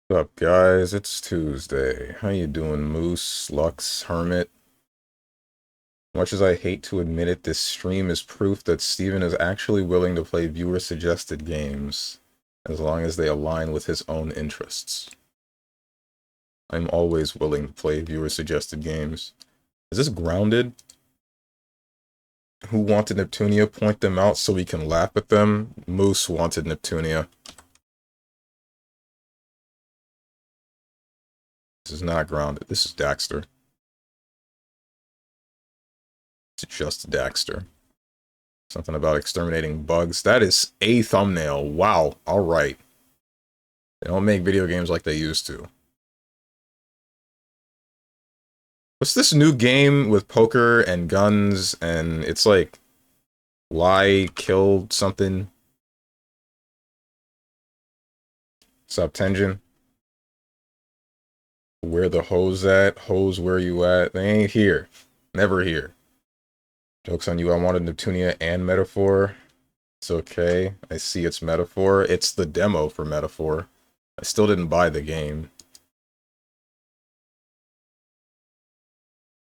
What's up, guys? It's Tuesday. How you doing, Moose, Lux, Hermit? Much as I hate to admit it, this stream is proof that Steven is actually willing to play viewer-suggested games, as long as they align with his own interests. I'm always willing to play viewer-suggested games. Is this grounded? Who wanted Neptunia? Point them out so we can laugh at them. Moose wanted Neptunia. This is not grounded. This is Daxter. It's just Daxter. Something about exterminating bugs. That is a thumbnail. Wow. Alright. They don't make video games like they used to. What's this new game with poker and guns and it's like lie, kill something? Subtension. Where the hoes at? Hoes, where you at? They ain't here. Never here. Joke's on you, I wanted Neptunia and Metaphor. It's okay. I see it's Metaphor. It's the demo for Metaphor. I still didn't buy the game.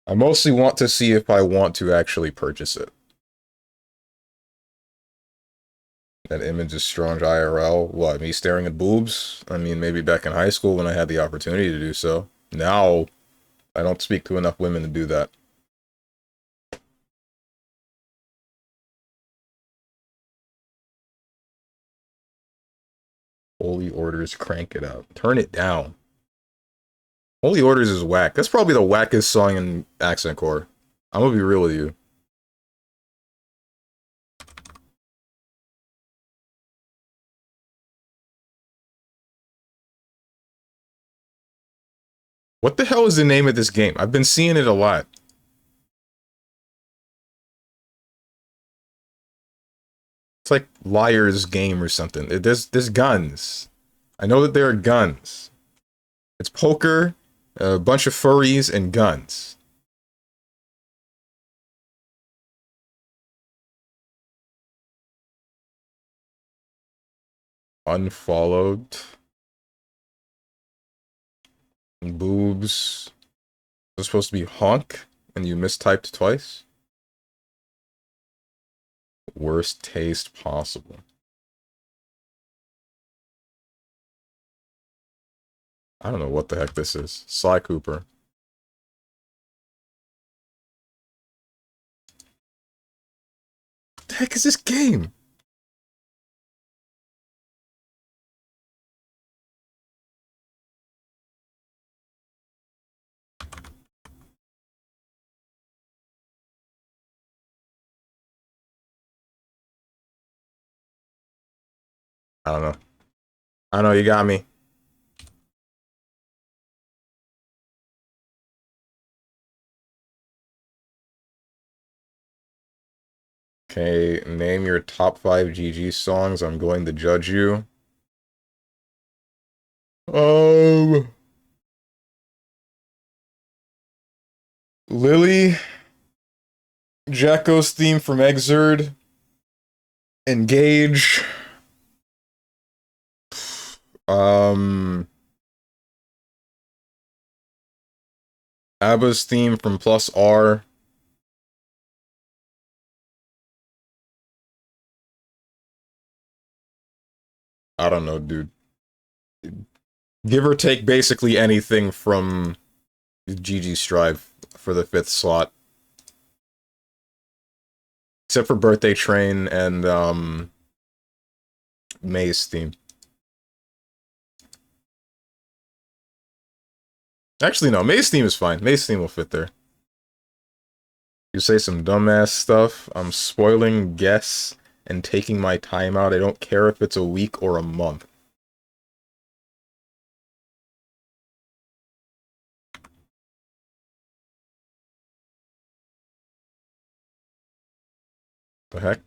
I mostly want to see if I want to actually purchase it. That image is strong IRL. What, me staring at boobs? I mean, maybe back in high school when I had the opportunity to do so. Now, I don't speak to enough women to do that. Holy Orders, crank it up. Turn it down. Holy Orders is whack. That's probably the wackest song in Accent Core. I'm gonna be real with you. What the hell is the name of this game? I've been seeing it a lot. It's like Liar's Game or something. There's guns. I know that there are guns. It's poker, a bunch of furries, and guns. Unfollowed. Boobs. It's supposed to be honk, and you mistyped twice? Worst taste possible. I don't know what the heck this is. Sly Cooper. What the heck is this game? I don't know. I don't know, you got me. Okay, name your top 5 GG songs. I'm going to judge you. Lily, Jacko's theme from Exurd, Engage, ABBA's theme from Plus R. I don't know, dude. Give or take basically anything from GG Strive for the 5th slot. Except for Birthday Train and, May's theme. Actually, no, May's theme is fine. May's theme will fit there. You say some dumbass stuff. I'm spoiling guess and taking my time out. I don't care if it's a week or a month. The heck?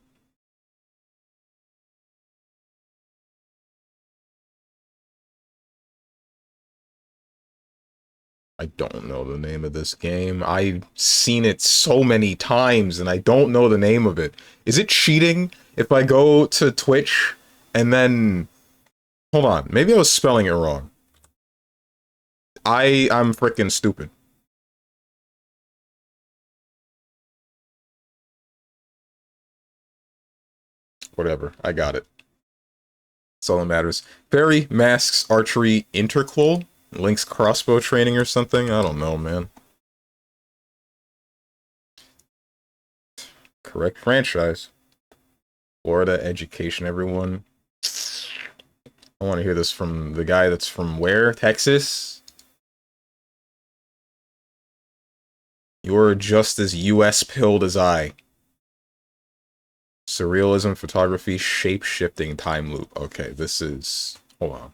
I don't know the name of this game. I've seen it so many times and I don't know the name of it. Is it cheating if I go to Twitch and then... Hold on, maybe I was spelling it wrong. I'm freaking stupid. Whatever. I got it. That's all that matters. Fairy masks archery interclol. Link's crossbow training or something. I don't know, man. Correct franchise. Florida education, everyone. I want to hear this from the guy that's from where? Texas? You're just as US pilled as I. Surrealism, photography, shape-shifting time loop. Okay, this is... Hold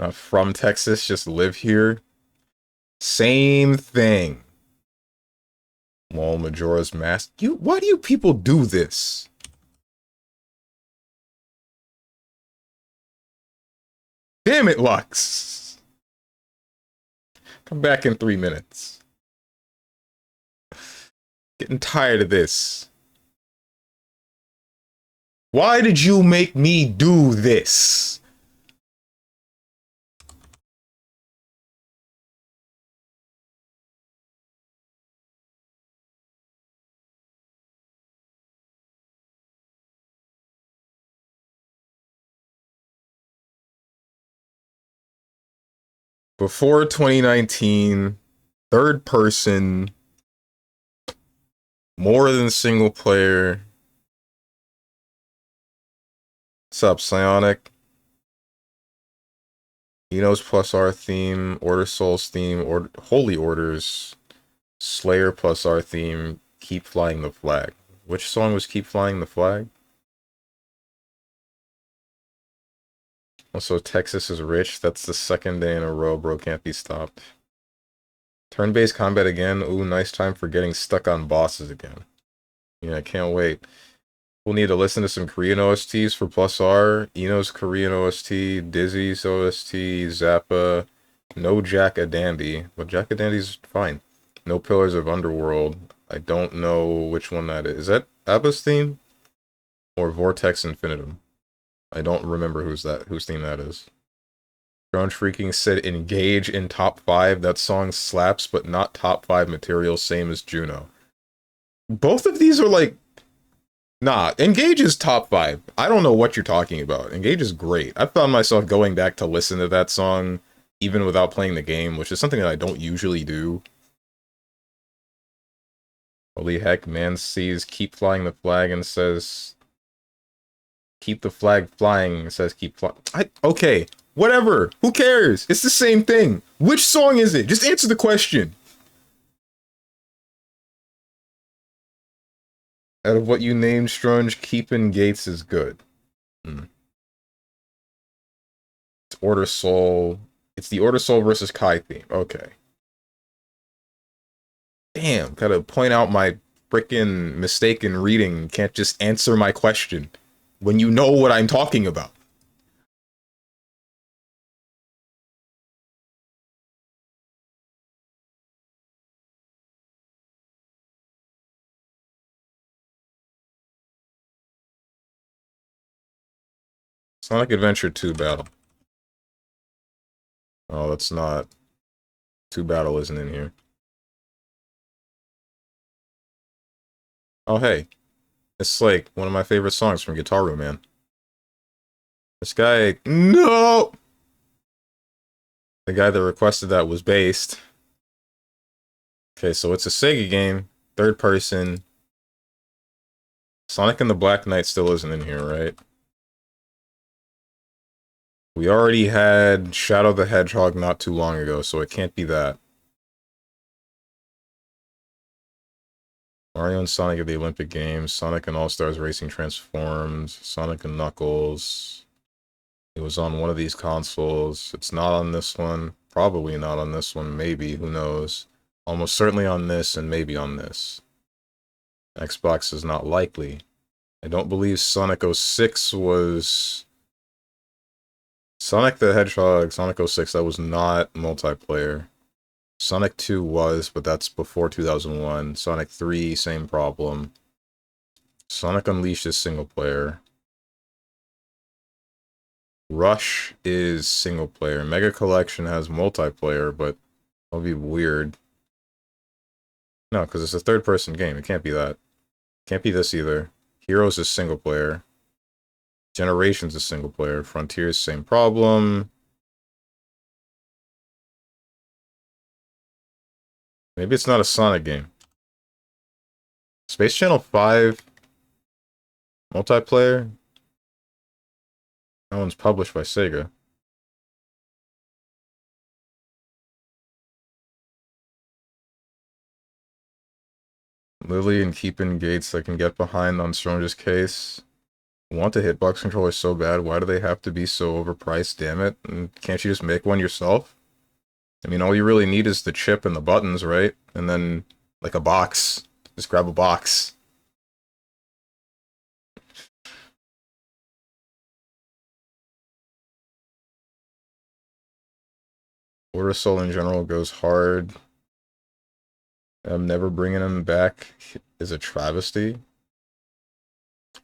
on. From Texas, just live here. Same thing. Lol, Majora's Mask. Why do you people do this? Damn it, Lux. Come back in 3 minutes. Getting tired of this. Why did you make me do this? Before 2019, third person, more than single player. What's up, Psionic? Enos plus R theme, Order Souls theme, or Holy Orders, Slayer plus R theme, Keep Flying the Flag. Which song was Keep Flying the Flag? Also, Texas is rich. That's the second day in a row, bro. Can't be stopped. Turn-based combat again. Ooh, nice time for getting stuck on bosses again. Yeah, I can't wait. We'll need to listen to some Korean OSTs for Plus R. Eno's Korean OST, Dizzy's OST, Zappa, no Jack-a-Dandy. But Jack-a-Dandy's fine. No Pillars of Underworld. I don't know which one that is. Is that ABBA's theme? Or Vortex Infinitum? I don't remember whose theme that is. Drone Freaking said engage in top 5. That song slaps, but not top 5 material, same as Juno. Both of these are like... Nah, Engage is top 5. I don't know what you're talking about. Engage is great. I found myself going back to listen to that song, even without playing the game, which is something that I don't usually do. Holy heck, man sees Keep Flying the Flag and says... Keep the flag flying and says keep flying. Okay, whatever. Who cares? It's the same thing. Which song is it? Just answer the question. Out of what you named, Strunge, Keepin' Gates is good. It's Order Soul. It's the Order Soul versus Kai theme. Okay. Damn, gotta point out my frickin' mistake in reading. Can't just answer my question when you know what I'm talking about. Sonic Adventure 2 Battle. Oh, that's not... 2 Battle isn't in here. Oh, hey. It's like one of my favorite songs from Guitar Man. This guy... No! The guy that requested that was based. Okay, so it's a Sega game. Third person. Sonic and the Black Knight still isn't in here, right? We already had Shadow the Hedgehog not too long ago, so it can't be that. Mario and Sonic at the Olympic Games. Sonic and All-Stars Racing Transformed. Sonic and Knuckles. It was on one of these consoles. It's not on this one. Probably not on this one. Maybe. Who knows? Almost certainly on this and maybe on this. Xbox is not likely. I don't believe Sonic 06 was... Sonic the Hedgehog, Sonic 06, that was not multiplayer. Sonic 2 was, but that's before 2001. Sonic 3, same problem. Sonic Unleashed is single player. Rush is single player. Mega Collection has multiplayer, but that'll be weird. No, because it's a third-person game. It can't be that. Can't be this either. Heroes is single player. Generations is single player. Frontiers, same problem. Maybe it's not a Sonic game. Space Channel 5 multiplayer? That one's published by Sega. Lily and Keepin Gates I can get behind on Stranger's case. I want a hitbox controller so bad. Why do they have to be so overpriced? Damn it. And can't you just make one yourself? I mean, all you really need is the chip and the buttons, right? And then, like, a box. Just grab a box. Order Soul in general goes hard. I'm never bringing him back is a travesty.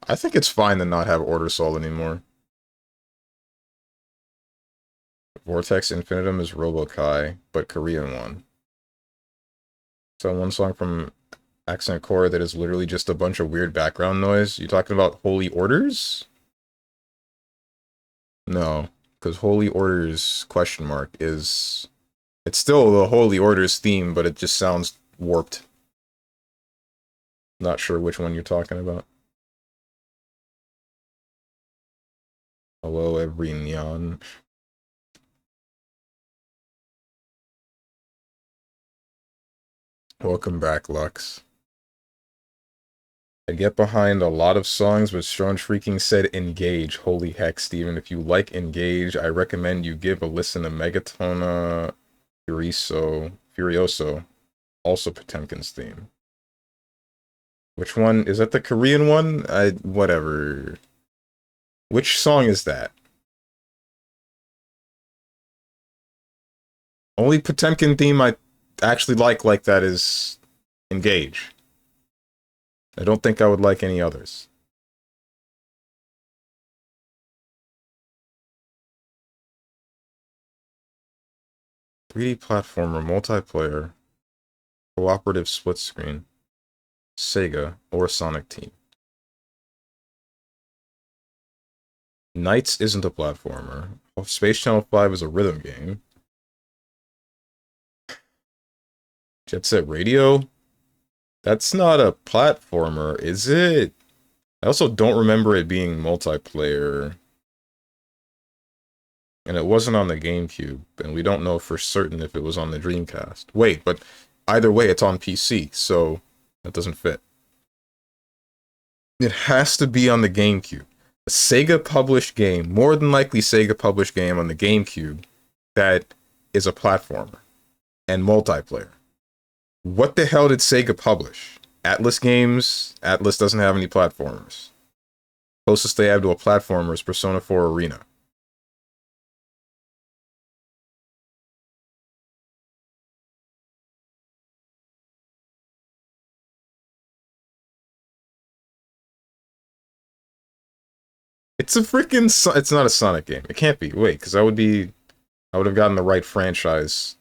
I think it's fine to not have Order Soul anymore. Vortex Infinitum is Robokai, but Korean one. So one song from Accent Core that is literally just a bunch of weird background noise. You talking about Holy Orders? No, because Holy Orders question mark is... It's still the Holy Orders theme, but it just sounds warped. Not sure which one you're talking about. Hello, every neon. Welcome back, Lux. I get behind a lot of songs, but Strange Freaking said Engage. Holy heck, Steven. If you like Engage, I recommend you give a listen to Megatona Furioso. Also Potemkin's theme. Which one? Is that the Korean one? Whatever. Which song is that? Only Potemkin theme I actually like that is Engage. I don't think I would like any others. .3D platformer, multiplayer, cooperative split screen, Sega, or Sonic Team. Knights isn't a platformer. Space Channel 5 is a rhythm game. Jet Set Radio? That's not a platformer, is it? I also don't remember it being multiplayer. And it wasn't on the GameCube, and we don't know for certain if it was on the Dreamcast. Wait, but either way, it's on PC, so that doesn't fit. It has to be on the GameCube. A Sega-published game, more than likely Sega-published game on the GameCube, that is a platformer and multiplayer. What the hell did Sega publish? Atlas Games? Atlas doesn't have any platformers. Closest they have to a platformer is Persona 4 Arena. It's a freaking... It's not a Sonic game. It can't be. Wait, because I would have gotten the right franchise.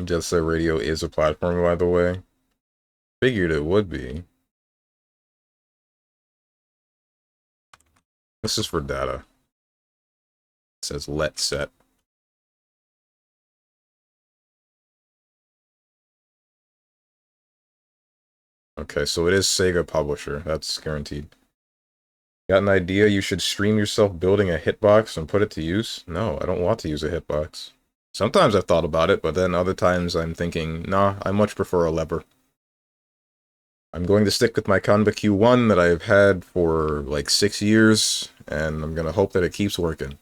Jet Set Radio is a platform, by the way. Figured it would be. This is for data. It says let set. Okay, so it is Sega publisher. That's guaranteed. Got an idea? You should stream yourself building a hitbox and put it to use? No, I don't want to use a hitbox. Sometimes I've thought about it, but then other times I'm thinking, nah, I much prefer a lever. I'm going to stick with my Kanba Q1 that I've had for like 6 years, and I'm going to hope that it keeps working.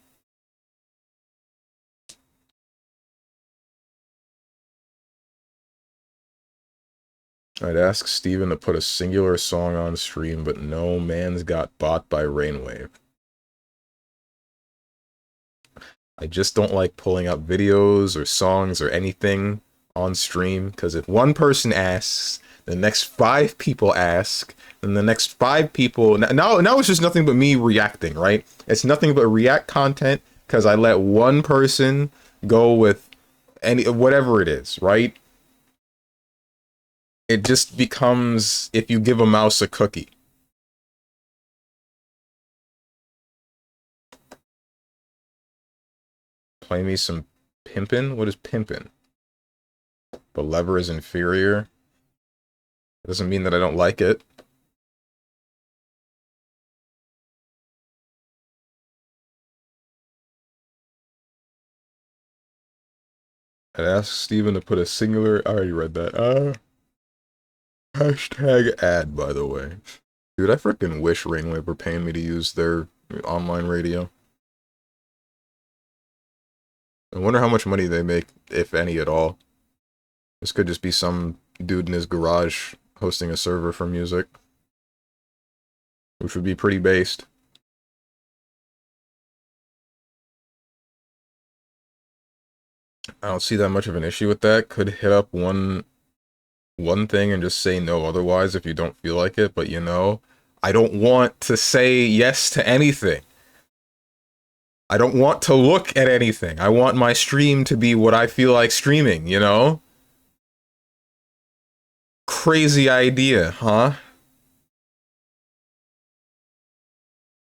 I'd ask Steven to put a singular song on stream, but no, man's got bought by Rainwave. I just don't like pulling up videos or songs or anything on stream, because if one person asks, the next 5 people ask, and the next 5 people now it's just nothing but me reacting, right? It's nothing but react content because I let one person go with any whatever it is, right? It just becomes if you give a mouse a cookie. Play me some pimpin'? What is pimpin'? The lever is inferior. It doesn't mean that I don't like it. I'd ask Steven to put a singular... I already read that. Hashtag ad, by the way. Dude, I freaking wish Rainwave were paying me to use their online radio. I wonder how much money they make, if any at all. This could just be some dude in his garage hosting a server for music. Which would be pretty based. I don't see that much of an issue with that. Could hit up one thing and just say no otherwise if you don't feel like it, but you know, I don't want to say yes to anything. I don't want to look at anything. I want my stream to be what I feel like streaming, you know? Crazy idea, huh?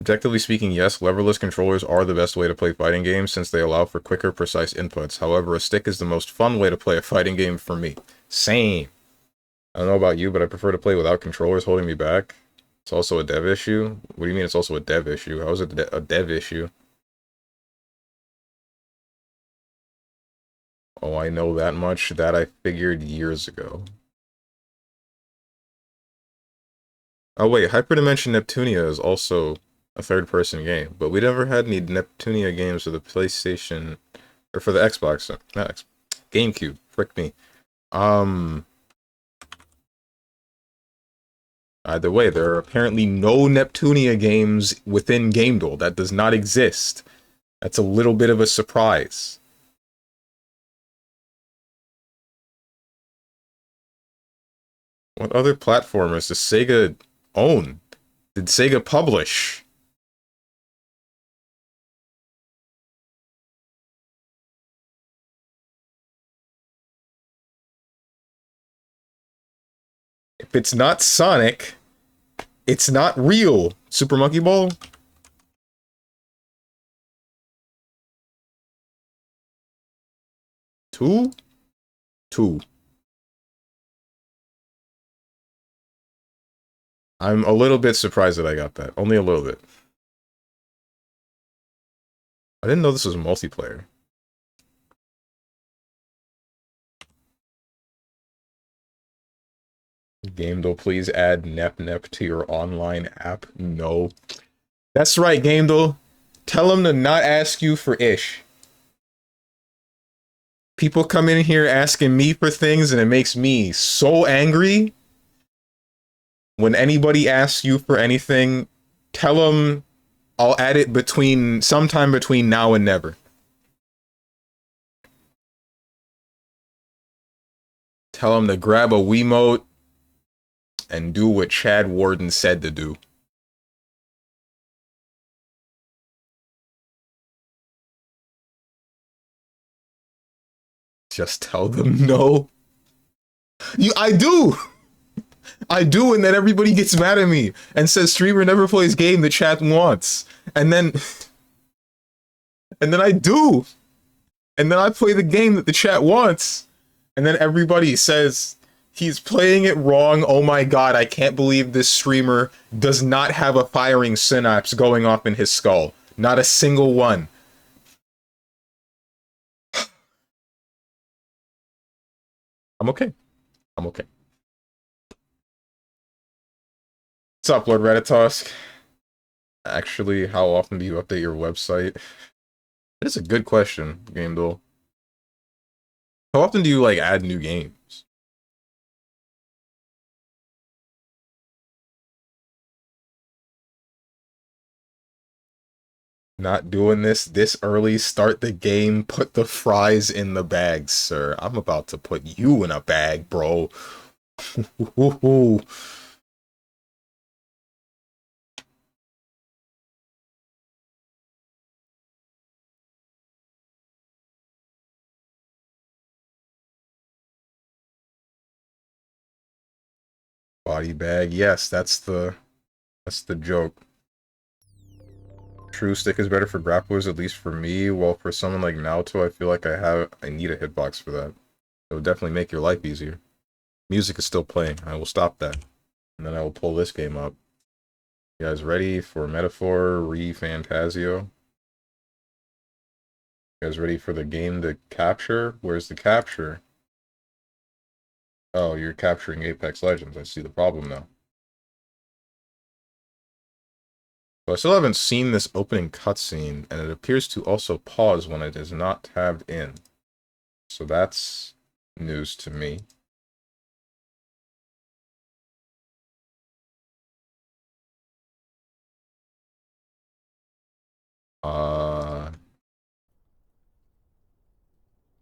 Objectively speaking, yes, leverless controllers are the best way to play fighting games since they allow for quicker, precise inputs. However, a stick is the most fun way to play a fighting game for me. Same. I don't know about you, but I prefer to play without controllers holding me back. It's also a dev issue? What do you mean it's also a dev issue? How is it a dev issue? Oh, I know that much. That I figured years ago. Oh wait, Hyperdimension Neptunia is also a third-person game, but we never had any Neptunia games for the PlayStation, or for the Xbox, not GameCube, frick me. Either way, there are apparently no Neptunia games within GameDuel. That does not exist. That's a little bit of a surprise. What other platformers does Sega own? Did Sega publish? If it's not Sonic, it's not real. Super Monkey Ball? Two? Two. I'm a little bit surprised that I got that. Only a little bit. I didn't know this was multiplayer. GameDuel, please add NepNep to your online app. No. That's right, GameDuel. Tell them to not ask you for ish. People come in here asking me for things, and it makes me so angry. When anybody asks you for anything, tell them I'll add it sometime between now and never. Tell them to grab a Wiimote and do what Chad Warden said to do. Just tell them no. I do! I do, and then everybody gets mad at me and says streamer never plays game the chat wants. And then I do. And then I play the game that the chat wants. And then everybody says he's playing it wrong. Oh my god, I can't believe this streamer does not have a firing synapse going off in his skull. Not a single one. I'm okay. I'm okay. What's up, Lord Redditosk? Actually, how often do you update your website? That's a good question, GameDuel. How often do you, like, add new games? Not doing this early. Start the game. Put the fries in the bag, sir. I'm about to put you in a bag, bro. Body bag. Yes, that's the joke. True stick is better for grapplers, at least for me. Well, for someone like Naoto, I feel like I need a hitbox for that. It would definitely make your life easier. Music is still playing. I will stop that. And then I will pull this game up. You guys ready for Metaphor ReFantazio? You guys ready for the game to capture? Where's the capture? Oh, you're capturing Apex Legends. I see the problem now. So I still haven't seen this opening cutscene, and it appears to also pause when it is not tabbed in. So that's news to me.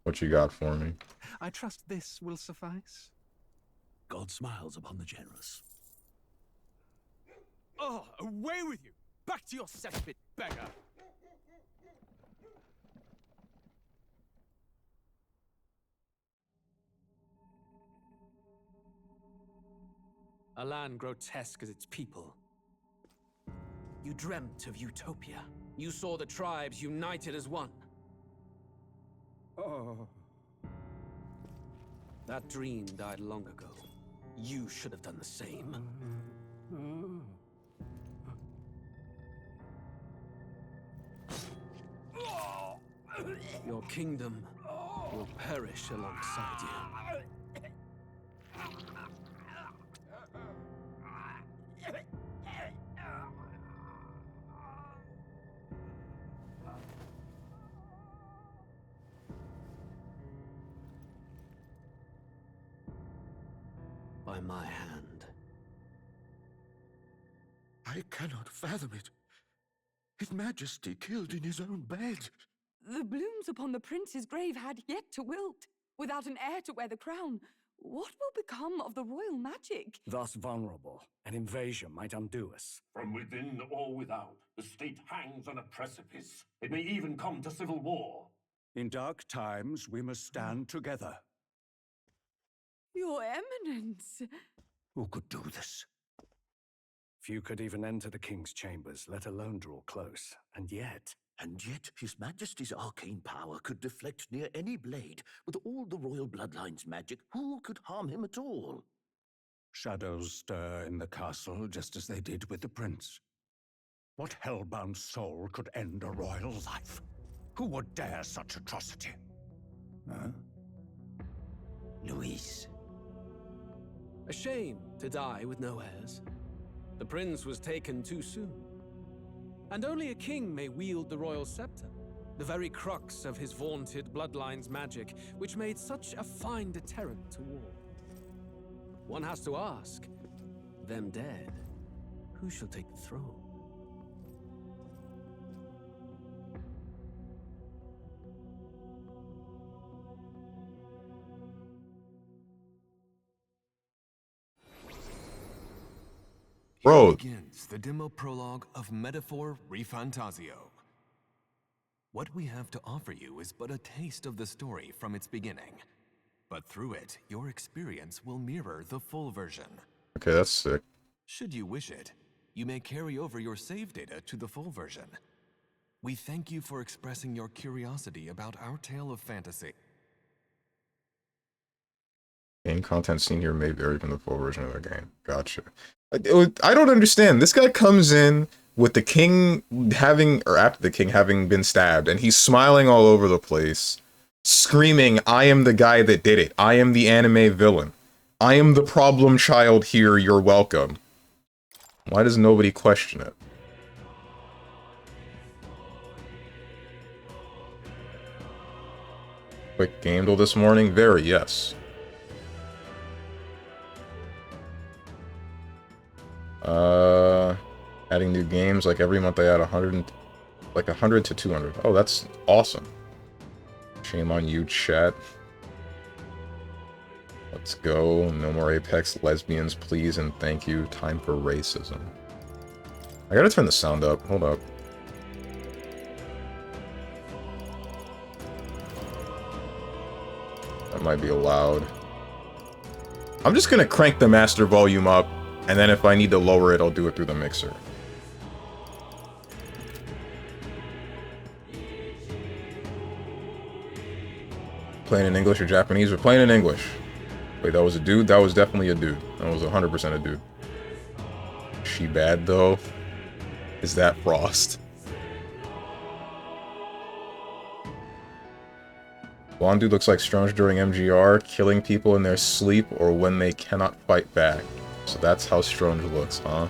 What you got for me? I trust this will suffice. God smiles upon the generous. Oh, away with you! Back to your cesspit, beggar! A land grotesque as its people. You dreamt of utopia. You saw the tribes united as one. Oh. That dream died long ago. You should have done the same. Your kingdom will perish alongside you. By my hand. I cannot fathom it. His Majesty killed in his own bed. The blooms upon the prince's grave had yet to wilt. Without an heir to wear the crown, what will become of the royal magic? Thus vulnerable, an invasion might undo us. From within or without, the state hangs on a precipice. It may even come to civil war. In dark times, we must stand together. Your Eminence! Who could do this? Few could even enter the king's chambers, let alone draw close. And yet His Majesty's arcane power could deflect near any blade. With all the royal bloodline's magic, who could harm him at all? shadows stir in the castle just as they did with the prince. What hellbound soul could end a royal life? Who would dare such atrocity? Huh? Luis. A shame to die with no heirs. The prince was taken too soon. And only a king may wield the royal scepter, the very crux of his vaunted bloodline's magic, which made such a fine deterrent to war. One has to ask, them dead, who shall take the throne? Bro. Here begins the demo prologue of Metaphor ReFantazio. What we have to offer you is but a taste of the story from its beginning. But through it, your experience will mirror the full version. Okay, that's sick. Should you wish it, you may carry over your save data to the full version. We thank you for expressing your curiosity about our tale of fantasy. Game content seen here may vary from the full version of the game. Gotcha. I don't understand. This guy comes in with the king having, or after the king having been stabbed, and he's smiling all over the place, screaming, "I am the guy that did it. I am the anime villain. I am the problem child here. You're welcome." Why does nobody question it? Quick game duel this morning? Very, yes. Adding new games, like every month I add 100 Like 100 to 200. Oh, that's awesome. Shame on you, chat. Let's go. No more Apex lesbians, please, and thank you. Time for racism. I gotta turn the sound up. Hold up. That might be loud. I'm just gonna crank the master volume up, and then if I need to lower it, I'll do it through the mixer. Playing in English or Japanese? We're playing in English. Wait, that was a dude? That was definitely a dude. That was 100% a dude. She bad, though? Is that Frost? Blonde dude looks like Strange during MGR, killing people in their sleep or when they cannot fight back. So that's how Strange looks, huh?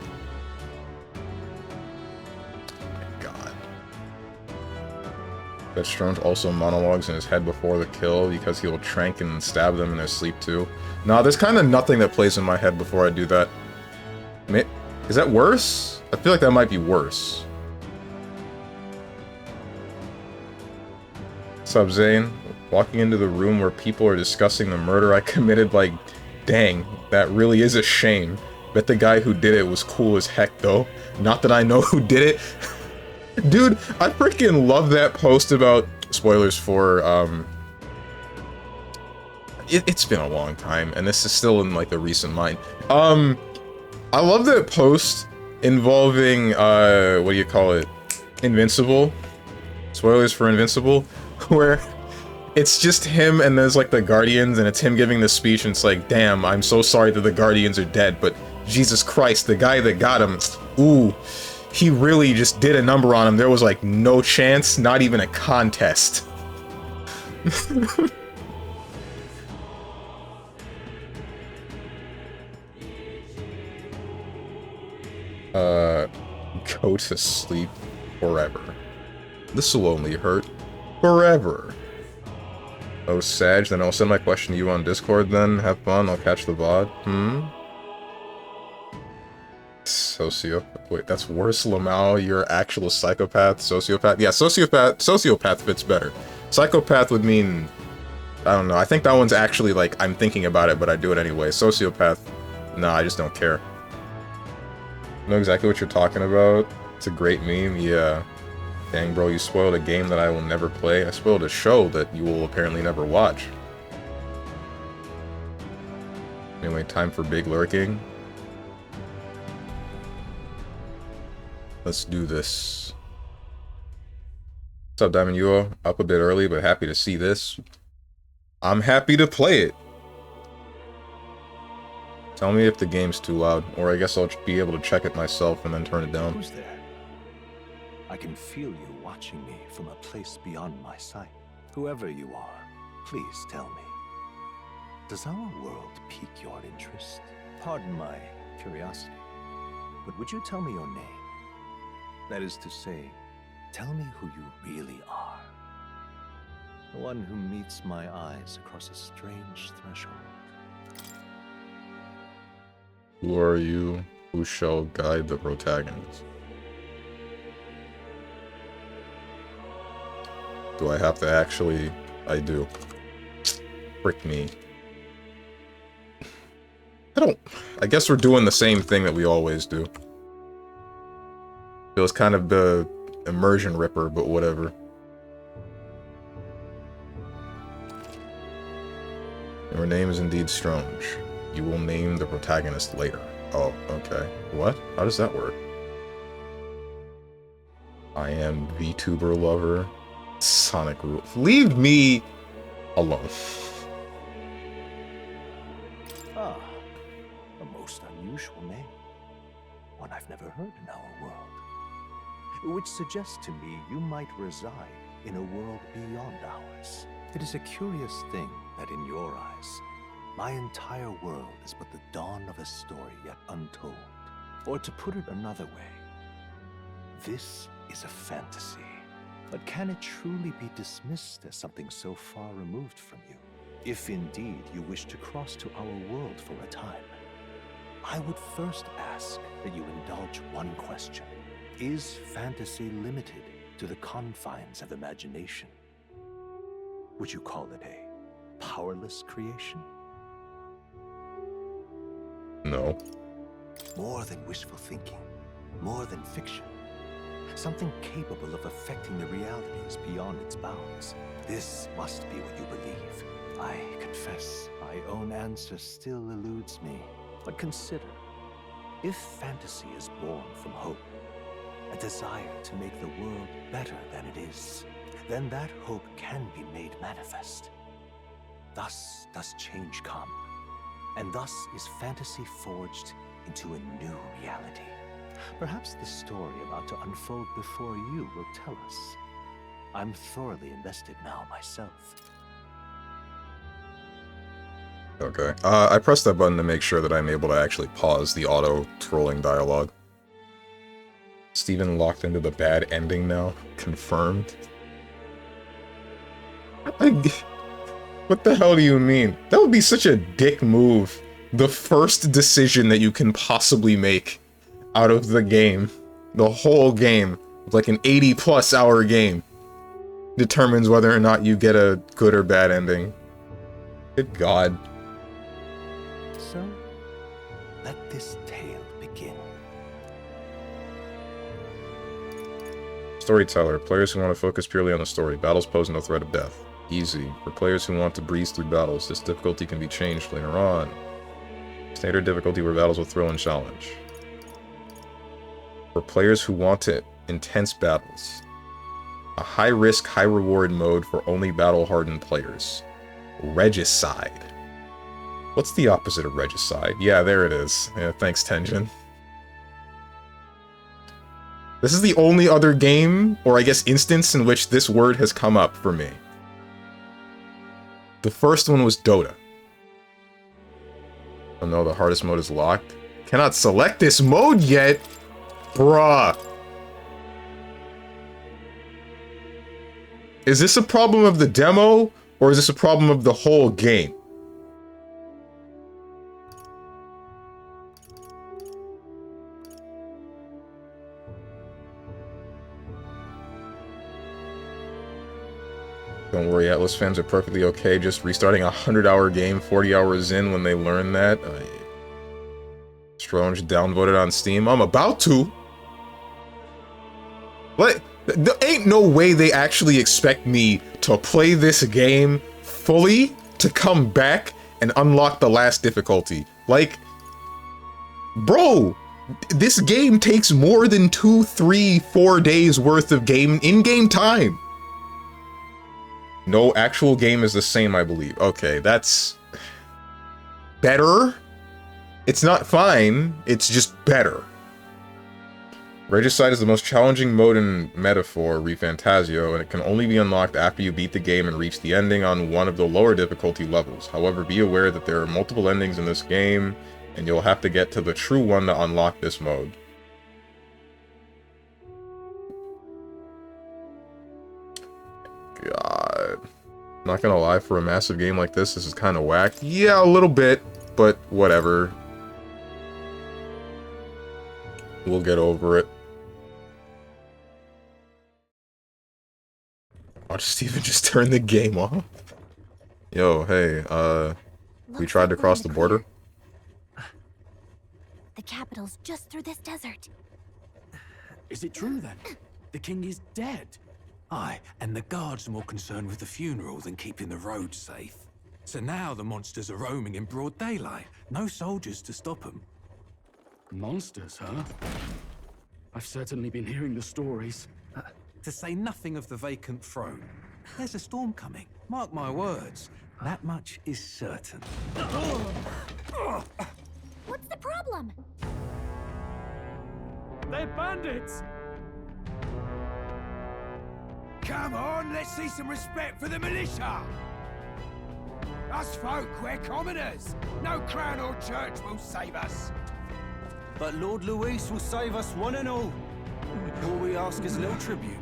That Strange also monologues in his head before the kill because he will trank and stab them in their sleep too. Nah, there's kind of nothing that plays in my head before I do that. Is that worse? I feel like that might be worse. What's up, Zane? Walking into the room where people are discussing the murder I committed, like, dang, that really is a shame. Bet the guy who did it was cool as heck, though. Not that I know who did it. Dude, I freaking love that post about spoilers for, it's been a long time, and this is still in, like, the recent mind. I love that post involving, what do you call it? Invincible. Spoilers for Invincible, where it's just him and there's, like, the Guardians, and it's him giving the speech, and it's like, damn, I'm so sorry that the Guardians are dead, but Jesus Christ, the guy that got him, ooh. He really just did a number on him. There was, like, no chance, not even a contest. Go to sleep forever. This will only hurt forever. Oh, Sag, then I'll send my question to you on Discord then. Have fun, I'll catch the VOD. Wait, that's worse, Lamau. You're actual psychopath, sociopath. Yeah, sociopath fits better. Psychopath would mean, I don't know. I think that one's actually like, I'm thinking about it, but I do it anyway. Sociopath, nah, I just don't care. I know exactly what you're talking about. It's a great meme, yeah. Dang, bro, you spoiled a game that I will never play. I spoiled a show that you will apparently never watch. Anyway, time for big lurking. Let's do this. What's up, Diamond Yuo? Up a bit early, but happy to see this. I'm happy to play it. Tell me if the game's too loud, or I guess I'll be able to check it myself and then turn it down. Who's there? I can feel you watching me from a place beyond my sight. Whoever you are, please tell me. Does our world pique your interest? Pardon my curiosity, but would you tell me your name? That is to say, tell me who you really are. The one who meets my eyes across a strange threshold. Who are you? Who shall guide the protagonist? Do I have to actually? I do. Frick me. I guess we're doing the same thing that we always do. Feels kind of the immersion ripper, but whatever. Your name is indeed Strange. You will name the protagonist later. Oh, okay. What? How does that work? I am VTuber lover. Sonic Rule. Leave me alone. Ah, a most unusual name. One I've never heard in our world. Which suggests to me you might reside in a world beyond ours. It is a curious thing that in your eyes, my entire world is but the dawn of a story yet untold. Or to put it another way, this is a fantasy. But can it truly be dismissed as something so far removed from you? If indeed you wish to cross to our world for a time, I would first ask that you indulge one question. Is fantasy limited to to the confines of imagination. Would you call it a powerless creation? No. More than wishful thinking, more than fiction. Something capable of affecting the realities beyond its bounds. This must be what you believe. I confess, my own answer still eludes me. But consider, if fantasy is born from hope, a desire to make the world better than it is, then that hope can be made manifest. Thus does change come, and thus is fantasy forged into a new reality. Perhaps the story about to unfold before you will tell us. I'm thoroughly invested now myself. Okay. I pressed that button to make sure that I'm able to actually pause the auto-scrolling dialogue. Steven locked into the bad ending now. Confirmed. What the hell do you mean? That would be such a dick move. The first decision that you can possibly make out of the game, the whole game, like an 80+ hour game, determines whether or not you get a good or bad ending. Good God. So, let this tale begin. Storyteller. Players who want to focus purely on the story. Battles pose no threat of death. Easy. For players who want to breeze through battles, this difficulty can be changed later on. Standard difficulty where battles will thrill and challenge. For players who want intense battles. A high-risk, high-reward mode for only battle-hardened players. Regicide. What's the opposite of regicide? Yeah, there it is. Yeah, thanks, Tenjin. This is the only other game, or I guess instance, in which this word has come up for me. The first one was Dota. Oh no, the hardest mode is locked. Cannot select this mode yet? Bruh. Is this a problem of the demo, or is this a problem of the whole game? Don't worry, Atlas fans are perfectly okay just restarting a 100-hour game 40 hours in when they learn that. Strange downvoted on Steam. I'm about to. What? There ain't no way they actually expect me to play this game fully to come back and unlock the last difficulty. Like, bro, this game takes more than 2, 3, 4 days worth of in-game time. No actual game is the same, I believe. Okay, that's better. It's not fine, it's just better. Regicide is the most challenging mode in Metaphor, ReFantazio, and it can only be unlocked after you beat the game and reach the ending on one of the lower difficulty levels. However, be aware that there are multiple endings in this game, and you'll have to get to the true one to unlock this mode. God. Not gonna lie, for a massive game like this is kind of whack. Yeah, a little bit, but whatever. We'll get over it. Watch Steven just turn the game off. Yo, hey, we tried to cross the border. The capital's just through this desert. Is it true then? The king is dead? Aye, and the guards are more concerned with the funeral than keeping the roads safe. So now the monsters are roaming in broad daylight. No soldiers to stop them. Monsters, huh? I've certainly been hearing the stories. To say nothing of the vacant throne. There's a storm coming. Mark my words. That much is certain. What's the problem? They're bandits! Come on, let's see some respect for the militia! Us folk, we're commoners. No crown or church will save us. But Lord Luis will save us one and all. All we ask is a little tribute.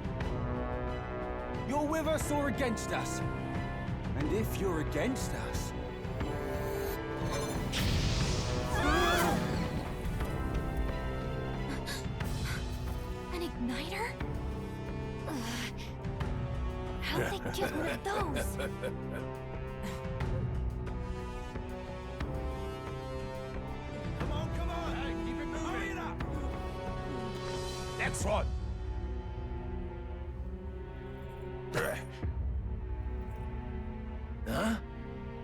You're with us or against us? And if you're against us... An igniter? Ugh. they get one of those? Come on, hey, keep it moving. Hurry it up. Next one. Huh?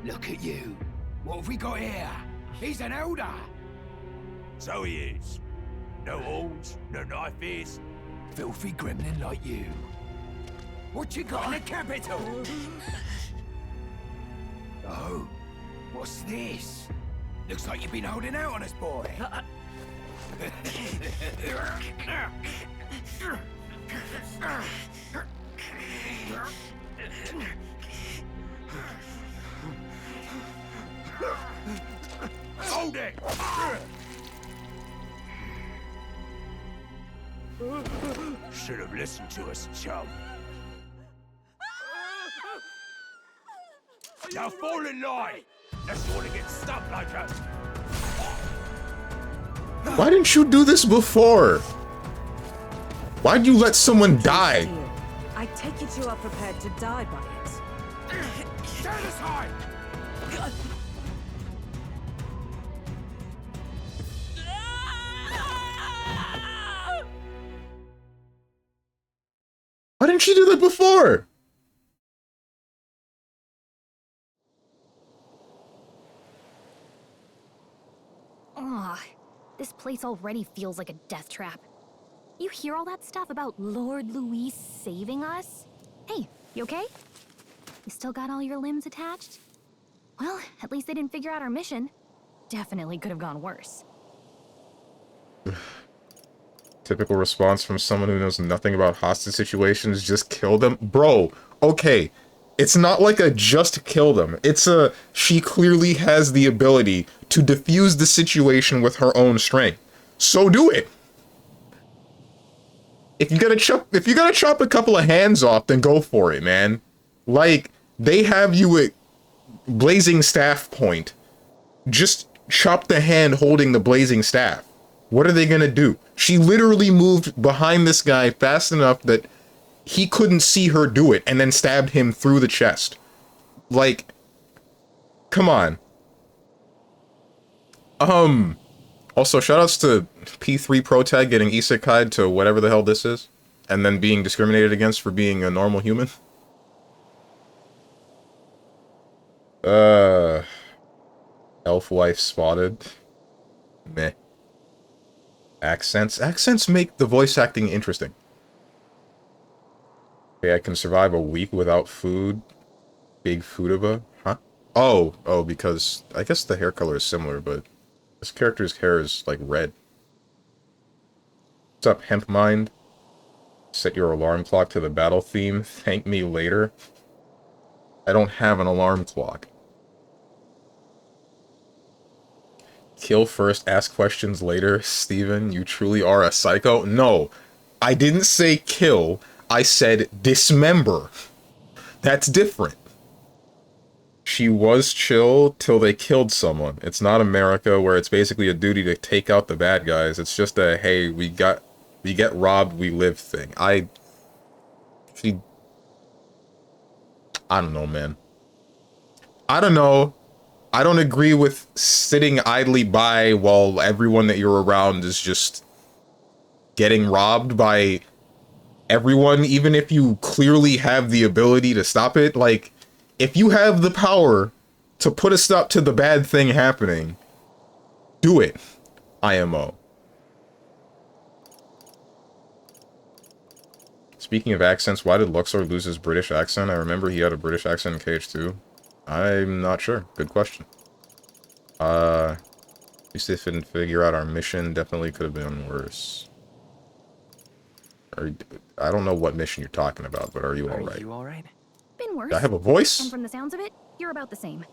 Look at you. What have we got here? He's an elder. So he is. No horns, no knife is. Filthy gremlin like you. What you got in the capital? Oh, what's this? Looks like you've been holding out on us, boy. Hold it! Should have listened to us, chum. Now fall in line! Unless you want to get stuck like us. Why didn't you do this before? Why'd you let someone die? I take it you are prepared to die by it. Stand aside! Why didn't you do that before? Ugh, this place already feels like a death trap. You hear all that stuff about Lord Louis saving us? Hey, you okay? You still got all your limbs attached? Well, at least they didn't figure out our mission. Definitely could have gone worse. Typical response from someone who knows nothing about hostage situations, just kill them. Bro, okay. It's not like a just kill them. It's a she clearly has the ability to defuse the situation with her own strength. So do it. If you gotta chop a couple of hands off, then go for it, man. Like, they have you at blazing staff point. Just chop the hand holding the blazing staff. What are they gonna do? She literally moved behind this guy fast enough that he couldn't see her do it, and then stabbed him through the chest. Like, come on. Also, shoutouts to P3 Protag getting isekai'd to whatever the hell this is, and then being discriminated against for being a normal human. Elf wife spotted. Meh. Accents. Accents make the voice acting interesting. Okay, I can survive a week without food. Big Foodaba. Huh? Oh, because I guess the hair color is similar, but this character's hair is like red. What's up, Hemp Mind? Set your alarm clock to the battle theme. Thank me later. I don't have an alarm clock. Kill first, ask questions later. Steven, you truly are a psycho? No, I didn't say kill. I said dismember. That's different. She was chill till they killed someone. It's not America where it's basically a duty to take out the bad guys. It's just a, hey, we get robbed, we live thing. I don't know, man. I don't know. I don't agree with sitting idly by while everyone that you're around is just getting robbed by everyone, even if you clearly have the ability to stop it. Like, if you have the power to put a stop to the bad thing happening, do it. IMO. Speaking of accents, why did Luxor lose his British accent? I remember he had a British accent in KH2. I'm not sure. Good question. At least they couldn't figure out our mission. Definitely could have been worse. I don't know what mission you're talking about, but are you alright? Are you alright? Been worse. Do I have a voice? And from the sounds of it, you're about the same.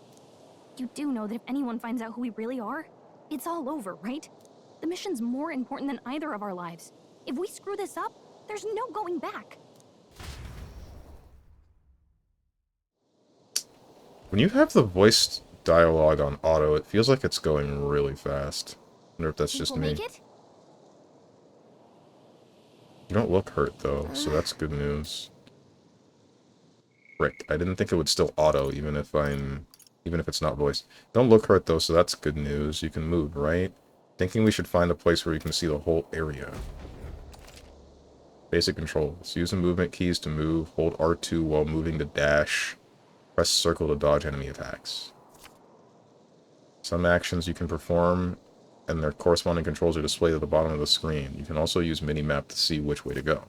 You do know that if anyone finds out who we really are, it's all over, right? The mission's more important than either of our lives. If we screw this up, there's no going back. When you have the voice dialogue on auto, it feels like it's going really fast. I wonder if that's just me. You don't look hurt, though, so that's good news. Frick, I didn't think it would still auto, even if it's not voiced. Don't look hurt though, so that's good news. You can move, right? Thinking we should find a place where you can see the whole area. Basic controls. Use the movement keys to move. Hold R2 while moving to dash. Press circle to dodge enemy attacks. Some actions you can perform and their corresponding controls are displayed at the bottom of the screen. You can also use minimap to see which way to go.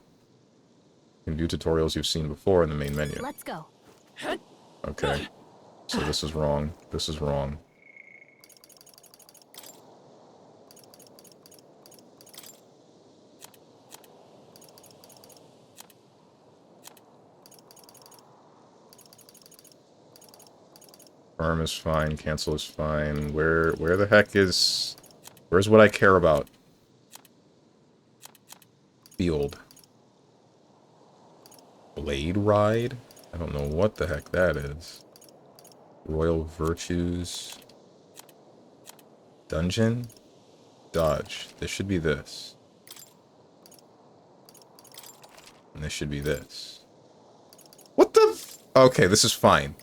You can view tutorials you've seen before in the main menu. Let's go. Okay. So this is wrong. This is wrong. Arm is fine, cancel is fine. Where the heck is... Where's what I care about? Field. Blade Ride? I don't know what the heck that is. Royal Virtues. Dungeon? Dodge. This should be this. And this should be this. What the f... Okay, this is fine.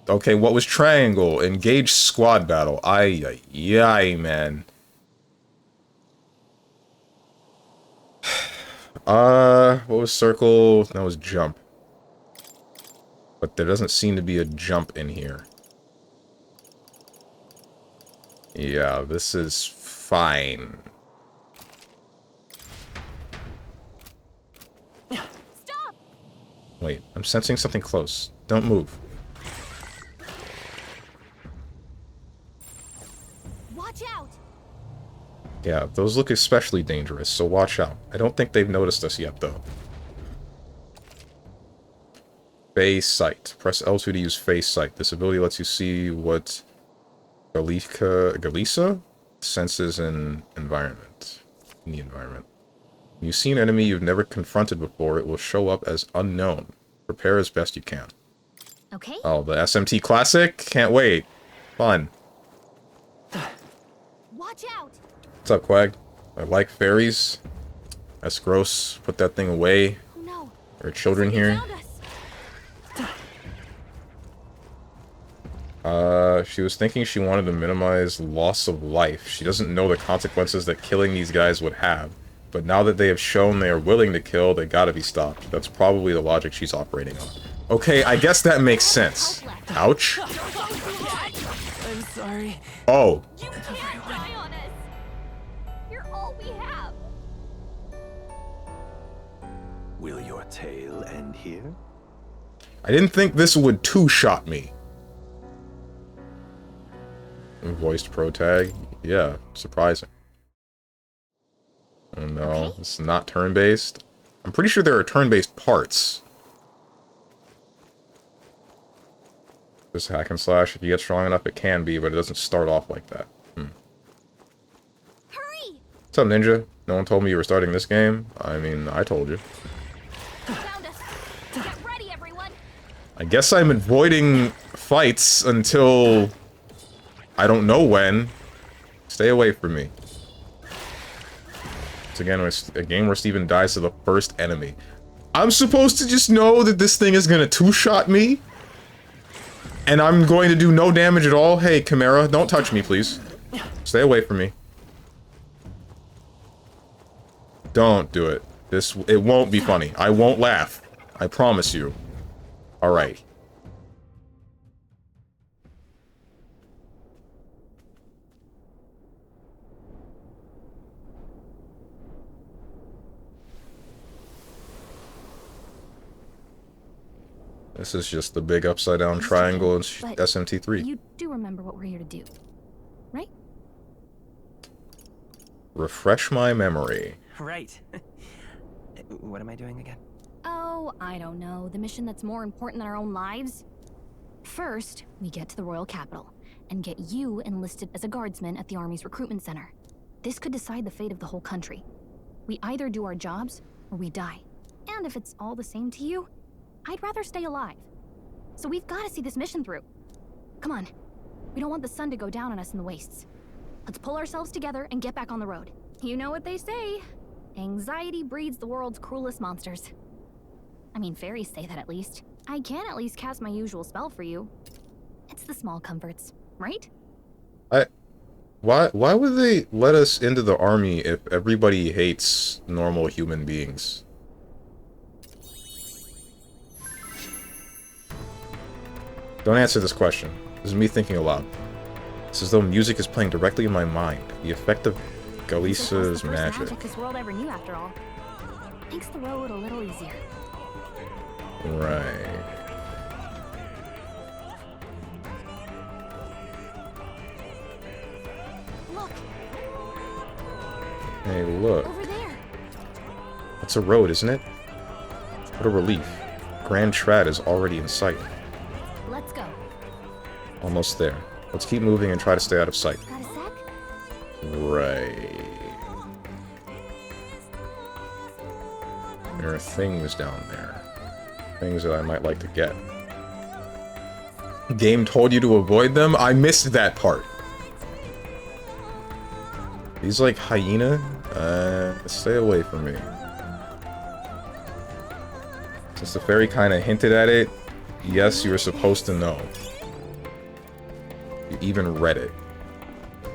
Okay, what was triangle? Engage squad battle. Ay, man. What was circle? That was jump. But there doesn't seem to be a jump in here. Yeah, this is fine. Stop! Wait, I'm sensing something close. Don't move. Watch out! Yeah, those look especially dangerous, so watch out. I don't think they've noticed us yet, though. Phase Sight. Press L2 to use Phase Sight. This ability lets you see what Galisa senses in the environment. When you see an enemy you've never confronted before, it will show up as unknown. Prepare as best you can. Okay. Oh, the SMT Classic? Can't wait. Fun. Watch out! What's up, Quag? I like fairies. That's gross. Put that thing away. Oh no. There are children here. She was thinking she wanted to minimize loss of life. She doesn't know the consequences that killing these guys would have. But now that they have shown they are willing to kill, they gotta be stopped. That's probably the logic she's operating on. Okay, I guess that makes sense. Ouch. I'm sorry. Oh. You can't die on us! You're all we have! Will your tale end here? I didn't think this would two-shot me. Voiced pro tag? Yeah, surprising. Oh no, okay. It's not turn-based. I'm pretty sure there are turn-based parts. This hack and slash, if you get strong enough, it can be, but it doesn't start off like that. Hurry! What's up, Ninja? No one told me you were starting this game? I mean, I told you. Found us. Get ready, everyone! I guess I'm avoiding fights until... I don't know when. Stay away from me. It's again a game where Steven dies to the first enemy. I'm supposed to just know that this thing is gonna two-shot me? And I'm going to do no damage at all? Hey, Chimera, don't touch me, please. Stay away from me. Don't do it. It won't be funny. I won't laugh. I promise you. Alright. This is just the big upside down triangle in SMT3. You do remember what we're here to do, right? Refresh my memory. Right. What am I doing again? Oh, I don't know. The mission that's more important than our own lives? First, we get to the royal capital and get you enlisted as a guardsman at the army's recruitment center. This could decide the fate of the whole country. We either do our jobs or we die. And if it's all the same to you, I'd rather stay alive. So we've got to see this mission through. Come on. We don't want the sun to go down on us in the wastes. Let's pull ourselves together and get back on the road. You know what they say. Anxiety breeds the world's cruelest monsters. I mean, fairies say that at least. I can at least cast my usual spell for you. It's the small comforts, right? Why would they let us into the army if everybody hates normal human beings? Don't answer this question. This is me thinking aloud. It's as though music is playing directly in my mind. The effect of Galisa's magic. This world ever knew, after all. Makes the road a little easier. Right. Look. Hey, look. Over there. It's a road, isn't it? What a relief. Grand Trad is already in sight. Let's go. Almost there. Let's keep moving and try to stay out of sight. Got a sec? Right. There are things down there. Things that I might like to get. Game told you to avoid them? I missed that part. He's like hyena? Stay away from me. Since the fairy kinda hinted at it, yes, you were supposed to know. You even read it.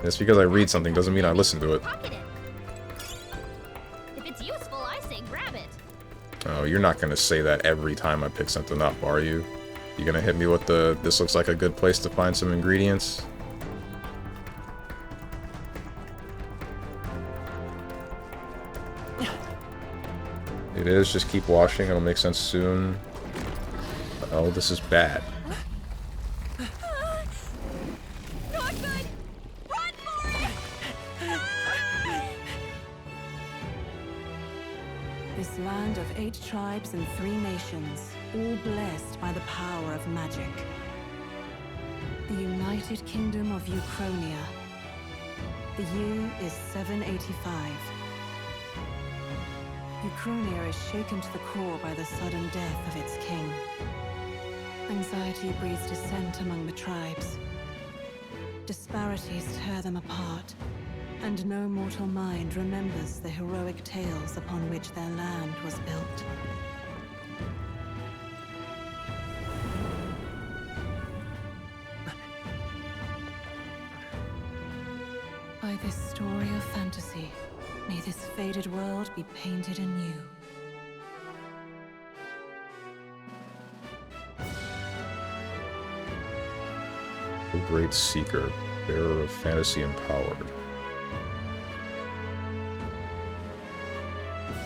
Just because I read something doesn't mean I listen to it. If it's useful, I say grab it. Oh, you're not gonna say that every time I pick something up, are you? You gonna hit me with the, this looks like a good place to find some ingredients? It is, just keep washing, it'll make sense soon. Oh, this is bad. Not good! Run for it! This land of 8 tribes and 3 nations, all blessed by the power of magic. The United Kingdom of Uchronia. The year is 785. Uchronia is shaken to the core by the sudden death of its king. Anxiety breeds dissent among the tribes. Disparities tear them apart, and no mortal mind remembers the heroic tales upon which their land was built. By this story of fantasy, may this faded world be painted anew. O great seeker, bearer of fantasy empowered.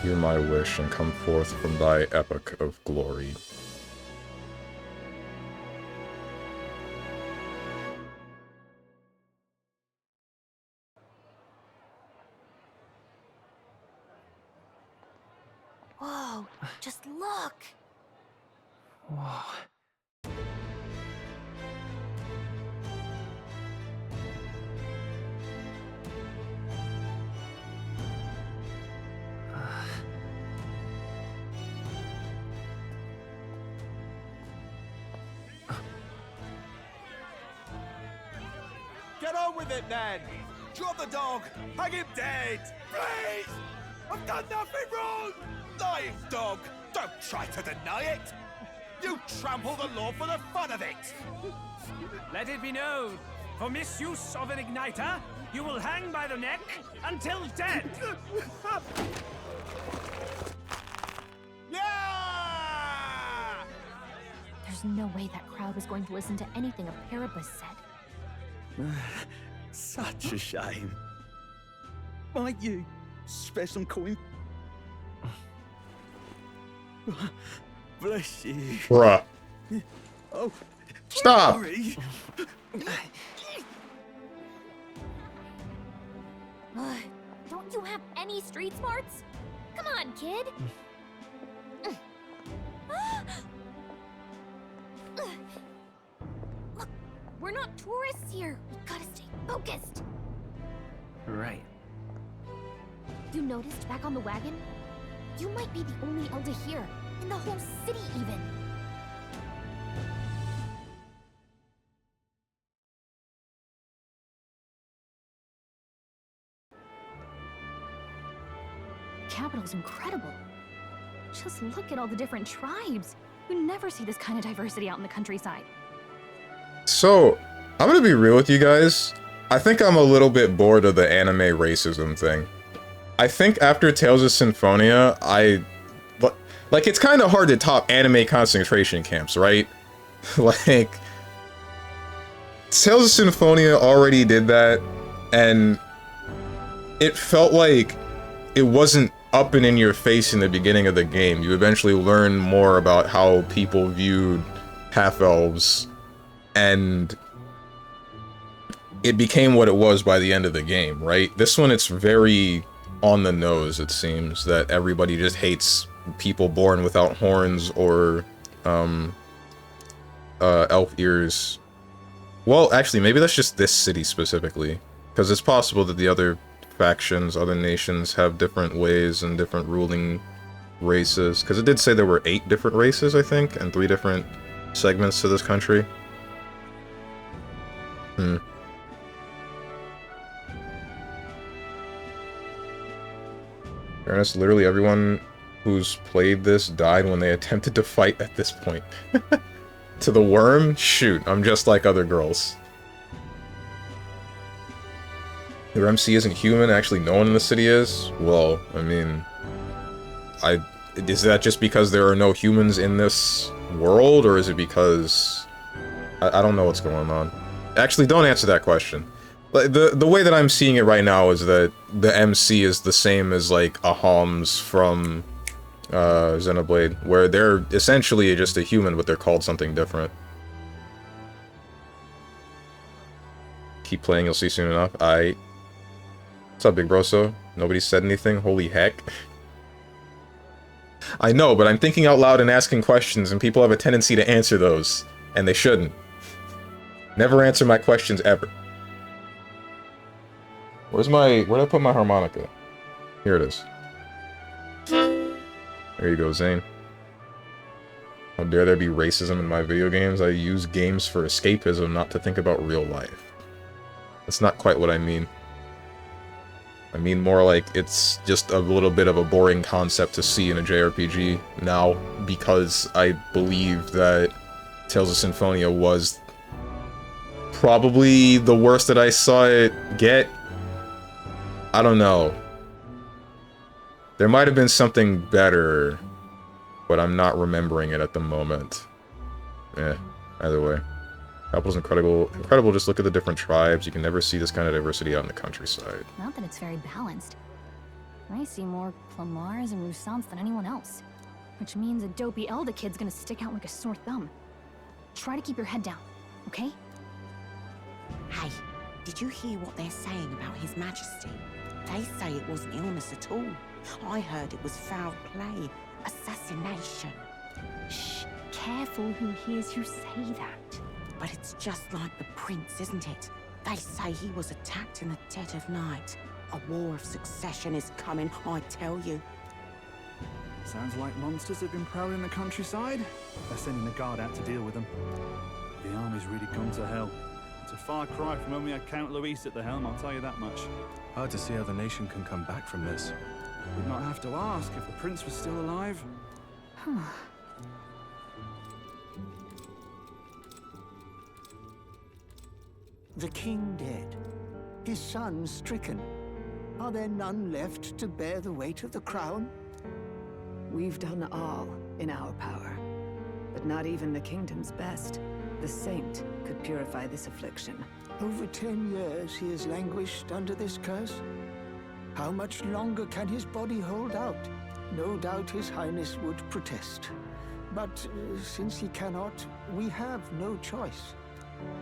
Hear my wish and come forth from thy epoch of glory. Whoa, just look! Whoa. Get on with it, then! Drop the dog! Hang him dead! Please! I've done nothing wrong! Lying dog! Don't try to deny it! You trample the law for the fun of it! Let it be known, for misuse of an igniter, you will hang by the neck until dead! Yeah! There's no way that crowd was going to listen to anything a Paribus said. Such a shame. Might you spare some coin? Bless you. Bruh. Oh, stop! sorry. Don't you have any street smarts? Come on, kid. Look, we're not tourists here. We gotta stay focused. Right. You noticed back on the wagon? You might be the only elder here, in the whole city even. The capital's incredible. Just look at all the different tribes. You never see this kind of diversity out in the countryside. So, I'm gonna be real with you guys. I think I'm a little bit bored of the anime racism thing. I think after Tales of Symphonia, like, it's kind of hard to top anime concentration camps, right? Like, Tales of Symphonia already did that, and it felt like it wasn't up and in your face in the beginning of the game. You eventually learn more about how people viewed half-elves, and it became what it was by the end of the game, right? This one, it's very on the nose, it seems, that everybody just hates people born without horns or elf ears. Well, actually, maybe that's just this city specifically, because it's possible that the other factions, other nations have different ways and different ruling races, because it did say there were 8 different races, I think, and 3 different segments to this country. Fairness, literally everyone who's played this died when they attempted to fight at this point. To the worm? Shoot, I'm just like other girls. Their MC isn't human, actually no one in the city is? Well, I mean... is that just because there are no humans in this world, or is it because... I don't know what's going on. Actually, don't answer that question. The way that I'm seeing it right now is that the MC is the same as, like, a Homs from Xenoblade, where they're essentially just a human, but they're called something different. Keep playing, you'll see soon enough. What's up, Big Broso? Nobody said anything? Holy heck. I know, but I'm thinking out loud and asking questions, and people have a tendency to answer those, and they shouldn't. Never answer my questions, ever. Where'd I put my harmonica? Here it is. There you go, Zane. How dare there be racism in my video games? I use games for escapism, not to think about real life. That's not quite what I mean. I mean more like it's just a little bit of a boring concept to see in a JRPG now, because I believe that Tales of Symphonia was probably the worst that I saw it get. I don't know. There might have been something better, but I'm not remembering it at the moment. Either way. Apple's incredible. Incredible, just look at the different tribes. You can never see this kind of diversity out in the countryside. Not that it's very balanced. I see more Plamars and Roussants than anyone else. Which means a dopey Elda kid's gonna stick out like a sore thumb. Try to keep your head down, okay? Hey, did you hear what they're saying about His Majesty? They say it wasn't illness at all. I heard it was foul play, assassination. Shh, careful who hears you say that. But it's just like the prince, isn't it? They say he was attacked in the dead of night. A war of succession is coming, I tell you. Sounds like monsters have been prowling the countryside. They're sending a guard out to deal with them. The army's really gone to hell. It's a far cry from when we had Count Luis at the helm, I'll tell you that much. Hard to see how the nation can come back from this. We'd not have to ask if the prince was still alive. The king dead, his son stricken. Are there none left to bear the weight of the crown? We've done all in our power, but not even the kingdom's best. The saint could purify this affliction. Over 10 years he has languished under this curse. How much longer can his body hold out? No doubt his highness would protest. But since he cannot, we have no choice.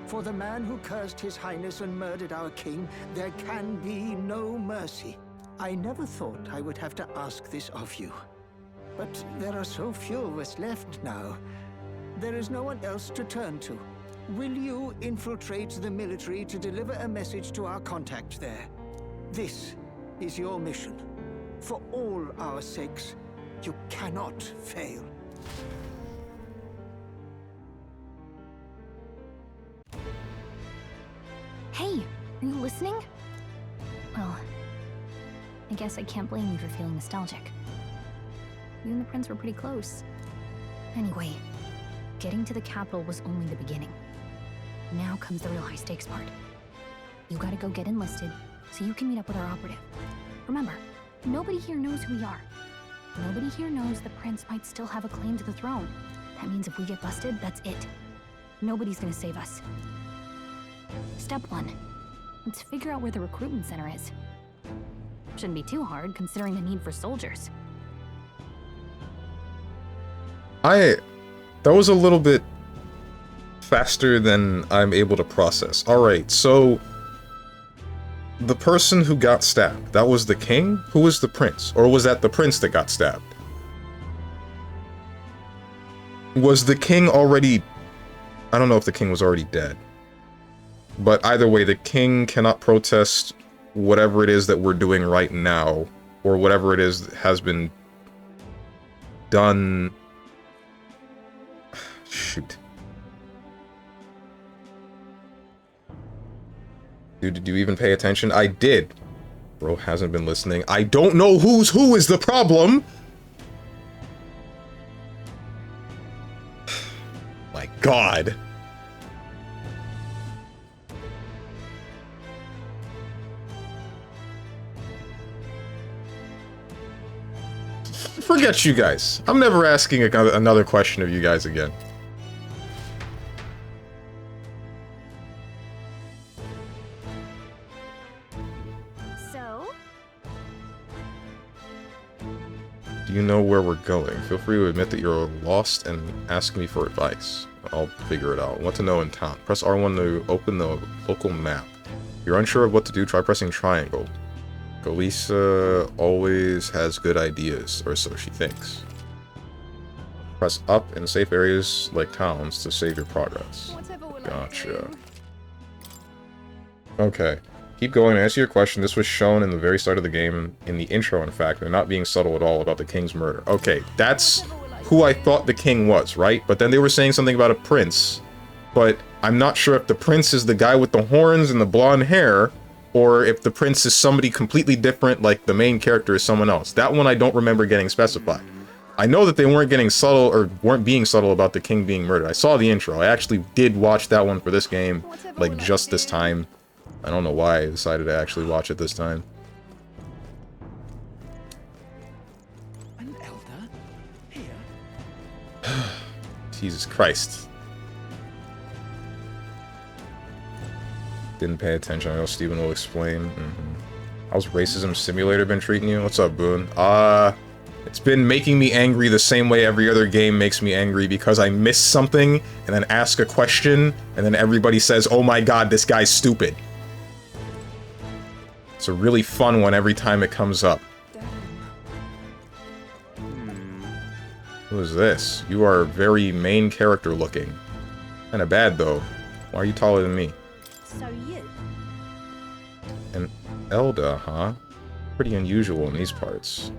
For the man who cursed his highness and murdered our king, there can be no mercy. I never thought I would have to ask this of you. But there are so few of us left now. There is no one else to turn to. Will you infiltrate the military to deliver a message to our contact there? This is your mission. For all our sakes, you cannot fail. Hey, are you listening? Well, I guess I can't blame you for feeling nostalgic. You and the prince were pretty close. Anyway, getting to the capital was only the beginning. Now comes the real high-stakes part. You gotta go get enlisted so you can meet up with our operative. Remember, nobody here knows who we are. Nobody here knows the prince might still have a claim to the throne. That means if we get busted, that's it. Nobody's gonna save us. Step 1. Let's figure out where the recruitment center is. Shouldn't be too hard, considering the need for soldiers. That was a little bit faster than I'm able to process. Alright, so the person who got stabbed, that was the king? Who was the prince? Or was that the prince that got stabbed? Was the king already... I don't know if the king was already dead. But either way, the king cannot protest whatever it is that we're doing right now, or whatever it is that has been done... Shoot. Dude, did you even pay attention? I did. Bro hasn't been listening. I don't know who's who is the problem! My God. Forget you guys. I'm never asking another question of you guys again. So? Do you know where we're going? Feel free to admit that you're lost and ask me for advice. I'll figure it out. What to know in town. Press R1 to open the local map. If you're unsure of what to do, try pressing triangle. Galisa always has good ideas, or so she thinks. Press up in safe areas like towns to save your progress. Gotcha. Okay. Keep going. To answer your question, this was shown in the very start of the game, in the intro in fact, and not being subtle at all about the king's murder. Okay, that's who I thought the king was, right? But then they were saying something about a prince, but I'm not sure if the prince is the guy with the horns and the blonde hair, or if the prince is somebody completely different, like the main character is someone else. That one I don't remember getting specified. I know that they weren't getting subtle, or weren't being subtle about the king being murdered. I saw the intro. I actually did watch that one for this game, like just this time. I don't know why I decided to actually watch it this time. An elder? Here? Jesus Christ. Didn't pay attention. I know Steven will explain. How's Racism Simulator been treating you? What's up, Boone? It's been making me angry the same way every other game makes me angry, because I miss something and then ask a question and then everybody says, oh my god, this guy's stupid. It's a really fun one every time it comes up. Who is this? You are very main character looking. Kinda bad though. Why are you taller than me? So you? An Elda, huh? Pretty unusual in these parts.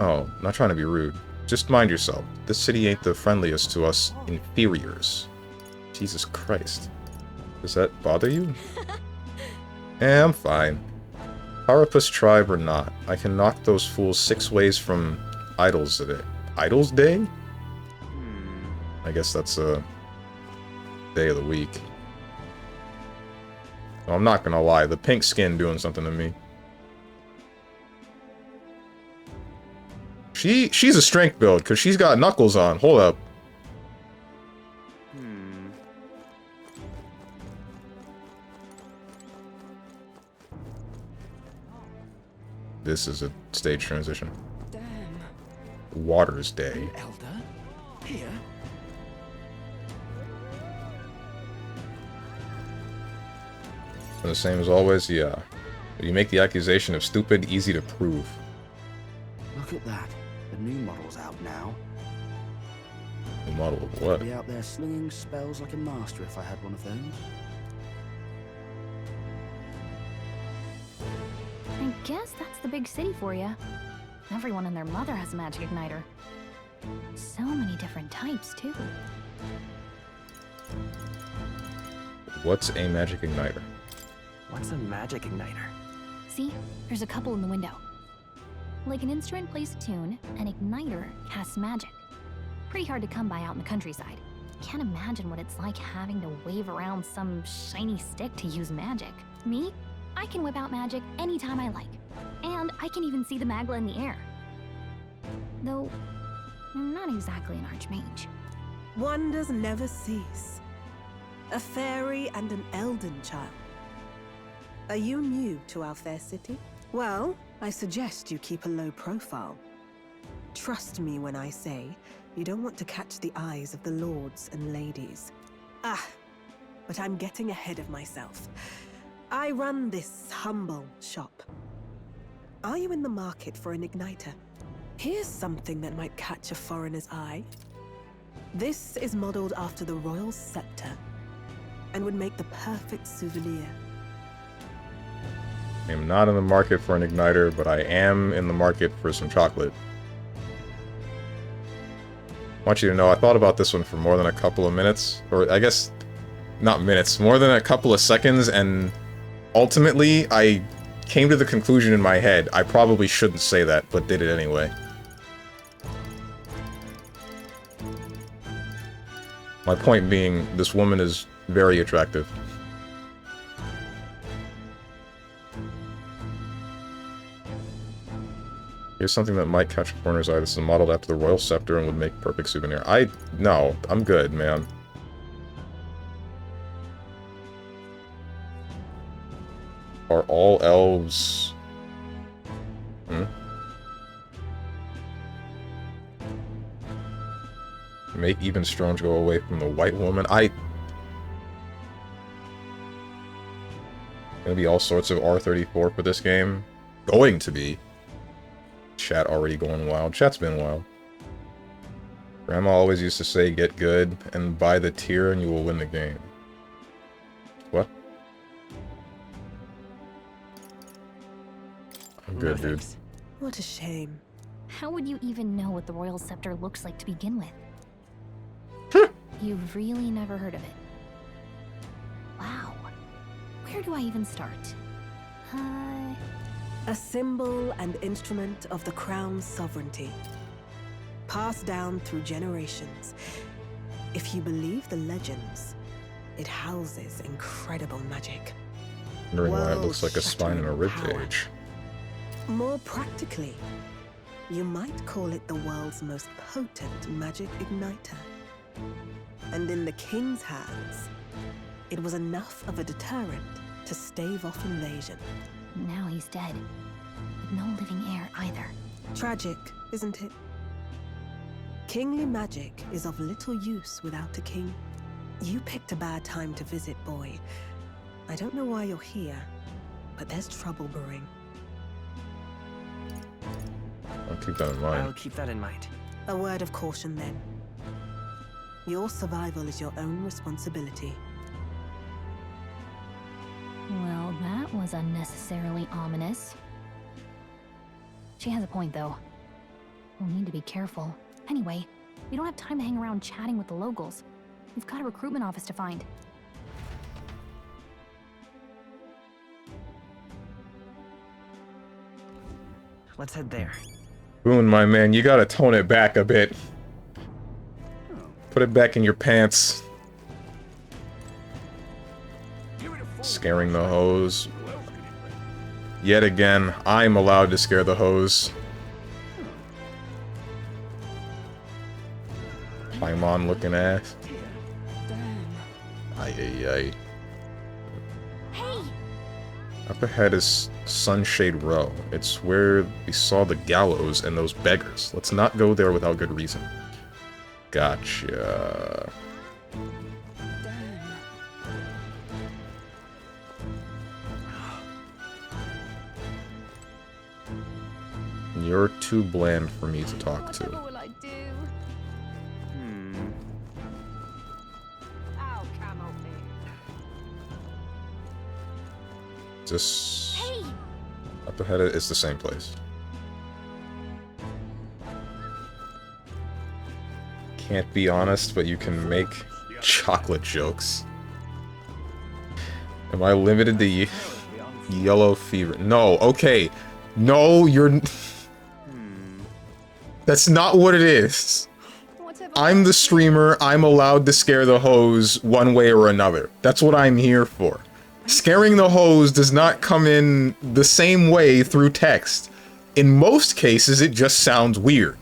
Oh, not trying to be rude. Just mind yourself. This city ain't the friendliest to us inferiors. Jesus Christ. Does that bother you? I'm fine. Carapace tribe or not, I can knock those fools 6 ways from Idols Day. Idols Day? I guess that's a day of the week. Well, I'm not gonna lie, the pink skin doing something to me. She's a strength build, because she's got knuckles on. Hold up. This is a stage transition. Damn. Waters Day. Elder? Here? The same as always? Yeah. You make the accusation of stupid, easy to prove. Look at that. The new model's out now. The model of what? I'd be out there slinging spells like a master if I had one of those. I guess that's the big city for you. Everyone and their mother has a magic igniter. So many different types, too. What's a magic igniter? What's a magic igniter? See? There's a couple in the window. Like an instrument plays a tune, an igniter casts magic. Pretty hard to come by out in the countryside. Can't imagine what it's like having to wave around some shiny stick to use magic. Me? I can whip out magic anytime I like. And I can even see the Magla in the air. Though, I'm not exactly an archmage. Wonders never cease. A fairy and an elden child. Are you new to our fair city? Well, I suggest you keep a low profile. Trust me when I say you don't want to catch the eyes of the lords and ladies. But I'm getting ahead of myself. I run this humble shop. Are you in the market for an igniter? Here's something that might catch a foreigner's eye. This is modeled after the royal scepter and would make the perfect souvenir. I am not in the market for an igniter, but I am in the market for some chocolate. I want you to know I thought about this one for more than a couple of minutes, or I guess not minutes, more than a couple of seconds, and ultimately I came to the conclusion in my head I probably shouldn't say that, but did it anyway. My point being, this woman is very attractive. Here's something that might catch a foreigner's eye. This is modeled after the royal scepter and would make perfect souvenir. No, I'm good, man. Are all elves... Make even Strange go away from the white woman. Gonna be all sorts of R34 for this game. Going to be. Chat already going wild. Chat's been wild. Grandma always used to say, get good and buy the tier and you will win the game. What? I'm good, dude. What a shame. How would you even know what the royal scepter looks like to begin with? You've really never heard of it. Wow. Where do I even start? A symbol and instrument of the crown's sovereignty. Passed down through generations. If you believe the legends, it houses incredible magic. Wondering why it looks like a spine and a rib cage. More practically, you might call it the world's most potent magic igniter. And in the king's hands, it was enough of a deterrent to stave off invasion. Now he's dead. With no living heir either. Tragic, isn't it? Kingly magic is of little use without a king. You picked a bad time to visit, boy. I don't know why you're here, but there's trouble brewing. I'll keep that in mind. I'll keep that in mind. A word of caution, then. Your survival is your own responsibility. Well, that was unnecessarily ominous. She has a point, though. We'll need to be careful. Anyway, we don't have time to hang around chatting with the locals. We've got a recruitment office to find. Let's head there. Boone, my man, you gotta tone it back a bit. Put it back in your pants. Scaring the hose. Yet again, I'm allowed to scare the hose. Paimon looking ass. Ay. Up ahead is Sunshade Row. It's where we saw the gallows and those beggars. Let's not go there without good reason. Gotcha. You're too bland for me to talk to. What will I do? Is this... Up ahead is the same place. Can't be honest, but you can make chocolate jokes. Am I limited to yellow fever? No, okay. No, you're... That's not what it is. Whatever I'm the streamer. I'm allowed to scare the hoes one way or another. That's what I'm here for. Scaring the hoes does not come in the same way through text. In most cases, it just sounds weird.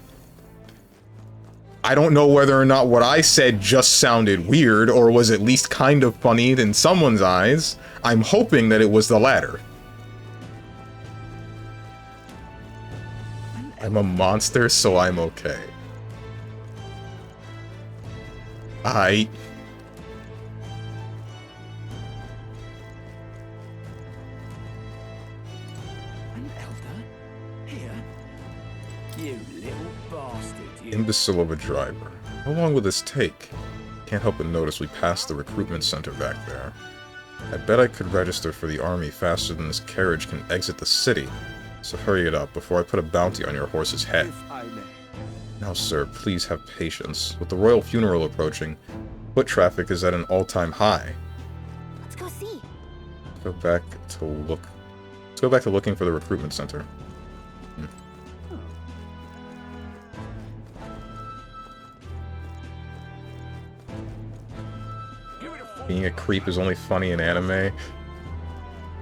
I don't know whether or not what I said just sounded weird or was at least kind of funny in someone's eyes. I'm hoping that it was the latter. I'm a monster, so I'm okay. An elder? Here? You little bastard, you. Imbecile of a driver. How long will this take? Can't help but notice we passed the recruitment center back there. I bet I could register for the army faster than this carriage can exit the city. So hurry it up before I put a bounty on your horse's head. Now, sir, please have patience. With the royal funeral approaching, foot traffic is at an all-time high. Let's go see. Let's go back to looking for the recruitment center. Being a creep is only funny in anime.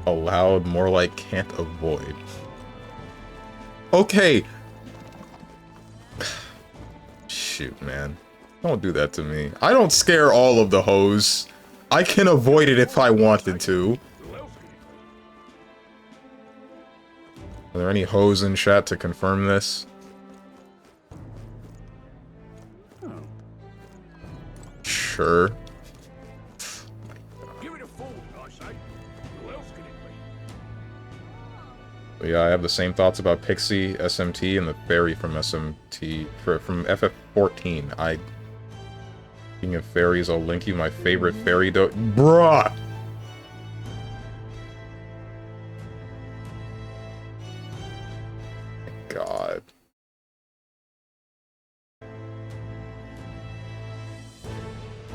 Allowed, more like can't avoid. Okay. Shoot, man. Don't do that to me. I don't scare all of the hoes. I can avoid it if I wanted to. Are there any hoes in chat to confirm this? Sure. But yeah, I have the same thoughts about Pixie, SMT, and the fairy from SMT, from FF14. Speaking of fairies, I'll link you my favorite fairy Bruh! God.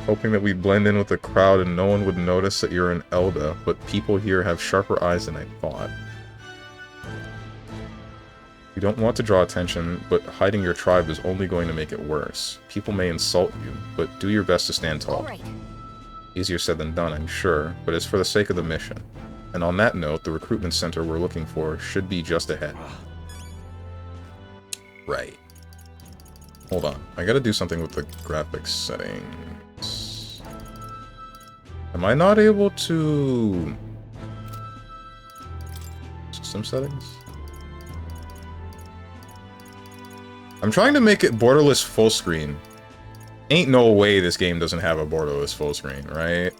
Hoping that we'd blend in with the crowd and no one would notice that you're an Elda, but people here have sharper eyes than I thought. You don't want to draw attention, but hiding your tribe is only going to make it worse. People may insult you, but do your best to stand tall. Right. Easier said than done, I'm sure, but it's for the sake of the mission. And on that note, the recruitment center we're looking for should be just ahead. Right. Hold on. I gotta do something with the graphics settings. Am I not able to... System settings? I'm trying to make it borderless full screen. Ain't no way this game doesn't have a borderless full screen, right?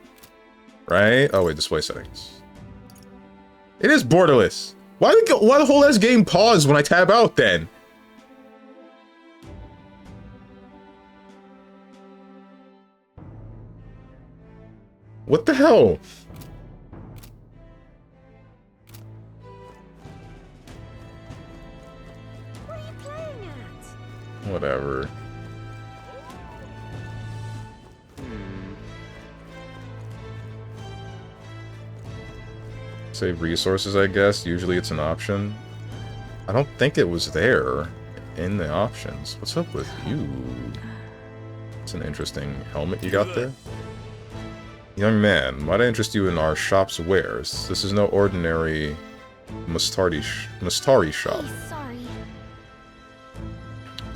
Right? Oh wait, display settings. It is borderless. Why the whole ass game pause when I tab out then? What the hell? What are you playing at? Whatever. Save resources, I guess. Usually it's an option. I don't think it was there in the options. What's up with you? It's an interesting helmet you got there. Young man, might I interest you in our shop's wares? This is no ordinary Mustari shop. Sorry.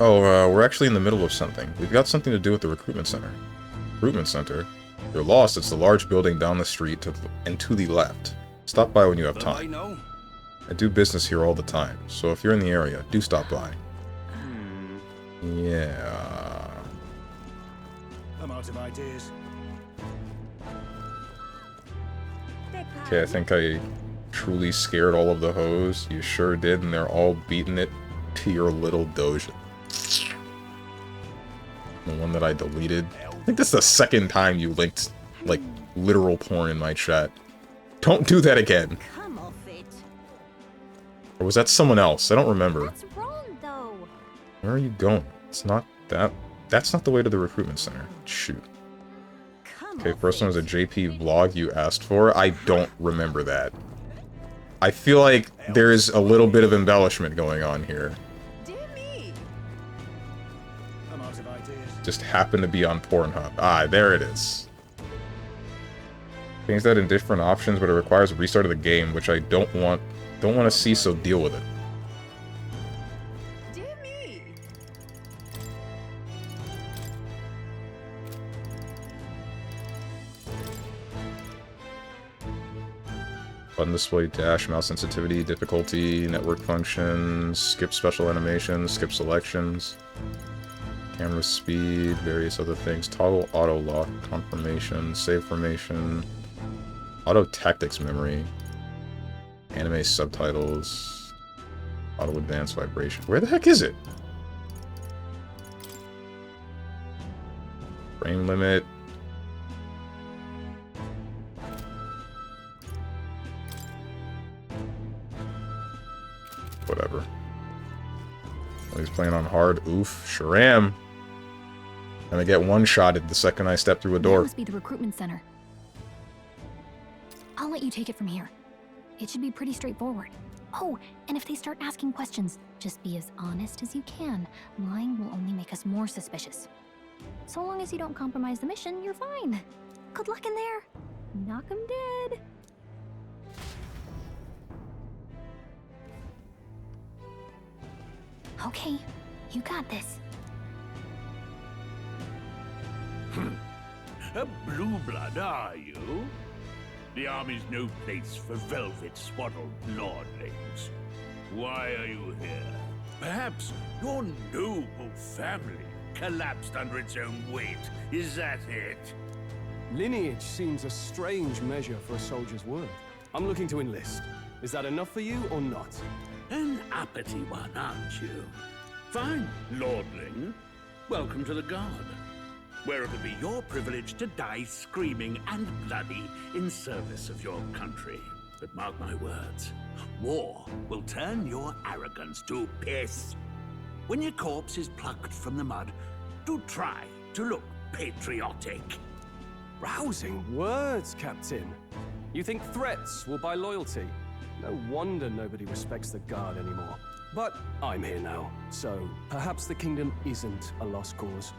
Oh, we're actually in the middle of something. We've got something to do with the recruitment center. Recruitment center? You're lost. It's the large building down the street and to the left. Stop by when you have time. I do business here all the time, so if you're in the area, do stop by. Yeah. I'm out of ideas. Okay, I think I truly scared all of the hoes. You sure did, and they're all beating it to your little doja. The one that I deleted. I think that's the second time you linked, like, literal porn in my chat. Don't do that again. Come off it. Or was that someone else? I don't remember. What's wrong, though? Where are you going? It's not that... That's not the way to the recruitment center. Shoot. Okay, first one was a JP vlog you asked for. I don't remember that. I feel like there's a little bit of embellishment going on here. lot of ideas. Just happened to be on Pornhub. Ah, there it is. Change that in different options, but it requires a restart of the game, which I don't want to see, so deal with it. Dear me. Button display, dash, mouse sensitivity, difficulty, network functions, skip special animations, skip selections, camera speed, various other things, toggle auto lock, confirmation, save formation, auto tactics memory, anime subtitles, auto advanced vibration. Where the heck is it? Frame limit. Whatever. Oh, he's playing on hard. Oof. Sure am. And I get one-shotted the second I step through a door. That must be the recruitment center. I'll let you take it from here. It should be pretty straightforward. Oh, and if they start asking questions, just be as honest as you can. Lying will only make us more suspicious. So long as you don't compromise the mission, you're fine. Good luck in there. Knock 'em dead. Okay, you got this. A blue blood, are you? The army's no place for velvet-swaddled lordlings. Why are you here? Perhaps your noble family collapsed under its own weight. Is that it? Lineage seems a strange measure for a soldier's worth. I'm looking to enlist. Is that enough for you or not? An uppity one, aren't you? Fine, lordling. Welcome to the Guard, where it'll be your privilege to die screaming and bloody in service of your country. But mark my words, war will turn your arrogance to piss. When your corpse is plucked from the mud, do try to look patriotic. Rousing words, Captain. You think threats will buy loyalty? No wonder nobody respects the Guard anymore. But I'm here now, so perhaps the kingdom isn't a lost cause.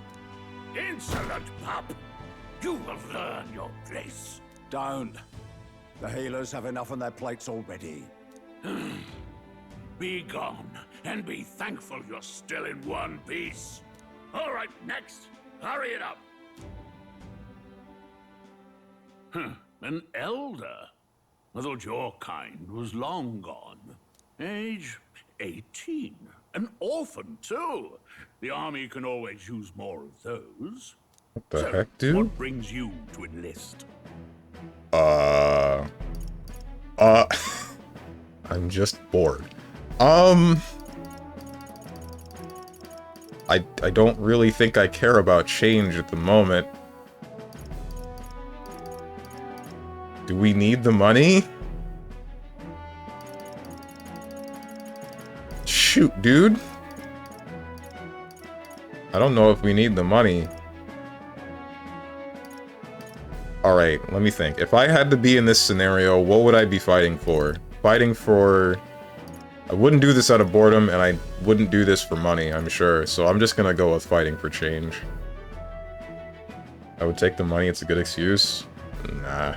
Insolent pup! You will learn your place. Don't. The healers have enough on their plates already. Be gone, and be thankful you're still in one piece. All right, next. Hurry it up. An elder? I thought your kind was long gone. Age 18. An orphan, too. The army can always use more of those. What the heck, dude? What brings you to enlist? I'm just bored. I don't really think I care about change at the moment. Do we need the money? Shoot, dude. I don't know if we need the money. Alright, let me think. If I had to be in this scenario, what would I be fighting for? Fighting for... I wouldn't do this out of boredom, and I wouldn't do this for money, I'm sure. So I'm just gonna go with fighting for change. I would take the money, it's a good excuse. Nah.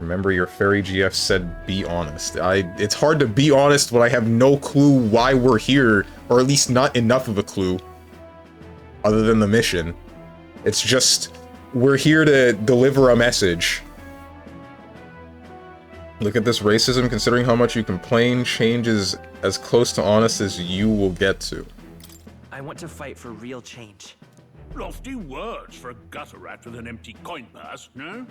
Remember your fairy GF said be honest. It's hard to be honest when I have no clue why we're here, or at least not enough of a clue. Other than the mission. It's just, we're here to deliver a message. Look at this racism, considering how much you complain, change is as close to honest as you will get to. I want to fight for real change. Lofty words for a gutter rat with an empty coin purse, no?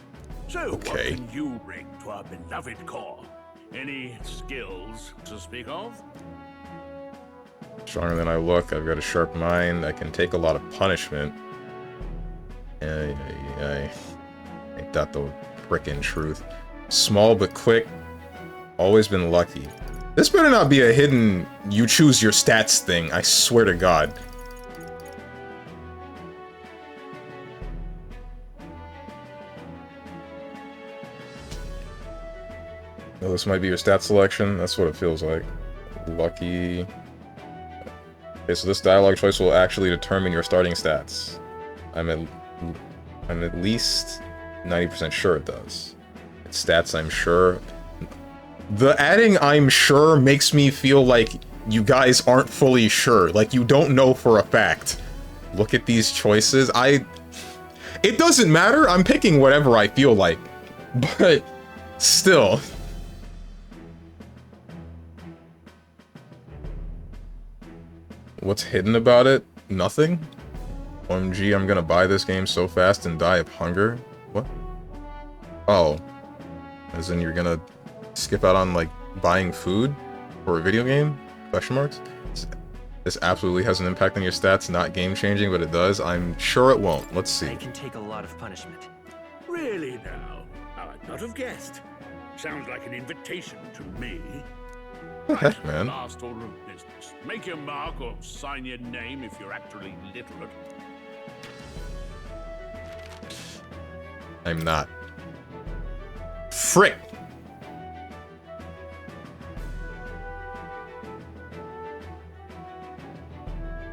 So, okay. What can you bring to our beloved corps? Any skills to speak of? Stronger than I look, I've got a sharp mind, I can take a lot of punishment. Ain't that the frickin' truth. Small but quick, always been lucky. This better not be a hidden you choose your stats thing, I swear to God. Oh, this might be your stat selection, that's what it feels like. Lucky. Okay, so this dialogue choice will actually determine your starting stats. I'm at least 90% sure it does. It's stats, I'm sure. The adding I'm sure makes me feel like you guys aren't fully sure. Like, you don't know for a fact. Look at these choices. It doesn't matter. I'm picking whatever I feel like. But still. What's hidden about it? Nothing? OMG, I'm gonna buy this game so fast and die of hunger? What? Oh. As in you're gonna skip out on, like, buying food for a video game? Question marks? This absolutely has an impact on your stats, not game-changing, but it does. I'm sure it won't. Let's see. I can take a lot of punishment. Really now? I'd not have guessed. Sounds like an invitation to me. What the heck, man? Last order of business. Make your mark or sign your name if you're actually literate. I'm not. Frick!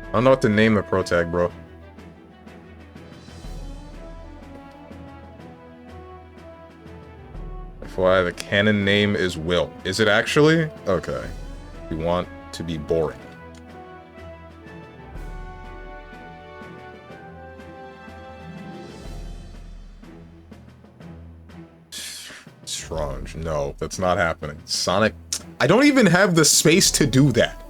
I don't know what to name the pro tag, bro. FYI, the canon name is Will. Is it actually? Okay. You want to be boring. Strange. No, that's not happening. Sonic... I don't even have the space to do that.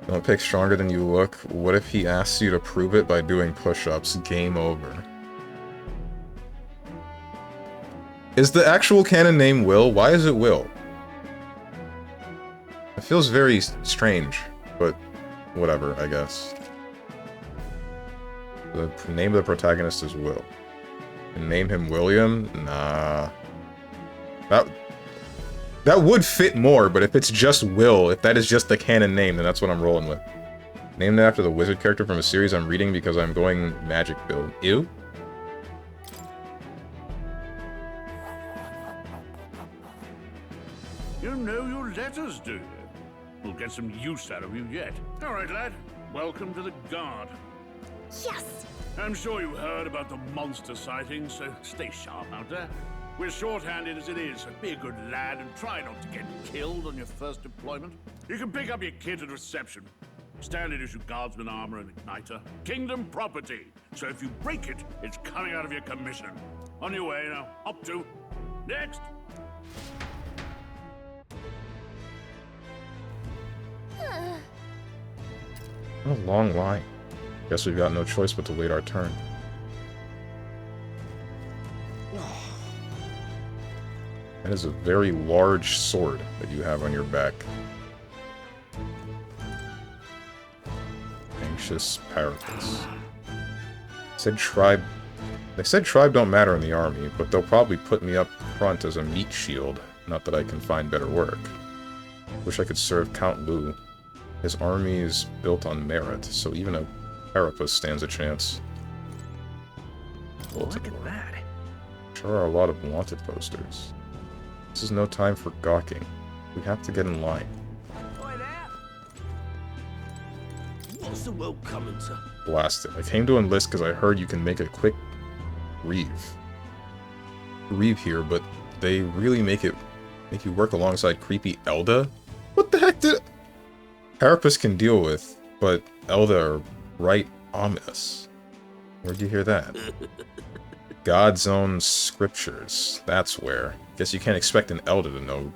Don't pick stronger than you look. What if he asks you to prove it by doing push-ups? Game over. Is the actual canon name Will? Why is it Will? It feels very strange, but whatever, I guess. The name of the protagonist is Will. And name him William? Nah. That would fit more, but if it's just Will, if that is just the canon name, then that's what I'm rolling with. Named after the wizard character from a series I'm reading because I'm going magic build. Ew? You know your letters, do you? We'll get some use out of you yet. All right, lad. Welcome to the Guard. Yes! I'm sure you heard about the monster sightings, so stay sharp out there. We're short-handed as it is, so be a good lad and try not to get killed on your first deployment. You can pick up your kit at reception. Standard issue guardsman armor and igniter. Kingdom property. So if you break it, it's coming out of your commission. On your way now. Up to. Next. What a long line. Guess we've got no choice but to wait our turn. That is a very large sword that you have on your back. Anxious Parapets. They said tribe don't matter in the army, but they'll probably put me up front as a meat shield. Not that I can find better work. Wish I could serve Count Lu. His army is built on merit, so even a carapace stands a chance. Look at that. Sure are a lot of wanted posters. This is no time for gawking. We have to get in line. What's the world coming to? Blast it. I came to enlist because I heard you can make a quick reeve here, but they really make you work alongside creepy Elda? What the heck did... Carapace can deal with, but Elda are right ominous. Where'd you hear that? God's own scriptures. That's where. Guess you can't expect an Elder to know.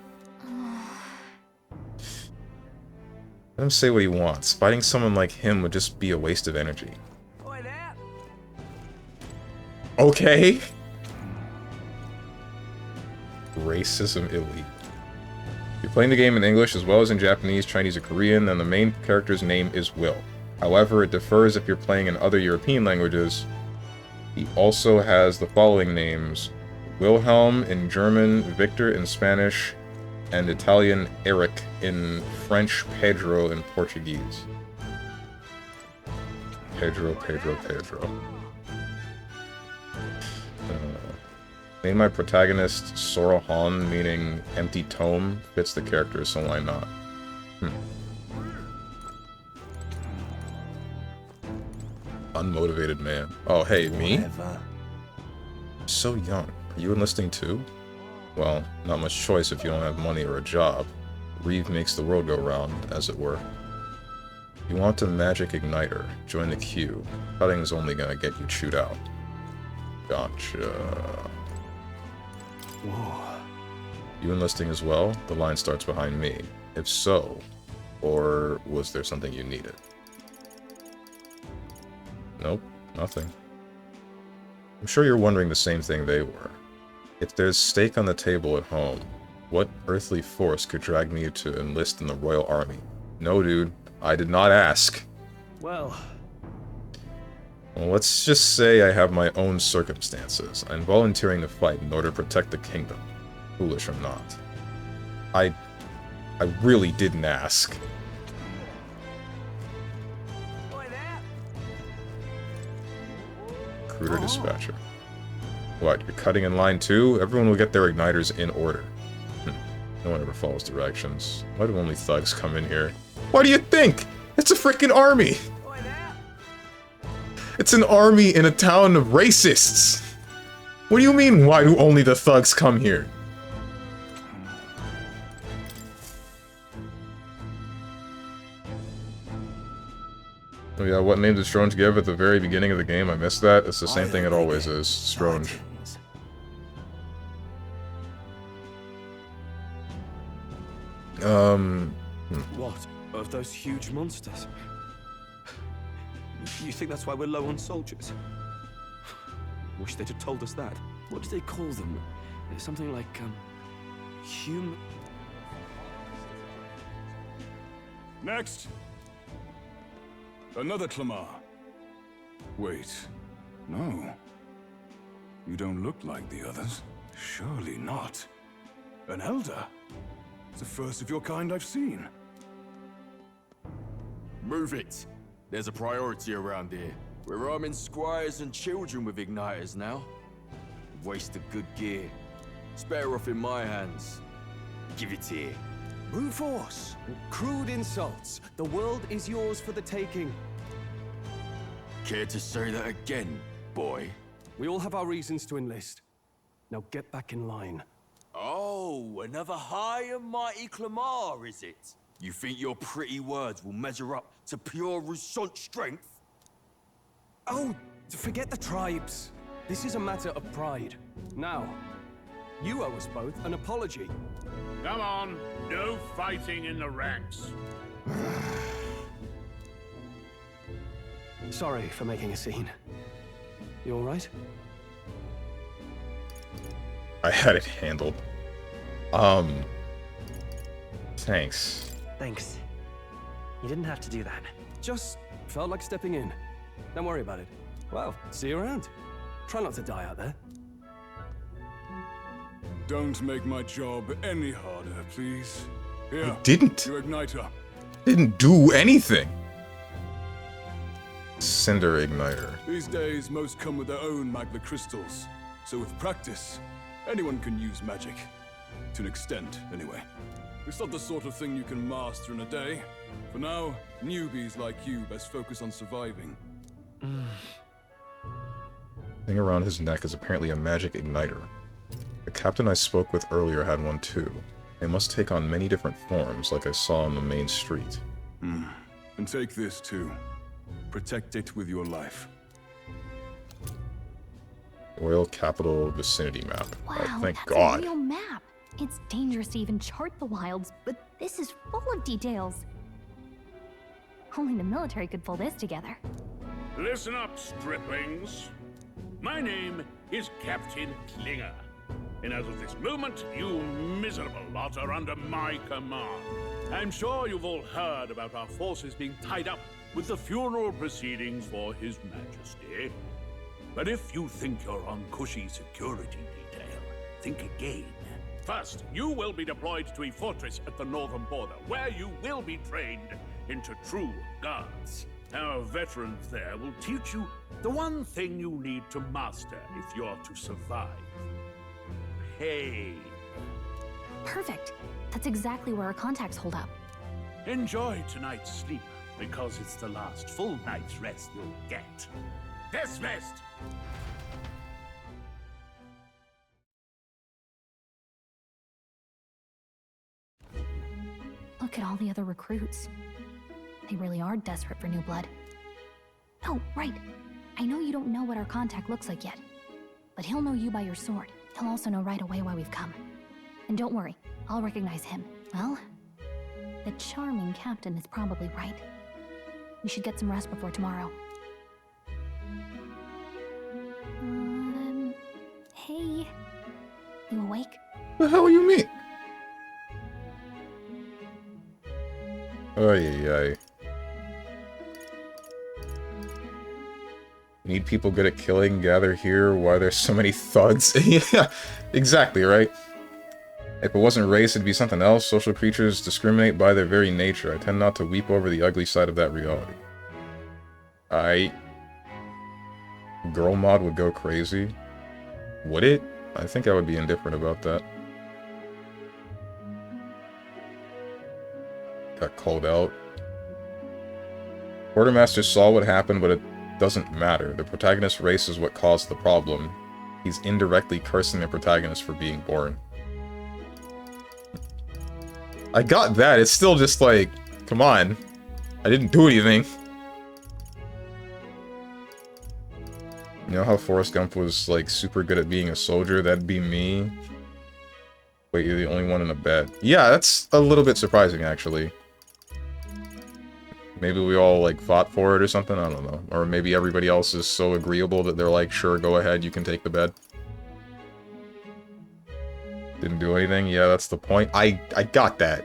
Let him say what he wants. Fighting someone like him would just be a waste of energy. Okay. Racism elite. If you're playing the game in English as well as in Japanese, Chinese, or Korean, then the main character's name is Will. However, it differs if you're playing in other European languages. He also has the following names: Wilhelm in German, Victor in Spanish, and Italian Eric in French, Pedro in Portuguese. Pedro. Name my protagonist Sorohan, meaning empty tome, fits the character, so why not? Unmotivated man. Oh, hey, me? So young. Are you enlisting too? Well, not much choice if you don't have money or a job. Reeve makes the world go round, as it were. You want a magic igniter. Join the queue. Cutting's only gonna get you chewed out. Gotcha. Whoa. You enlisting as well? The line starts behind me. If so, or was there something you needed? Nope, nothing. I'm sure you're wondering the same thing they were. If there's steak on the table at home, what earthly force could drag me to enlist in the Royal Army? No, dude, I did not ask. Well, let's just say I have my own circumstances. I'm volunteering to fight in order to protect the kingdom. Foolish or not. I really didn't ask. Recruiter dispatcher. What, you're cutting in line too? Everyone will get their igniters in order. No one ever follows directions. Why do only thugs come in here? What do you think? It's a freaking army! It's an army in a town of racists! What do you mean, why do only the thugs come here? Oh yeah, what name did Strange give at the very beginning of the game? I missed that. It's the same thing it always is. Strange. What? Of those huge monsters? You think that's why we're low on soldiers? Wish they'd have told us that. What do they call them? Something like, human... Next! Another Clamar. Wait, no. You don't look like the others. Surely not. An elder? It's the first of your kind I've seen. Move it. There's a priority around here. We're arming squires and children with igniters now. Waste of good gear. It's better off in my hands. Give it here. Brute force. Crude insults. The world is yours for the taking. Care to say that again, boy? We all have our reasons to enlist. Now get back in line. Oh, another high and mighty Clamar, is it? You think your pretty words will measure up to pure Roussant strength? Oh, forget the tribes. This is a matter of pride. Now, you owe us both an apology. Come on, no fighting in the ranks. Sorry for making a scene. You all right? I had it handled. Thanks. Thanks. You didn't have to do that. Just felt like stepping in. Don't worry about it. Well, see you around. Try not to die out there. Don't make my job any harder, please. Here, didn't. Your igniter. Didn't do anything. Cinder igniter. These days, most come with their own magma crystals. So with practice, anyone can use magic. To an extent, anyway. It's not the sort of thing you can master in a day. For now, newbies like you best focus on surviving. Thing around his neck is apparently a magic igniter. The captain I spoke with earlier had one too. They must take on many different forms, like I saw on the main street. And take this too. Protect it with your life. Royal Capital Vicinity Map. Wow, Oh, thank that's God. a real map. It's dangerous to even chart the wilds, but this is full of details. Only the military could pull this together. Listen up, striplings. My name is Captain Klinger. And as of this moment, you miserable lot are under my command. I'm sure you've all heard about our forces being tied up with the funeral proceedings for His Majesty. But if you think you're on cushy security detail, think again. First, you will be deployed to a fortress at the northern border, where you will be trained into true guards. Our veterans there will teach you the one thing you need to master if you're to survive. cave. Perfect. That's exactly where our contacts hold up. Enjoy tonight's sleep, because it's the last full night's rest you'll get. Dismissed! Look at all the other recruits. They really are desperate for new blood. Oh, right. I know you don't know what our contact looks like yet, but he'll know you by your sword. He'll also know right away why we've come. And don't worry, I'll recognize him. Well, the charming captain is probably right. We should get some rest before tomorrow. Hey. You awake? The hell you mean? Ay. Need people good at killing, gather here, why there's so many thugs? Yeah, exactly, right? If it wasn't race, it'd be something else. Social creatures discriminate by their very nature. I tend not to weep over the ugly side of that reality. Girl mod would go crazy. Would it? I think I would be indifferent about that. Got called out. Quartermaster saw what happened, but it doesn't matter. The protagonist's race is what caused the problem. He's indirectly cursing the protagonist for being born. I got that. It's still just like, come on. I didn't do anything. You know how Forrest Gump was like super good at being a soldier? That'd be me. Wait, you're the only one in a bed. Yeah, that's a little bit surprising actually. Maybe we all, like, fought for it or something? I don't know. Or maybe everybody else is so agreeable that they're like, sure, go ahead, you can take the bed. Didn't do anything? Yeah, that's the point. I got that.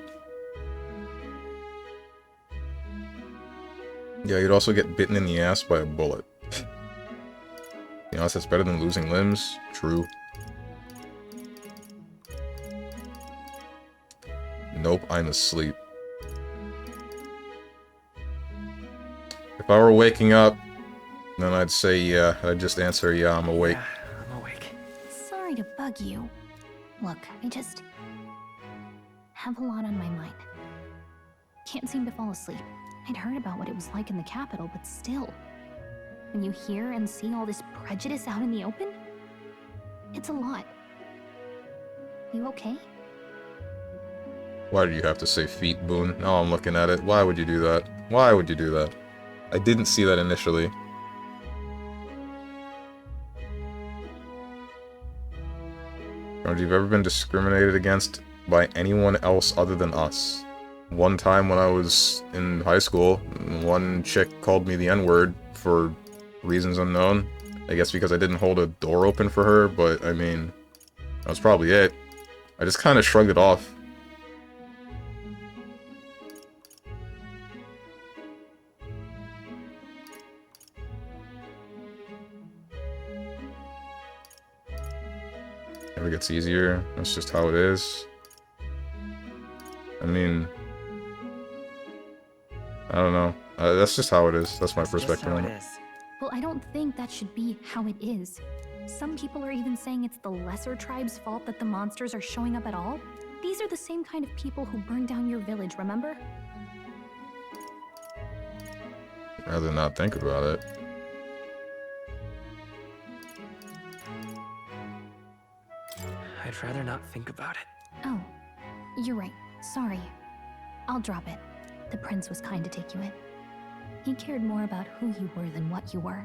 Yeah, you'd also get bitten in the ass by a bullet. You know, that's better than losing limbs. True. Nope, I'm asleep. If I were waking up, then I'd say yeah. I'd just answer, yeah, I'm awake. Yeah, I'm awake. Sorry to bug you. Look, I just have a lot on my mind. Can't seem to fall asleep. I'd heard about what it was like in the capital, but still. When you hear and see all this prejudice out in the open, it's a lot. You okay? Why did you have to say feet, Boone? Now I'm looking at it. Why would you do that? Why would you do that? I didn't see that initially. If you've ever been discriminated against by anyone else other than us. One time when I was in high school, one chick called me the N-word for reasons unknown. I guess because I didn't hold a door open for her, but I mean, that was probably it. I just kind of shrugged it off. Never gets easier. That's just how it is. I mean, I don't know. That's just how it is. That's my perspective on it. Well, I don't think that should be how it is. Some people are even saying it's the lesser tribe's fault that the monsters are showing up at all. These are the same kind of people who burned down your village, remember? I'd rather not think about it. I'd rather not think about it. Oh, you're right. Sorry. I'll drop it. The prince was kind to take you in. He cared more about who you were than what you were.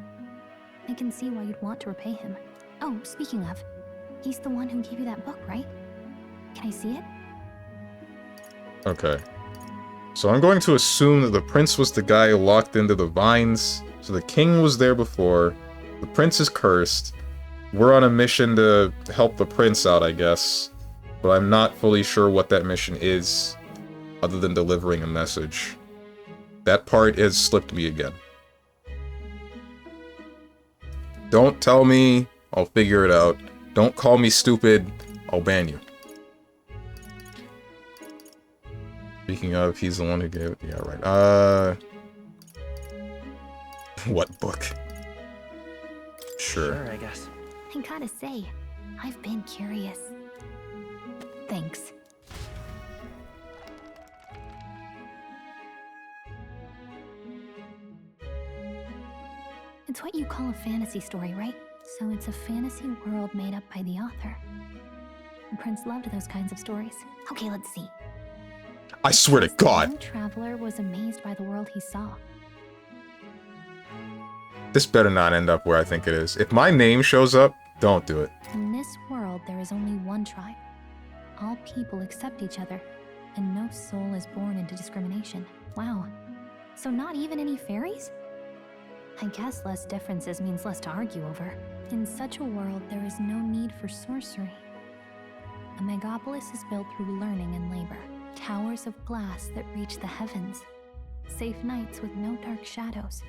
I can see why you'd want to repay him. Oh, speaking of, he's the one who gave you that book, right? Can I see it? Okay. So I'm going to assume that the prince was the guy locked into the vines. So the king was there before. The prince is cursed. We're on a mission to help the prince out, I guess. But I'm not fully sure what that mission is, other than delivering a message. That part has slipped me again. Don't tell me, I'll figure it out. Don't call me stupid, I'll ban you. Speaking of, he's the one who gave it. Yeah, right. What book? Sure. Sure, I guess. I gotta say, I've been curious. Thanks. It's what you call a fantasy story, right? So it's a fantasy world made up by the author. The prince loved those kinds of stories. Okay, let's see. I swear to God. The traveler was amazed by the world he saw. This better not end up where I think it is. If my name shows up, don't do it. In this world, there is only one tribe. All people accept each other, and no soul is born into discrimination. Wow. So not even any fairies? I guess less differences means less to argue over. In such a world, there is no need for sorcery. A megapolis is built through learning and labor. Towers of glass that reach the heavens. Safe nights with no dark shadows.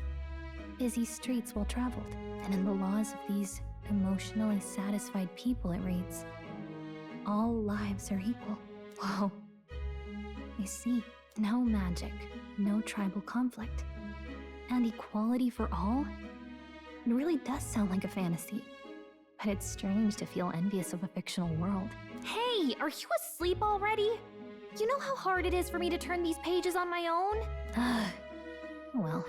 Busy streets well traveled. And in the laws of these emotionally satisfied people, it reads, all lives are equal. Whoa. I see. No magic, no tribal conflict. And equality for all? It really does sound like a fantasy. But it's strange to feel envious of a fictional world. Hey, are you asleep already? You know how hard it is for me to turn these pages on my own? Well,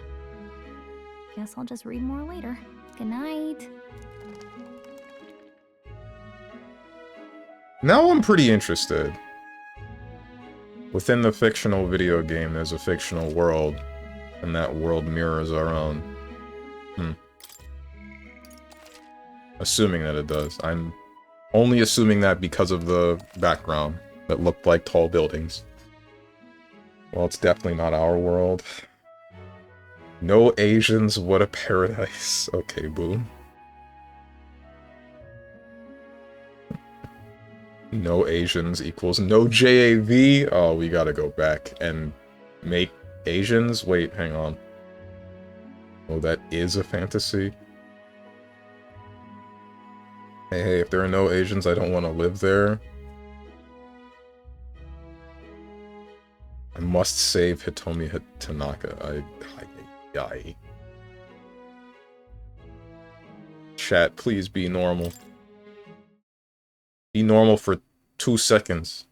guess I'll just read more later. Good night. Now I'm pretty interested. Within the fictional video game, there's a fictional world, and that world mirrors our own. Assuming that it does. I'm only assuming that because of the background that looked like tall buildings. Well, it's definitely not our world. No Asians, what a paradise. Okay, boom. No Asians equals no JAV. Oh, we gotta go back and make Asians? Wait, hang on. Oh, that is a fantasy? Hey, if there are no Asians, I don't want to live there. I must save Hitomi Tanaka. I. Chat, please be normal. Be normal for 2 seconds.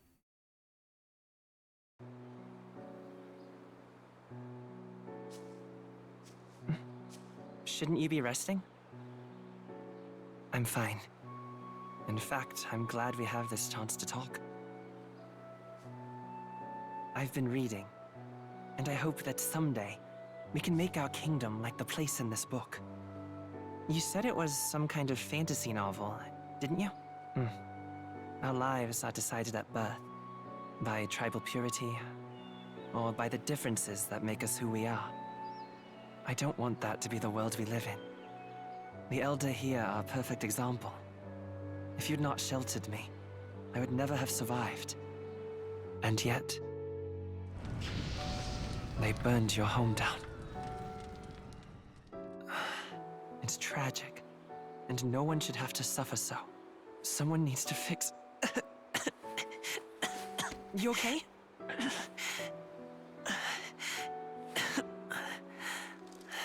Shouldn't you be resting? I'm fine. In fact, I'm glad we have this chance to talk. I've been reading, and I hope that someday we can make our kingdom like the place in this book. You said it was some kind of fantasy novel, didn't you? Our lives are decided at birth, by tribal purity, or by the differences that make us who we are. I don't want that to be the world we live in. The Elder here are a perfect example. If you'd not sheltered me, I would never have survived. And yet, they burned your home down. It's tragic, and no one should have to suffer so. Someone needs to fix... You okay?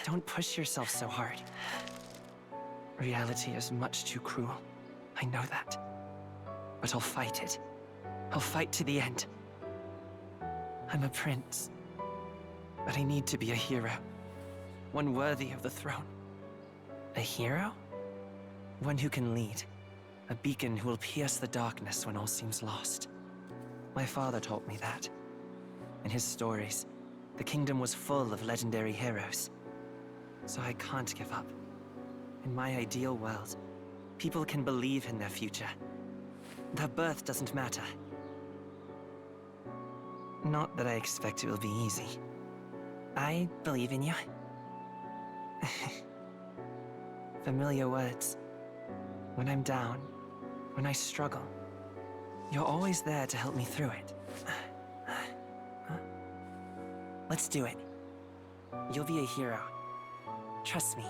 Don't push yourself so hard. Reality is much too cruel. I know that. But I'll fight it. I'll fight to the end. I'm a prince. But I need to be a hero. One worthy of the throne. A hero? One who can lead. A beacon who will pierce the darkness when all seems lost. My father taught me that. In his stories, the kingdom was full of legendary heroes. So I can't give up. In my ideal world, people can believe in their future. Their birth doesn't matter. Not that I expect it will be easy. I believe in you. Familiar words. When I'm down, when I struggle, you're always there to help me through it. Let's do it. You'll be a hero. Trust me.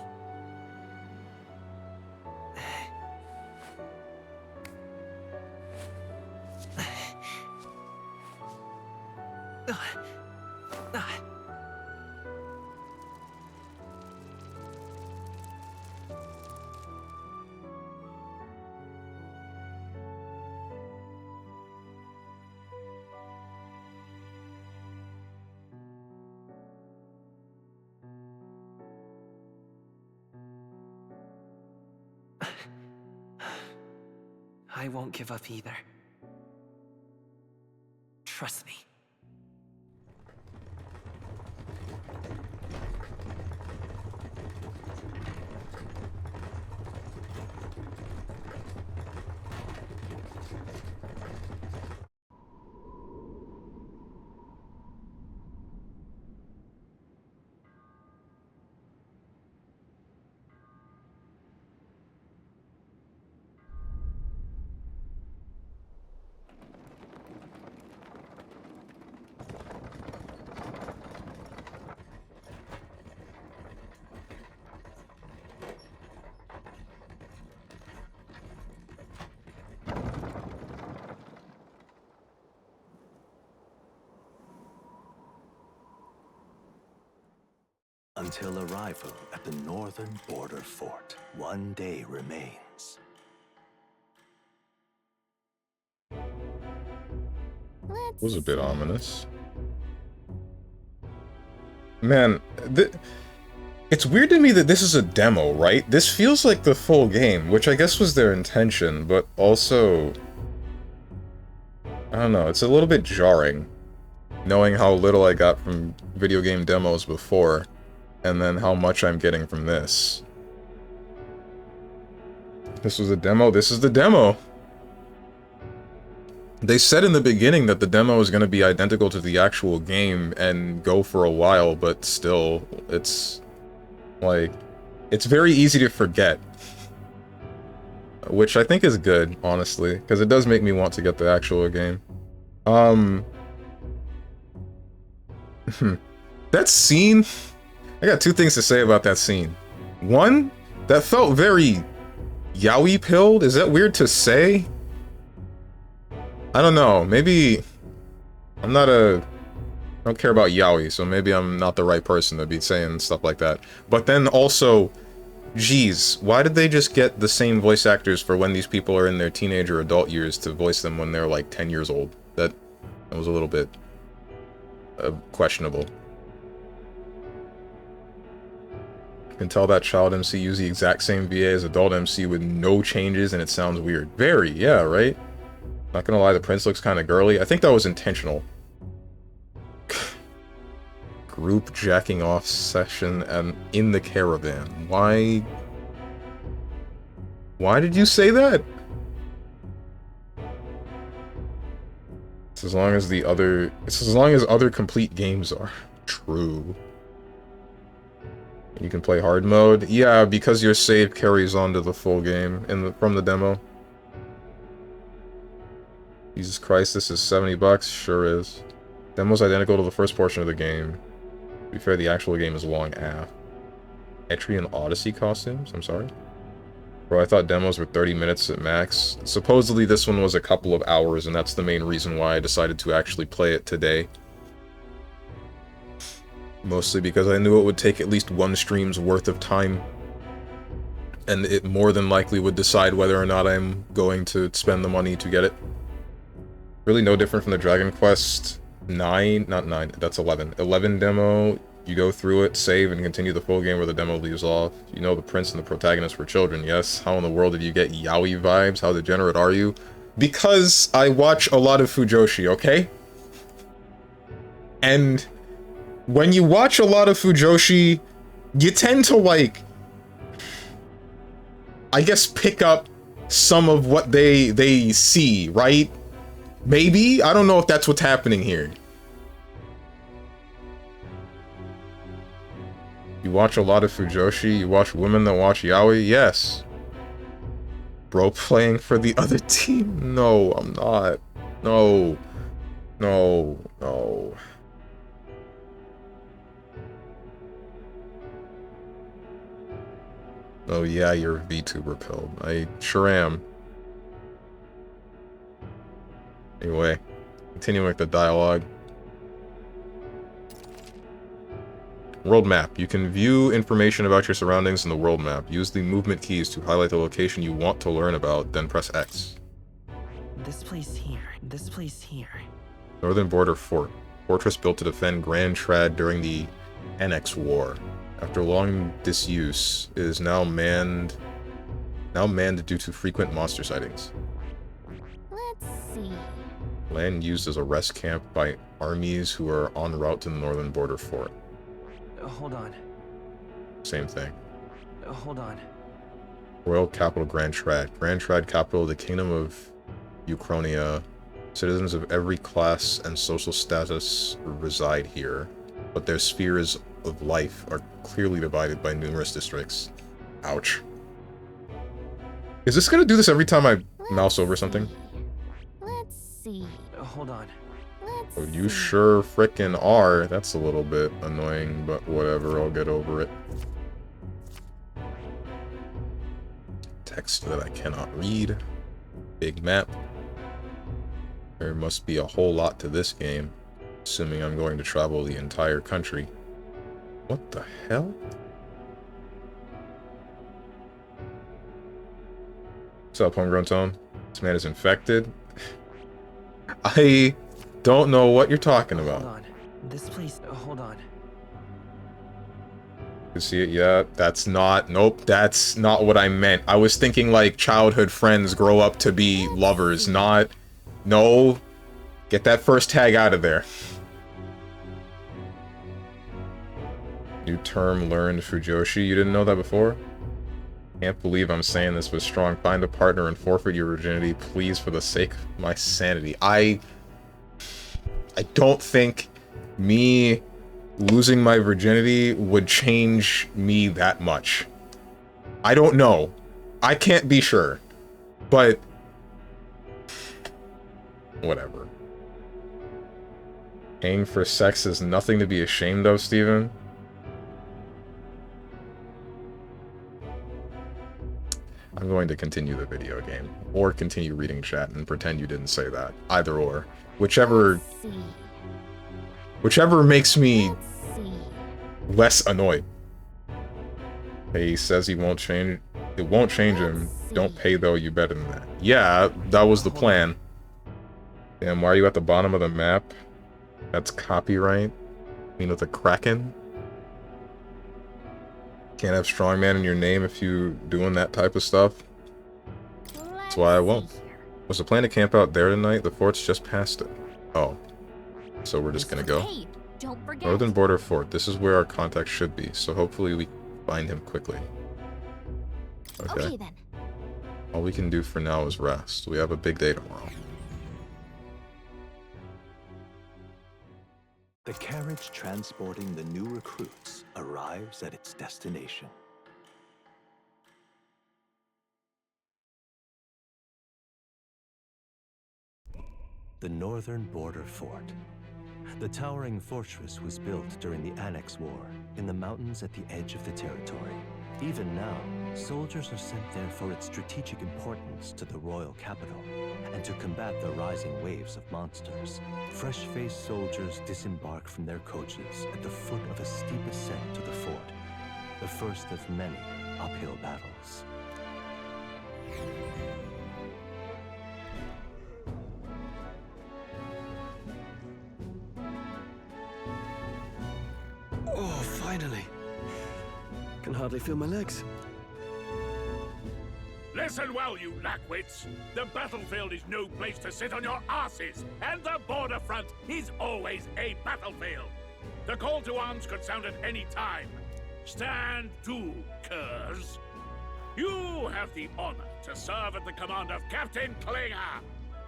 I won't give up either. Trust me. Until arrival at the northern border fort, one day remains. It was a bit ominous. Man, it's weird to me that this is a demo, right? This feels like the full game, which I guess was their intention, but also... I don't know, it's a little bit jarring, knowing how little I got from video game demos before, and then how much I'm getting from this. This was a demo, this is the demo! They said in the beginning that the demo is going to be identical to the actual game and go for a while, but still, it's... like... it's very easy to forget. Which I think is good, honestly, because it does make me want to get the actual game. That scene... I got two things to say about that scene. One, that felt very... yaoi-pilled? Is that weird to say? I don't know, maybe... I'm not a... I don't care about yaoi, so maybe I'm not the right person to be saying stuff like that. But then also... geez, why did they just get the same voice actors for when these people are in their teenage or adult years to voice them when they're like 10 years old? That was a little bit... questionable. You can tell that child MC used the exact same VA as adult MC with no changes and it sounds weird. Very, yeah, right? Not gonna lie, the prince looks kind of girly. I think that was intentional. Group jacking off session and in the caravan. Why did you say that? It's as long as other complete games are. True. You can play hard mode? Yeah, because your save carries on to the full game from the demo. Jesus Christ, this is 70 bucks? Sure is. Demo's identical to the first portion of the game. To be fair, the actual game is long AF. Etrian Odyssey costumes? I'm sorry? Bro, I thought demos were 30 minutes at max. Supposedly this one was a couple of hours, and that's the main reason why I decided to actually play it today. Mostly because I knew it would take at least one stream's worth of time. And it more than likely would decide whether or not I'm going to spend the money to get it. Really no different from the Dragon Quest 9, not 9, that's 11. 11 demo, you go through it, save, and continue the full game where the demo leaves off. You know the prince and the protagonist were children, yes? How in the world did you get yaoi vibes? How degenerate are you? Because I watch a lot of Fujoshi, okay? And when you watch a lot of Fujoshi, you tend to, like, I guess pick up some of what they see, right? Maybe? I don't know if that's what's happening here. You watch a lot of Fujoshi, you watch women that watch yaoi? Yes. Bro playing for the other team? No, I'm not. No. No. No. Oh yeah, you're VTuber pilled. I sure am. Anyway, continuing with the dialogue. World map. You can view information about your surroundings in the world map. Use the movement keys to highlight the location you want to learn about, then press X. This place here. This place here. Northern Border Fort. Fortress built to defend Grand Trad during the Annex War. After long disuse, it is now manned due to frequent monster sightings. Land used as a rest camp by armies who are en route to the northern border fort. Hold on. Same thing. Hold on. Royal capital Grand Trad. Grand Trad capital of the Kingdom of Uchronia. Citizens of every class and social status reside here, but their spheres of life are clearly divided by numerous districts. Ouch. Is this gonna do this every time I mouse over something? Let's see. Hold on. Oh, you sure frickin' are. That's a little bit annoying, but whatever, I'll get over it. Text that I cannot read. Big map. There must be a whole lot to this game, assuming I'm going to travel the entire country. What the hell? What's up, Homegrown Tone? This man is infected. I don't know what you're talking about. Hold on. This place. Hold on. You see it? Yeah, that's not. Nope, that's not what I meant. I was thinking like childhood friends grow up to be lovers, not. No. Get that first tag out of there. New term learned, Fujoshi. You didn't know that before? Can't believe I'm saying this, but Strong. Find a partner and forfeit your virginity, please, for the sake of my sanity. I don't think me losing my virginity would change me that much. I don't know. I can't be sure. But whatever. Paying for sex is nothing to be ashamed of, Steven. I'm going to continue the video game, or continue reading chat and pretend you didn't say that. Either or. Whichever makes me less annoyed. He says he won't change. It won't change him. Don't pay though, you better than that. Yeah, that was the plan. Damn, why are you at the bottom of the map? That's copyright. I mean, with a Kraken? Can't have Strongman in your name if you doing that type of stuff. That's why I won't. Was the plan to camp out there tonight? The fort's just past it. Oh. So we're just gonna go. Hey, don't forget. Northern border fort. This is where our contact should be, so hopefully we find him quickly. Okay then. All we can do for now is rest. We have a big day tomorrow. The carriage transporting the new recruits arrives at its destination. The northern border fort. The towering fortress was built during the Annex War in the mountains at the edge of the territory. Even now, soldiers are sent there for its strategic importance to the royal capital and to combat the rising waves of monsters. Fresh-faced soldiers disembark from their coaches at the foot of a steep ascent to the fort, the first of many uphill battles. Oh, finally. Can hardly feel my legs. Listen well, you lackwits. The battlefield is no place to sit on your asses, and the border front is always a battlefield. The call to arms could sound at any time. Stand to, curs. You have the honor to serve at the command of Captain Klinger,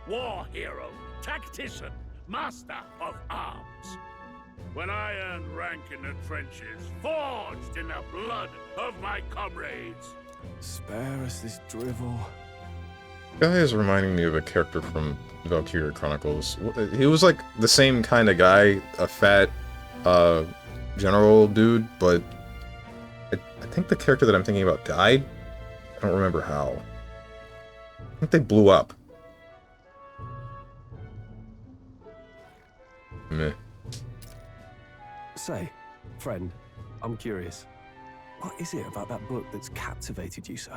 war hero, tactician, master of arms. When I earned rank in the trenches, forged in the blood of my comrades. Spare us this drivel. Guy is reminding me of a character from Valkyria Chronicles. He was like the same kind of guy, a fat, general dude, but I think the character that I'm thinking about died. I don't remember how. I think they blew up. Meh. Say, friend, I'm curious. What is it about that book that's captivated you so?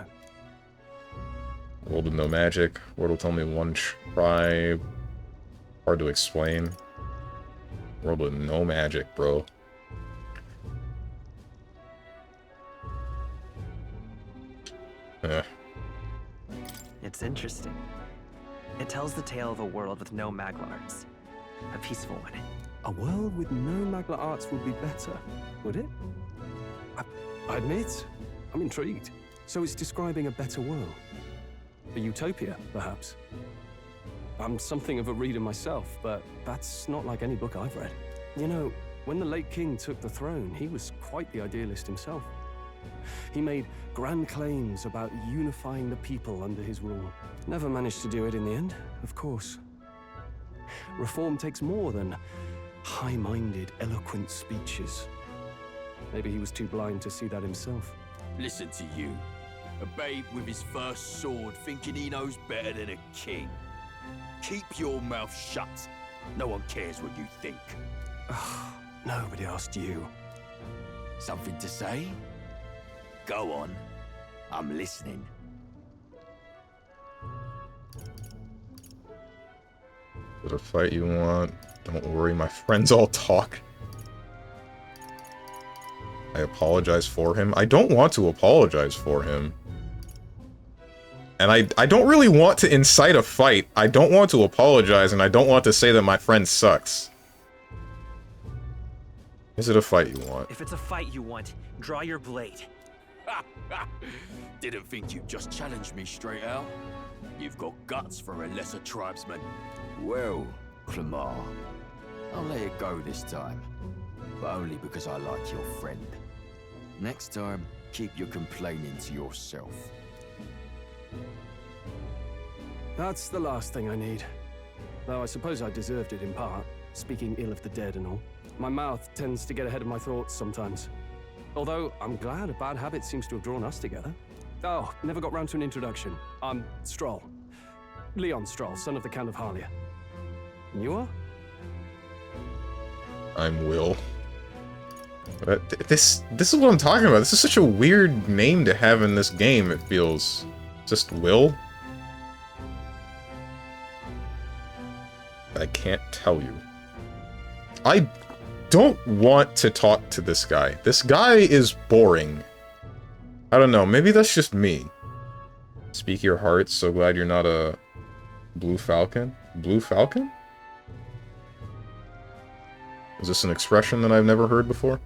World with no magic. Word will tell me one tribe. Hard to explain. World with no magic, bro. It's interesting. It tells the tale of a world with no Magla arts. A peaceful one. A world with no Magla arts would be better, would it? I admit, I'm intrigued. So it's describing a better world. A utopia, perhaps. I'm something of a reader myself, but that's not like any book I've read. You know, when the late king took the throne, he was quite the idealist himself. He made grand claims about unifying the people under his rule. Never managed to do it in the end, of course. Reform takes more than high-minded, eloquent speeches. Maybe he was too blind to see that himself. Listen to you. A babe with his first sword thinking he knows better than a king. Keep your mouth shut. No one cares what you think. Nobody asked you. Something to say? Go on. I'm listening. Is it a fight you want? Don't worry, my friends all talk. I apologize for him. I don't want to apologize for him. And I don't really want to incite a fight. I don't want to apologize, and I don't want to say that my friend sucks. Is it a fight you want? If it's a fight you want, draw your blade. Didn't think you'd just challenge me straight out. You've got guts for a lesser tribesman. Well, Clemar, I'll let it go this time. But only because I like your friend. Next time, keep your complaining to yourself. That's the last thing I need. Though I suppose I deserved it in part, speaking ill of the dead and all. My mouth tends to get ahead of my thoughts sometimes. Although, I'm glad a bad habit seems to have drawn us together. Oh, never got round to an introduction. I'm Stroll. Leon Stroll, son of the Count of Harlia. And you are? I'm Will. But this is what I'm talking about. This is such a weird name to have in this game, it feels. Just Will? I can't tell you. I don't want to talk to this guy. This guy is boring. I don't know, maybe that's just me. Speak your heart, so glad you're not a Blue Falcon? Blue Falcon? Is this an expression that I've never heard before?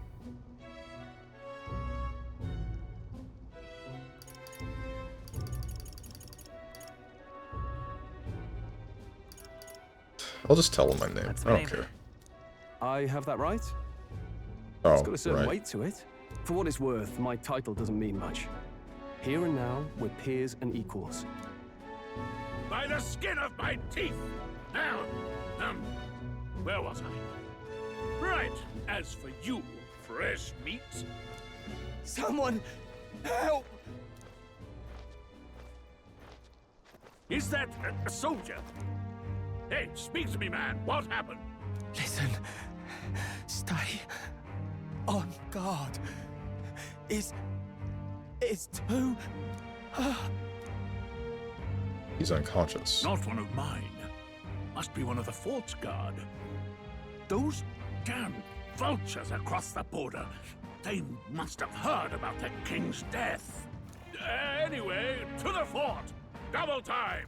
I'll just tell him my name. I don't care. I have that right? Oh, it's got a certain right. weight to it. For what it's worth, my title doesn't mean much. Here and now, we're peers and equals. By the skin of my teeth! Now, where was I? Right, as for you, fresh meat... Someone, help! Is that a soldier? Hey, speak to me, man. What happened? Listen. Stay on guard. It's too... He's unconscious. Not one of mine. Must be one of the fort's guard. Those damn vultures across the border. They must have heard about the king's death. Anyway, to the fort. Double time.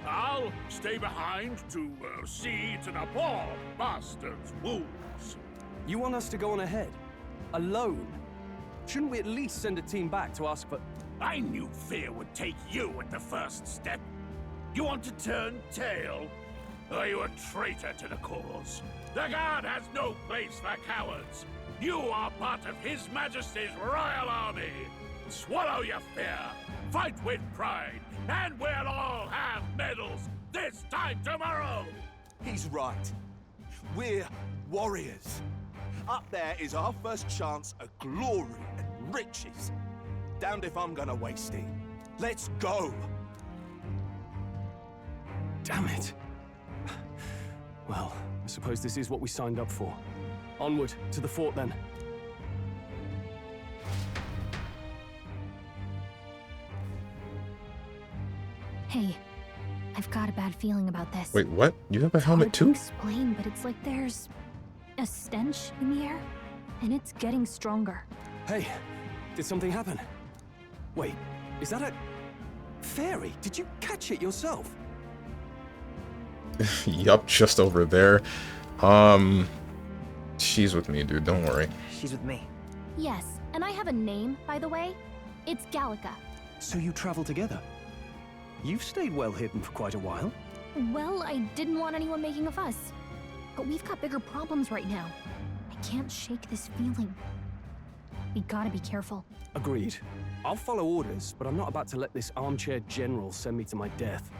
I'll stay behind to see to the poor bastard's wounds. You want us to go on ahead? Alone? Shouldn't we at least send a team back to ask for... I knew fear would take you at the first step. You want to turn tail? Are you a traitor to the cause? The guard has no place for cowards. You are part of His Majesty's Royal Army. Swallow your fear. Fight with pride. And we'll all have medals this time tomorrow! He's right. We're warriors. Up there is our first chance at glory and riches. Damned if I'm gonna waste it. Let's go! Damn it. Well, I suppose this is what we signed up for. Onward, to the fort then. Hey, I've got a bad feeling about this. Wait, what? You have a helmet too? Explain, but it's like there's a stench in the air, and it's getting stronger. Hey, did something happen? Wait, is that a... fairy? Did you catch it yourself? Yup, just over there. She's with me, dude, don't worry. She's with me. Yes, and I have a name, by the way. It's Gallica. So you travel together? You've stayed well hidden for quite a while. Well, I didn't want anyone making a fuss. But we've got bigger problems right now. I can't shake this feeling. We gotta be careful. Agreed. I'll follow orders, but I'm not about to let this armchair general send me to my death.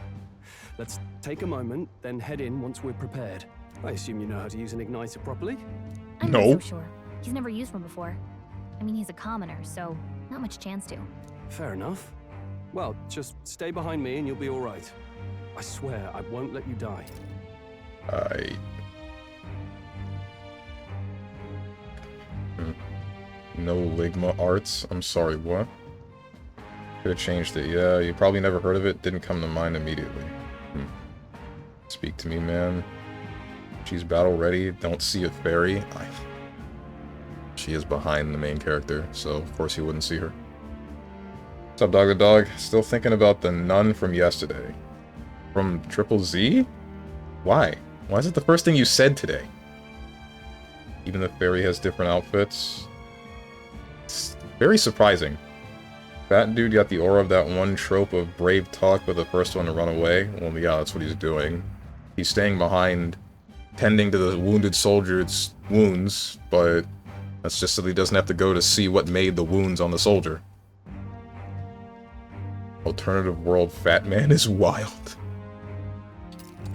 Let's take a moment, then head in once we're prepared. I assume you know how to use an igniter properly? I'm not so sure. He's never used one before. I mean, he's a commoner, so not much chance to. Fair enough. Well, just stay behind me and you'll be all right. I swear I won't let you die. No Ligma arts. I'm sorry, what? Could have changed it. Yeah, you probably never heard of it. Didn't come to mind immediately. Speak to me, man. She's battle ready. Don't see a fairy. She is behind the main character, so of course you wouldn't see her. What's up, Dog the Dog? Still thinking about the nun from yesterday. From Triple Z? Why? Why is it the first thing you said today? Even the fairy has different outfits. It's very surprising. That dude got the aura of that one trope of brave talk but the first one to run away. Well, yeah, that's what he's doing. He's staying behind, tending to the wounded soldier's wounds, but that's just so he doesn't have to go to see what made the wounds on the soldier. Alternative world fat man is wild.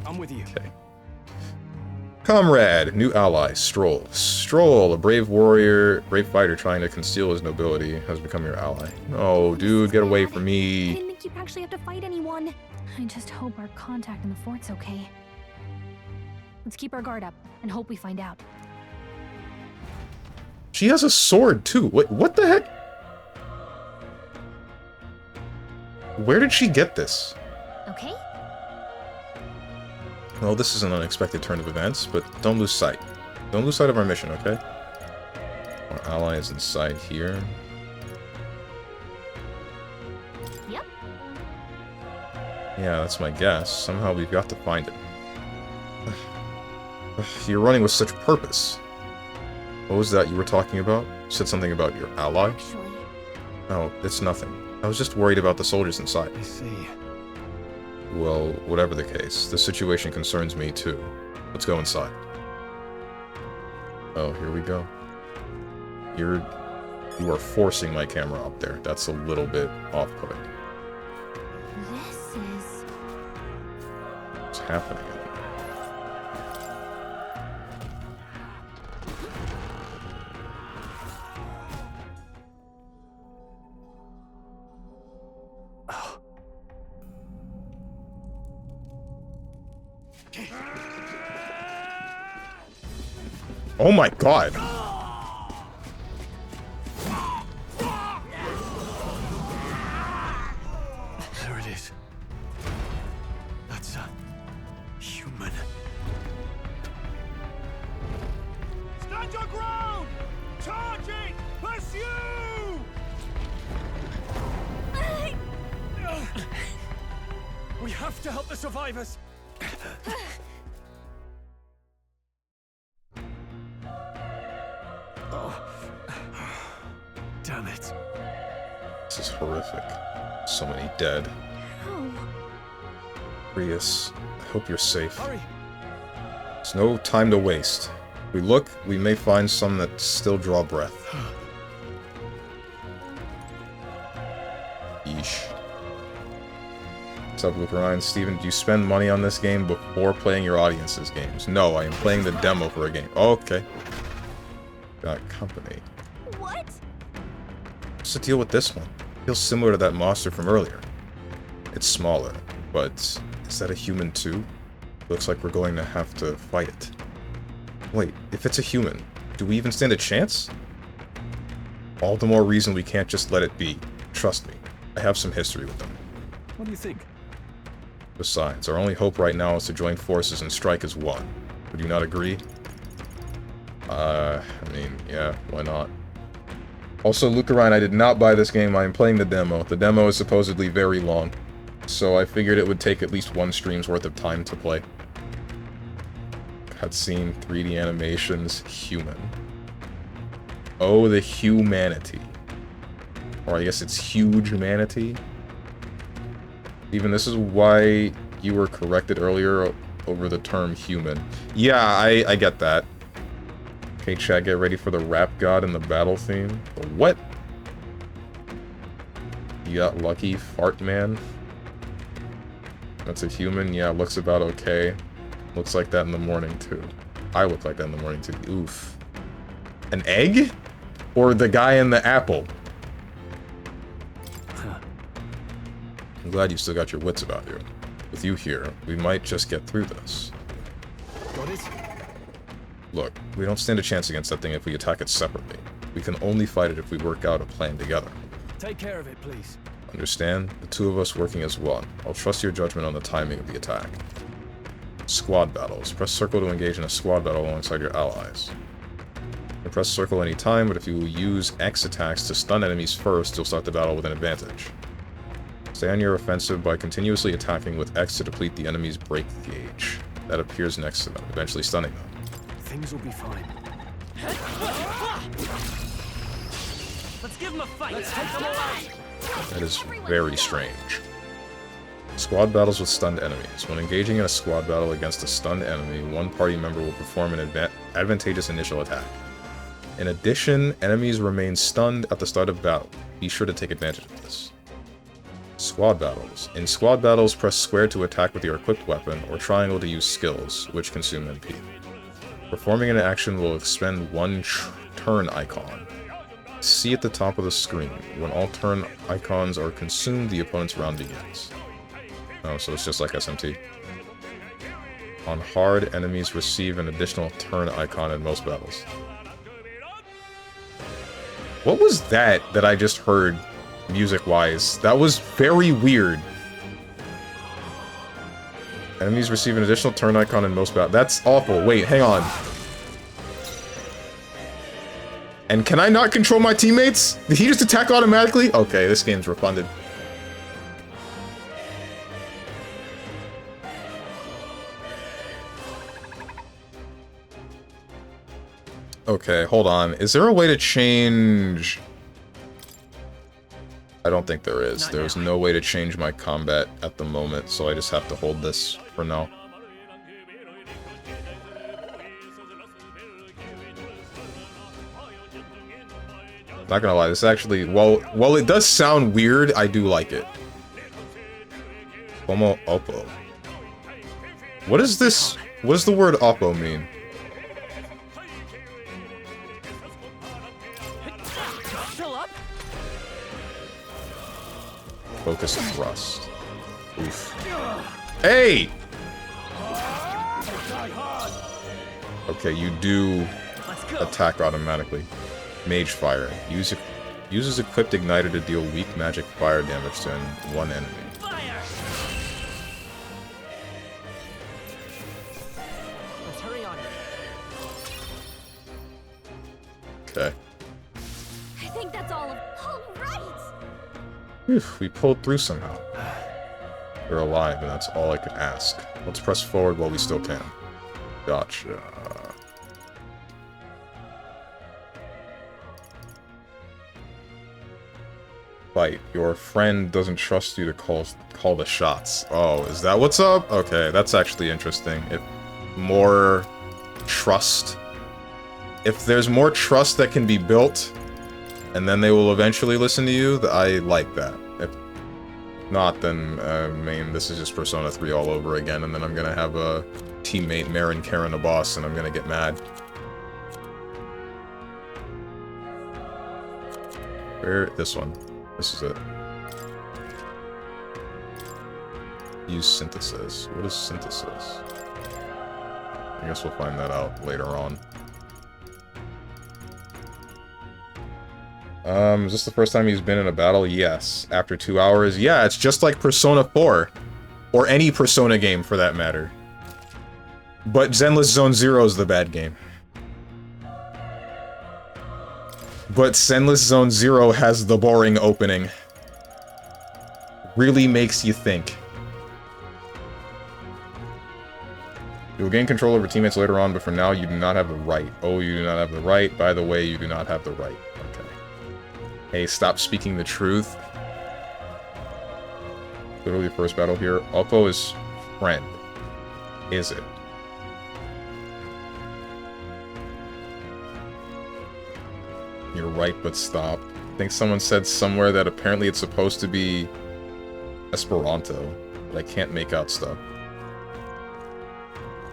I'm with you. Okay. Comrade, new ally, Stroll. Stroll, a brave warrior, brave fighter trying to conceal his nobility, has become your ally. Oh, dude, get away from I me. didn't think you'd actually have to fight anyone. I just hope our contact in the fort's okay. Let's keep our guard up and hope we find out. She has a sword, too. Wait, what the heck? Where did she get this? Okay? Well, this is an unexpected turn of events, but don't lose sight. Don't lose sight of our mission, okay? Our ally is inside here. Yep. Yeah, that's my guess. Somehow we've got to find it. You're running with such purpose. What was that you were talking about? You said something about your ally? Actually. No, it's nothing. I was just worried about the soldiers inside. I see. Well, whatever the case, the situation concerns me too. Let's go inside. Oh, here we go. You are forcing my camera up there. That's a little bit off-putting. This is... What's happening? Oh my god! There it is. That's a human. Stand your ground! Charging! Pursue! We have to help the survivors. Damn it. This is horrific. So many dead. Oh. Prius, I hope you're safe. Hurry. There's no time to waste. If we look, we may find some that still draw breath. Yeesh. What's up, Luke Ryan? Steven, do you spend money on this game before playing your audience's games? No, I am playing the demo for a game. Oh, okay. Got company. What? What's the deal with this one? Feels similar to that monster from earlier. It's smaller, but is that a human too? Looks like we're going to have to fight it. Wait, if it's a human, do we even stand a chance? All the more reason we can't just let it be. Trust me, I have some history with them. What do you think? Besides, our only hope right now is to join forces and strike as one. Would you not agree? I mean, yeah, why not? Also, Lucarine, I did not buy this game, I am playing the demo. The demo is supposedly very long, so I figured it would take at least one stream's worth of time to play. Cutscene, 3D animations, human. Oh, the humanity. Or I guess it's huge humanity. Even this is why you were corrected earlier over the term human. Yeah, I get that. Okay, chat, get ready for the rap god and the battle theme. The what? You got lucky, fart man. That's a human? Yeah, looks about okay. Looks like that in the morning, too. I look like that in the morning, too. Oof. An egg? Or the guy in the apple? I'm glad you still got your wits about you. With you here, we might just get through this. Got it? Look, we don't stand a chance against that thing if we attack it separately. We can only fight it if we work out a plan together. Take care of it, please. Understand? The two of us working as one. I'll trust your judgment on the timing of the attack. Squad battles. Press circle to engage in a squad battle alongside your allies. You can press circle any time, but if you use X attacks to stun enemies first, you'll start the battle with an advantage. Stay on your offensive by continuously attacking with X to deplete the enemy's break gauge. That appears next to them, eventually stunning them. Things will be fine. Let's give him a fight. Let's take him alive. That is very strange. Squad battles with stunned enemies. When engaging in a squad battle against a stunned enemy, one party member will perform an advantageous initial attack. In addition, enemies remain stunned at the start of battle. Be sure to take advantage of this. Squad battles. In squad battles, press square to attack with your equipped weapon, or triangle to use skills, which consume MP. Performing an action will expend one turn icon. See at the top of the screen. When all turn icons are consumed, the opponent's round begins. Oh, so it's just like SMT. On hard, enemies receive an additional turn icon in most battles. What was that I just heard, music-wise? That was very weird. Enemies receive an additional turn icon in most battles. That's awful. Wait, hang on. And can I not control my teammates? Did he just attack automatically? Okay, this game's refunded. Okay, hold on. Is there a way to change... I don't think there is. There's no way to change my combat at the moment, so I just have to hold this for now. Not gonna lie, this actually... While it does sound weird, I do like it. Como oppo. What is this? What does the word oppo mean? Focus thrust. Oof. Hey! Okay, you do attack automatically. Mage fire. Uses equipped igniter to deal weak magic fire damage to one enemy. Let's hurry on. Okay. I think that's all of... All right! Whew, we pulled through somehow. We're alive, and that's all I could ask. Let's press forward while we still can. Gotcha. Fight. Your friend doesn't trust you to call the shots. Oh, is that what's up? Okay, that's actually interesting. If more trust... If there's more trust that can be built, and then they will eventually listen to you, I like that. If not, then, I mean, this is just Persona 3 all over again, and then I'm gonna have a teammate, Marin Karen the boss, and I'm gonna get mad. Where? This one. This is it. Use synthesis. What is synthesis? I guess we'll find that out later on. Is this the first time he's been in a battle? Yes. After 2 hours? Yeah, it's just like Persona 4. Or any Persona game, for that matter. But Zenless Zone Zero is the bad game. But Zenless Zone Zero has the boring opening. Really makes you think. You'll gain control over teammates later on, but for now, you do not have the right. Oh, you do not have the right. By the way, you do not have the right. Okay. Hey, stop speaking the truth. Literally first battle here. Oppo is friend. Is it? You're right, but stop. I think someone said somewhere that apparently it's supposed to be Esperanto, but I can't make out stuff.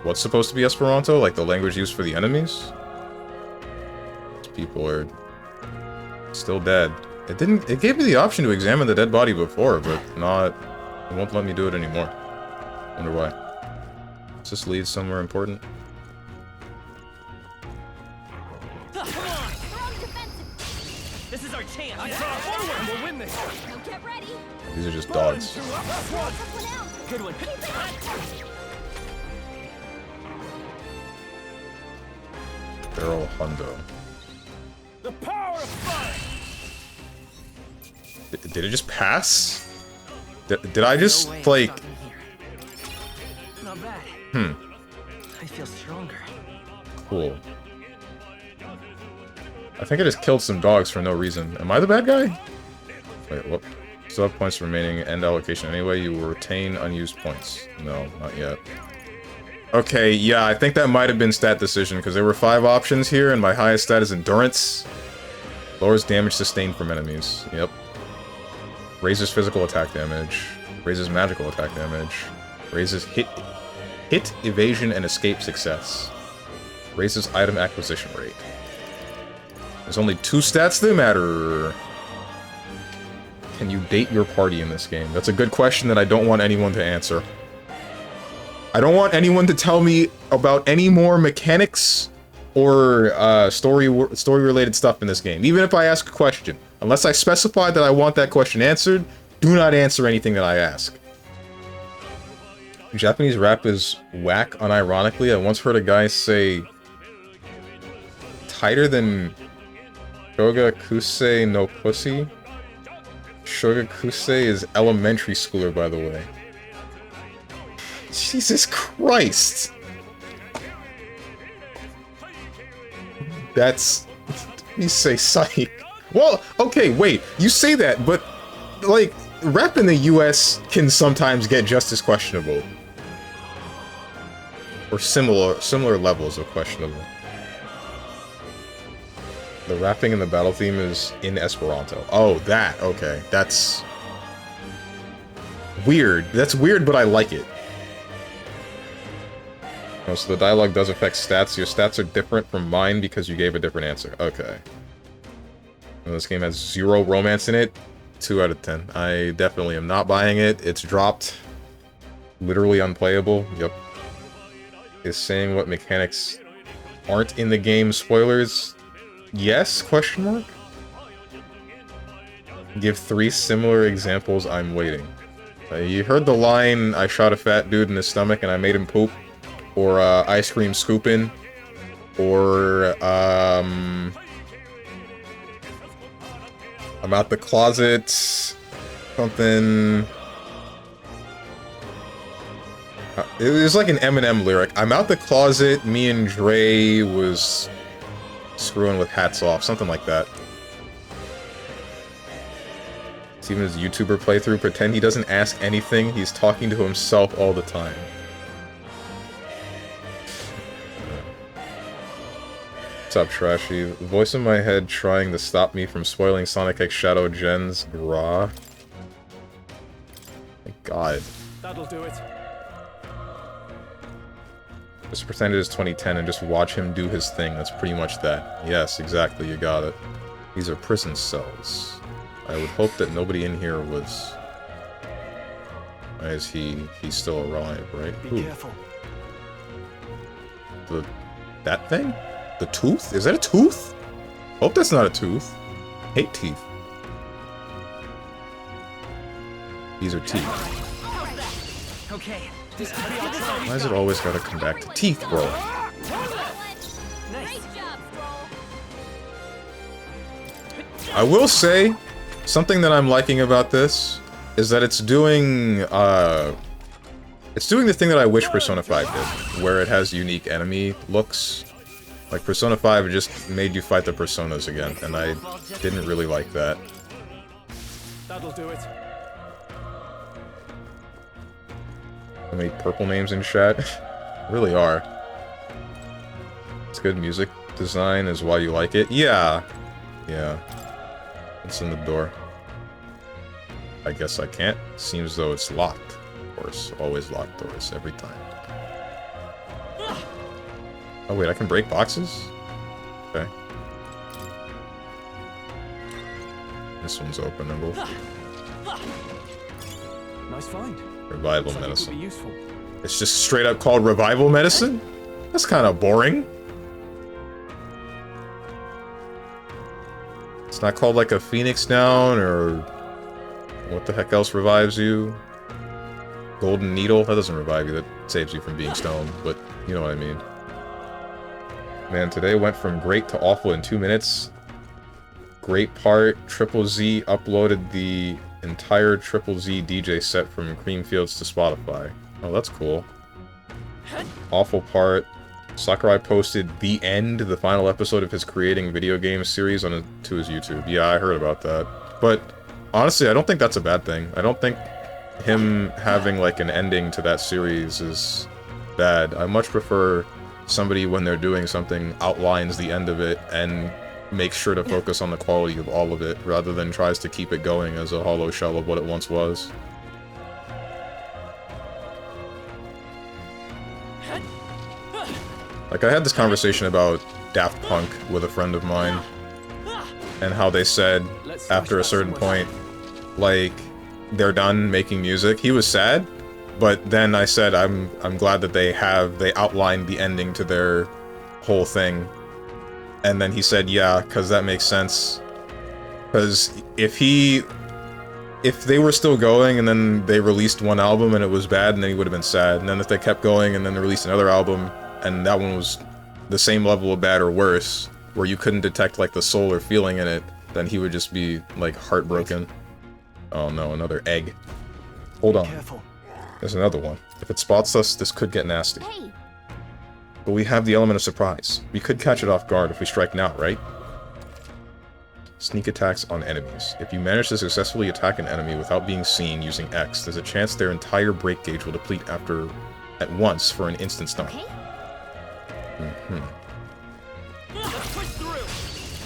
What's supposed to be Esperanto? Like the language used for the enemies? These people are still dead. It gave me the option to examine the dead body before, but it won't let me do it anymore. Wonder why. Does this lead somewhere important? This is our chance. I saw forward. We'll win this. Now get ready. These are just dogs. Good one. Barrel Hundo. The power of fire. Did it just pass? Did I just, like... Not bad. I feel stronger. Cool. I think I just killed some dogs for no reason. Am I the bad guy? Wait, what? Still have points remaining. End allocation anyway. You will retain unused points. No, not yet. Okay, yeah, I think that might have been stat decision, because there were 5 options here, and my highest stat is Endurance. Lowers damage sustained from enemies. Yep. Raises physical attack damage. Raises magical attack damage. Raises hit, evasion, and escape success. Raises item acquisition rate. There's only 2 stats that matter. Can you date your party in this game? That's a good question that I don't want anyone to answer. I don't want anyone to tell me about any more mechanics or story-related stuff in this game. Even if I ask a question. Unless I specify that I want that question answered, do not answer anything that I ask. Japanese rap is whack, unironically. I once heard a guy say... tighter than... Shoga Kusei no pussy? Shoga Kusei is elementary schooler, by the way. Jesus Christ! That's... You say psych. Well, okay, wait. You say that, but... like, rap in the US can sometimes get just as questionable. Or similar levels of questionable. The rapping in the battle theme is in Esperanto. Oh, that. Okay. That's... weird. That's weird, but I like it. Oh, so the dialogue does affect stats. Your stats are different from mine because you gave a different answer. Okay. And this game has 0 romance in it. 2 out of 10. I definitely am not buying it. It's dropped. Literally unplayable. Yep. Is saying what mechanics aren't in the game spoilers? Yes? Question mark? Give 3 similar examples, I'm waiting. You heard the line, I shot a fat dude in his stomach and I made him poop. Or, ice cream scooping. Or, I'm out the closet. Something... it was like an Eminem lyric. I'm out the closet, me and Dre was screwing with hats off. Something like that. Even his YouTuber playthrough, pretend he doesn't ask anything. He's talking to himself all the time. What's up, Trashy? The voice in my head trying to stop me from spoiling Sonic X Shadow Gen's Gra. My god. That'll do it. Just pretend it is 2010 and just watch him do his thing. That's pretty much that. Yes, exactly, you got it. These are prison cells. I would hope that nobody in here was... Why is he's still alive, right? Be careful. That thing? The tooth? Is that a tooth? Hope that's not a tooth. Hate teeth. These are teeth. Okay. Why is it always gotta come back to teeth, bro? I will say, something that I'm liking about this is that it's doing, It's doing the thing that I wish Persona 5 did, where it has unique enemy looks. Like, Persona 5 just made you fight the Personas again, and I didn't really like that. That'll do it. How many purple names in chat? Really are. It's good music design is why you like it? Yeah. Yeah. It's in the door. I guess I can't. Seems though it's locked. Of course. Always locked doors, every time. Oh wait, I can break boxes? Okay. This one's openable. Nice find. Revival Looks like it could medicine. be useful. It's just straight up called revival medicine? That's kind of boring. It's not called like a phoenix down or what the heck else revives you? Golden needle? That doesn't revive you, that saves you from being stoned, but you know what I mean. Man, today went from great to awful in 2 minutes. Great part, Triple Z uploaded the entire Triple Z DJ set from Creamfields to Spotify. Oh, that's cool. Awful part, Sakurai posted The End, the final episode of his creating video games series to his YouTube. Yeah, I heard about that. But honestly, I don't think that's a bad thing. I don't think him having like an ending to that series is bad. I much prefer somebody, when they're doing something, outlines the end of it and makes sure to focus on the quality of all of it, rather than tries to keep it going as a hollow shell of what it once was. Like, I had this conversation about Daft Punk with a friend of mine, and how they said, after a certain point, like, they're done making music. He was sad, but then I said, I'm glad that they outlined the ending to their whole thing. And then he said, yeah, because that makes sense. Because if they were still going and then they released one album and it was bad, and then he would have been sad. And then if they kept going and then they released another album and that one was the same level of bad or worse, where you couldn't detect like the soul or feeling in it, then he would just be like heartbroken. Oh no, another egg. Hold on. There's another one. If it spots us, this could get nasty. But we have the element of surprise. We could catch it off guard if we strike now, right? Sneak attacks on enemies. If you manage to successfully attack an enemy without being seen using X, there's a chance their entire break gauge will deplete at once for an instant stun.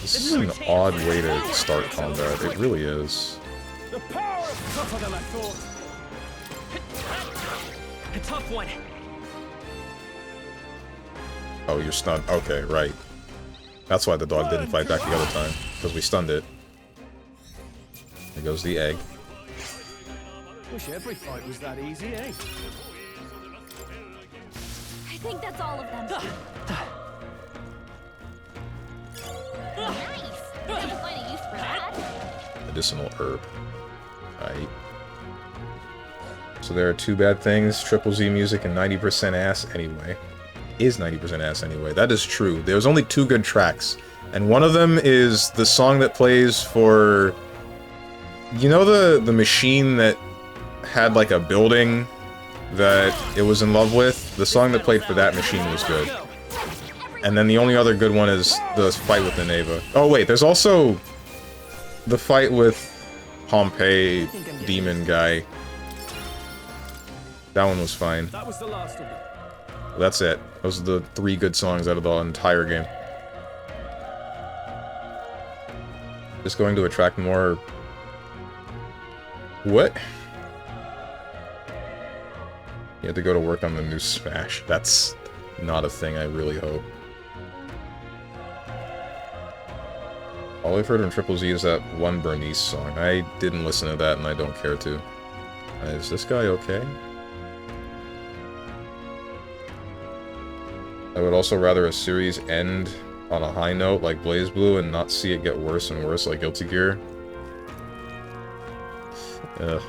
This is an odd way to start combat. It really is. The power is tougher than I thought. A tough one. Oh, you're stunned. Okay, right. That's why the dog didn't fight back the other time, because we stunned it. There goes the egg. Wish every fight was that easy, eh? I think that's all of them. Nice! I'm gonna find a use for that. Medicinal herb. Right. So there are two bad things. Triple Z music and 90% ass anyway. Is 90% ass anyway. That is true. There's only two good tracks. And one of them is the song that plays for... You know the machine that had like a building that it was in love with? The song that played for that machine was good. And then the only other good one is the fight with Nineveh. Oh wait, there's also the fight with Pompeii demon guy. That one was fine. That was the last of them. That's it. Those are the three good songs out of the entire game. Just going to attract more... What? You have to go to work on the new Smash. That's not a thing, I really hope. All I've heard from Triple Z is that one Bernice song. I didn't listen to that and I don't care to. Is this guy okay? I would also rather a series end on a high note like BlazBlue and not see it get worse and worse like Guilty Gear. Ugh.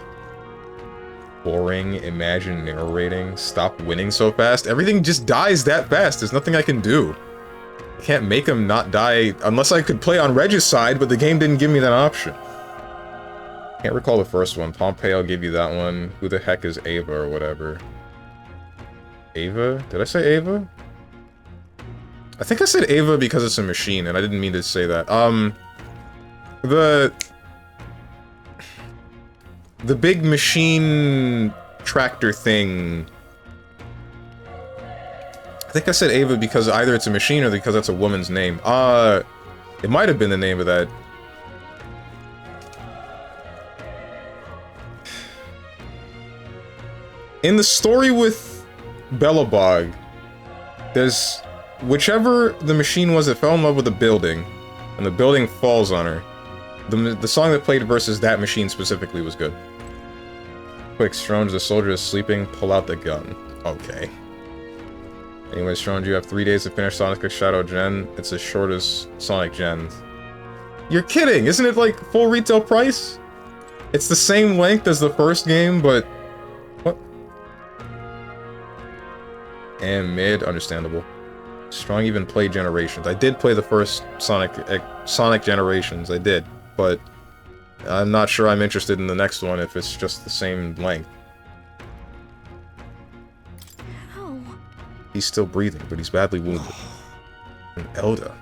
Boring, imagine narrating, stop winning so fast. Everything just dies that fast, there's nothing I can do. I can't make him not die unless I could play on Regicide, but the game didn't give me that option. Can't recall the first one. Pompeii, I'll give you that one. Who the heck is Ava or whatever? Ava? Did I say Ava? I think I said Ava because it's a machine, and I didn't mean to say that. The big machine tractor thing. I think I said Ava because either it's a machine or because that's a woman's name. It might have been the name of that. In the story with Belobog, there's whichever the machine was that fell in love with the building, and the building falls on her. The song that played versus that machine specifically was good. Quick, Strange, the soldier is sleeping, pull out the gun. Okay. Anyway, Strange, you have 3 days to finish Sonic X Shadow Gen. It's as short as Sonic Gen. You're kidding! Isn't it like full retail price? It's the same length as the first game, but... What? And mid, understandable. Strong even played Generations. I did play the first Sonic Generations, I did, but I'm not sure I'm interested in the next one if it's just the same length. Ow. He's still breathing, but he's badly wounded. And Elda,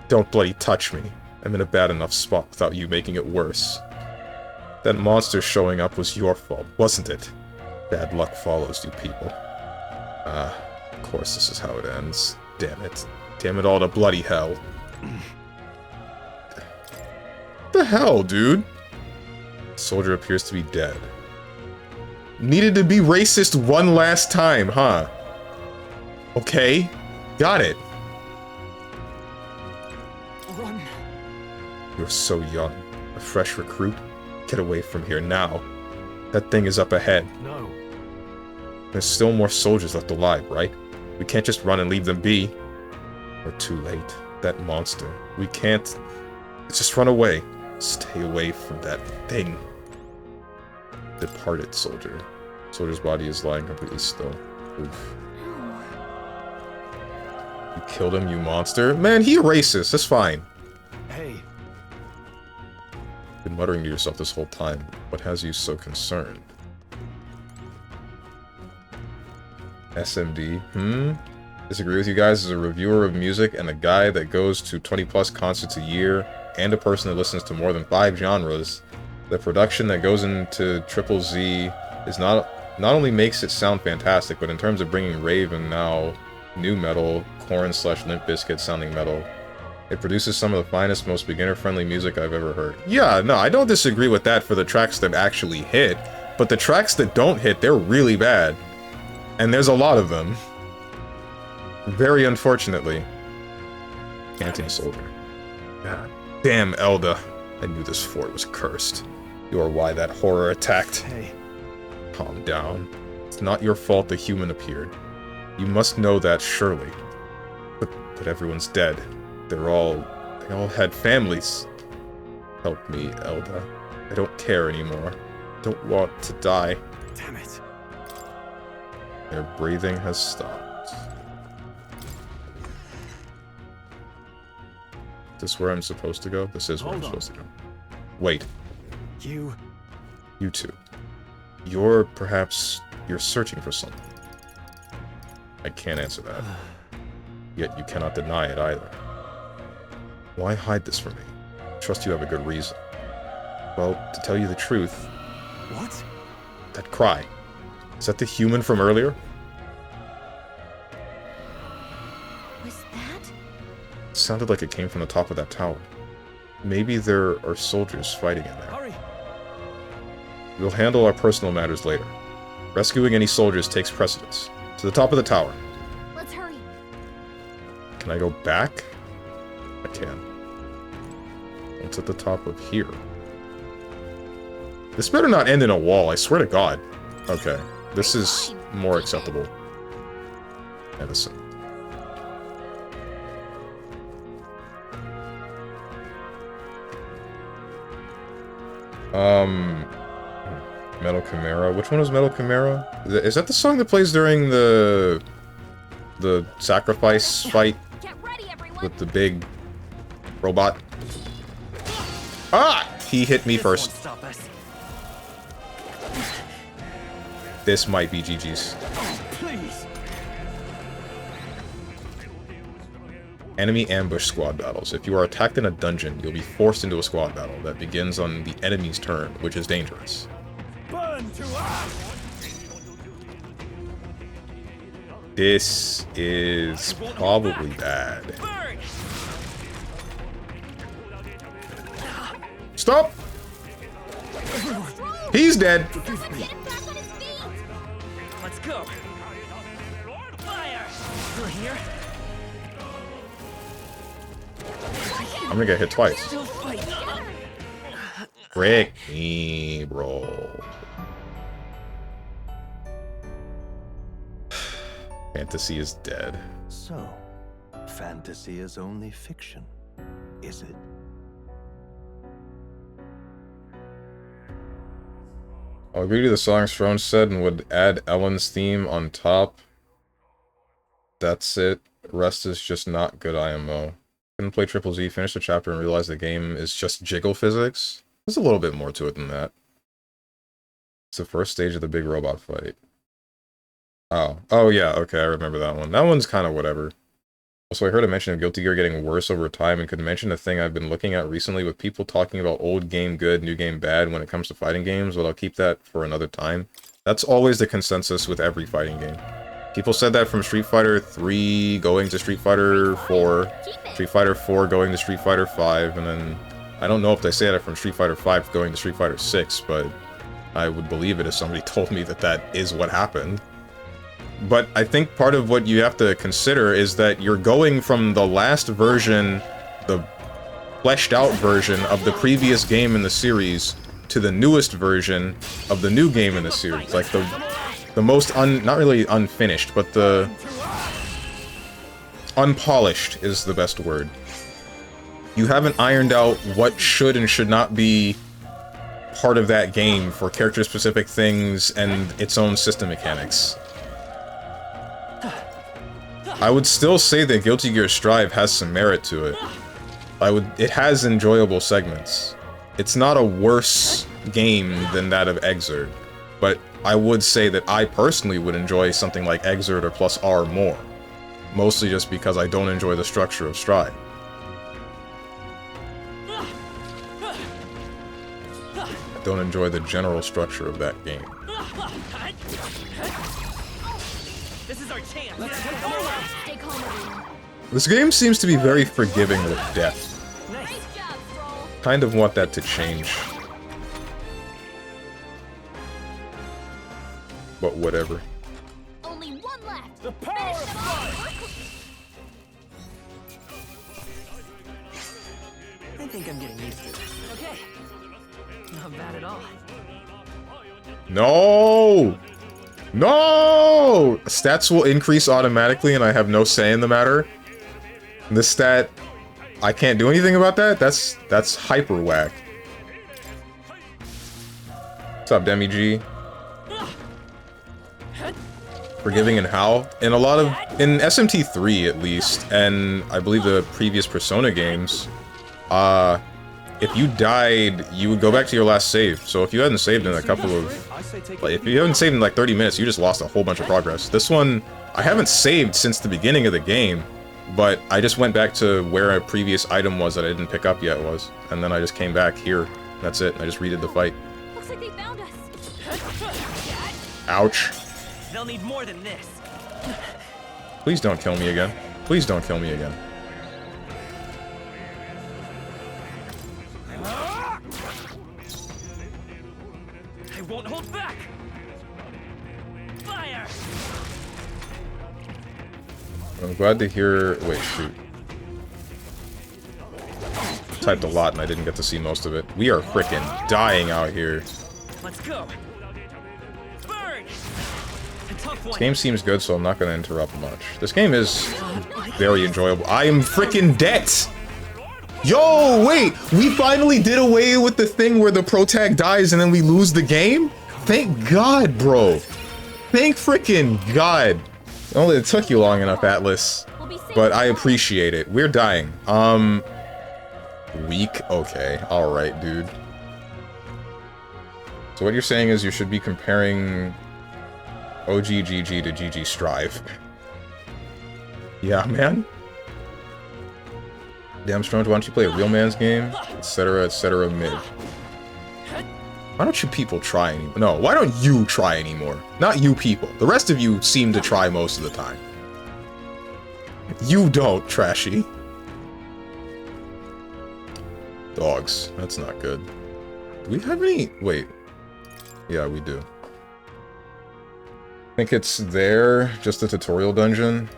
don't bloody touch me. I'm in a bad enough spot without you making it worse. That monster showing up was your fault, wasn't it? Bad luck follows you people. Of course this is how it ends. Damn it. Damn it all to bloody hell. The hell, dude? Soldier appears to be dead. Needed to be racist one last time, huh? Okay. Got it. Run. You're so young. A fresh recruit? Get away from here now. That thing is up ahead. No. There's still more soldiers left alive, right? We can't just run and leave them be. We're too late. That monster. We can't... just run away. Stay away from that thing. Departed soldier. Soldier's body is lying completely still. Oof. You killed him, you monster? Man, he racist. That's fine. Hey. Been muttering to yourself this whole time. What has you so concerned? SMD? Disagree with you guys as a reviewer of music and a guy that goes to 20+ concerts a year and a person that listens to more than 5 genres. The production that goes into Triple Z is not only makes it sound fantastic, but in terms of bringing rave and now new metal, Korn/Limp Bizkit sounding metal, it produces some of the finest, most beginner-friendly music I've ever heard. Yeah, no, I don't disagree with that for the tracks that actually hit, but the tracks that don't hit, they're really bad. And there's a lot of them. Very unfortunately. Canting Soldier. God damn, Elda. I knew this fort was cursed. You are why that horror attacked. Hey. Calm down. It's not your fault the human appeared. You must know that, surely. But everyone's dead. They all had families. Help me, Elda. I don't care anymore. Don't want to die. Damn it. Their breathing has stopped. This is where I'm supposed to go? This is where I'm supposed to go. Wait. You two. Perhaps you're searching for something. I can't answer that. Yet you cannot deny it either. Why hide this from me? Trust you have a good reason. Well, to tell you the truth... What? That cry. Is that the human from earlier? Was that? It sounded like it came from the top of that tower. Maybe there are soldiers fighting in there. Hurry. We'll handle our personal matters later. Rescuing any soldiers takes precedence. To the top of the tower. Let's hurry. Can I go back? I can. What's at the top of here? This better not end in a wall, I swear to God. Okay. This is more acceptable. Edison. Metal Chimera. Which one was Metal Chimera? Is that the song that plays during the sacrifice fight with the big robot? Ah! He hit me first. This might be GG's. Please. Enemy ambush squad battles. If you are attacked in a dungeon, you'll be forced into a squad battle that begins on the enemy's turn, which is dangerous. Burn to ash! This is probably bad. Stop! He's dead! Let's go. Fire! Through here. I'm gonna get hit twice. Still fight. Frick me, bro. Fantasy is dead. So, fantasy is only fiction, is it? I'll agree to the song Strone said and would add Ellen's theme on top. That's it. Rest is just not good IMO. Couldn't play Triple Z, finish the chapter, and realize the game is just jiggle physics. There's a little bit more to it than that. It's the first stage of the big robot fight. Oh yeah, okay, I remember that one. That one's kind of whatever. Also, I heard a mention of Guilty Gear getting worse over time, and could mention a thing I've been looking at recently with people talking about old game good, new game bad when it comes to fighting games, but I'll keep that for another time. That's always the consensus with every fighting game. People said that from Street Fighter 3 going to Street Fighter 4, Street Fighter 4 going to Street Fighter 5, and then I don't know if they say that from Street Fighter 5 going to Street Fighter 6, but I would believe it if somebody told me that that is what happened. But I think part of what you have to consider is that you're going from the last version, the fleshed out version of the previous game in the series, to the newest version of the new game in the series. Like the most not really unfinished, but the unpolished is the best word. You haven't ironed out what should and should not be part of that game for character-specific things and its own system mechanics. I would still say that Guilty Gear Strive has some merit to it. It has enjoyable segments. It's not a worse game than that of Exert, but I would say that I personally would enjoy something like Exert or Plus R more. Mostly just because I don't enjoy the structure of Strive. I don't enjoy the general structure of that game. This is our chance. Stay calm. This game seems to be very forgiving with death. Kind of want that to change. But whatever. Only one left. The power of fire. I think I'm getting used to it. Okay. Not bad at all. No! No! Stats will increase automatically and I have no say in the matter. This stat, I can't do anything about that? That's hyper whack. What's up, Demi G? Forgiving and how? In SMT3 at least, and I believe the previous Persona games, if you died, you would go back to your last save. So if you hadn't saved in a couple of... if you haven't saved in like 30 minutes, you just lost a whole bunch of progress. This one, I haven't saved since the beginning of the game, but I just went back to where a previous item was that I didn't pick up yet was. And then I just came back here. That's it. I just redid the fight. Looks like they found us. Ouch. They'll need more than this. Please don't kill me again. Please don't kill me again. I won't hold back. Fire! I'm glad to hear... Wait, shoot. Typed a lot and I didn't get to see most of it. We are frickin' dying out here. Let's go. Burn! A tough one. This game seems good, so I'm not gonna interrupt much. This game is very enjoyable. I am frickin' dead! Yo, wait! We finally did away with the thing where the protag dies and then we lose the game? Thank God, bro. Thank frickin' God. Only it took you long enough, Atlas. But I appreciate it. We're dying. Weak? Okay. Alright, dude. So what you're saying is you should be comparing OGGG to GG Strive. Yeah, man. Damn Strong, why don't you play a real man's game? Etc. mid. Why don't you people try anymore? No, why don't you try anymore? Not you people. The rest of you seem to try most of the time. You don't, Trashy. Dogs. That's not good. Do we have any? Wait. Yeah, we do. I think it's there, just a tutorial dungeon.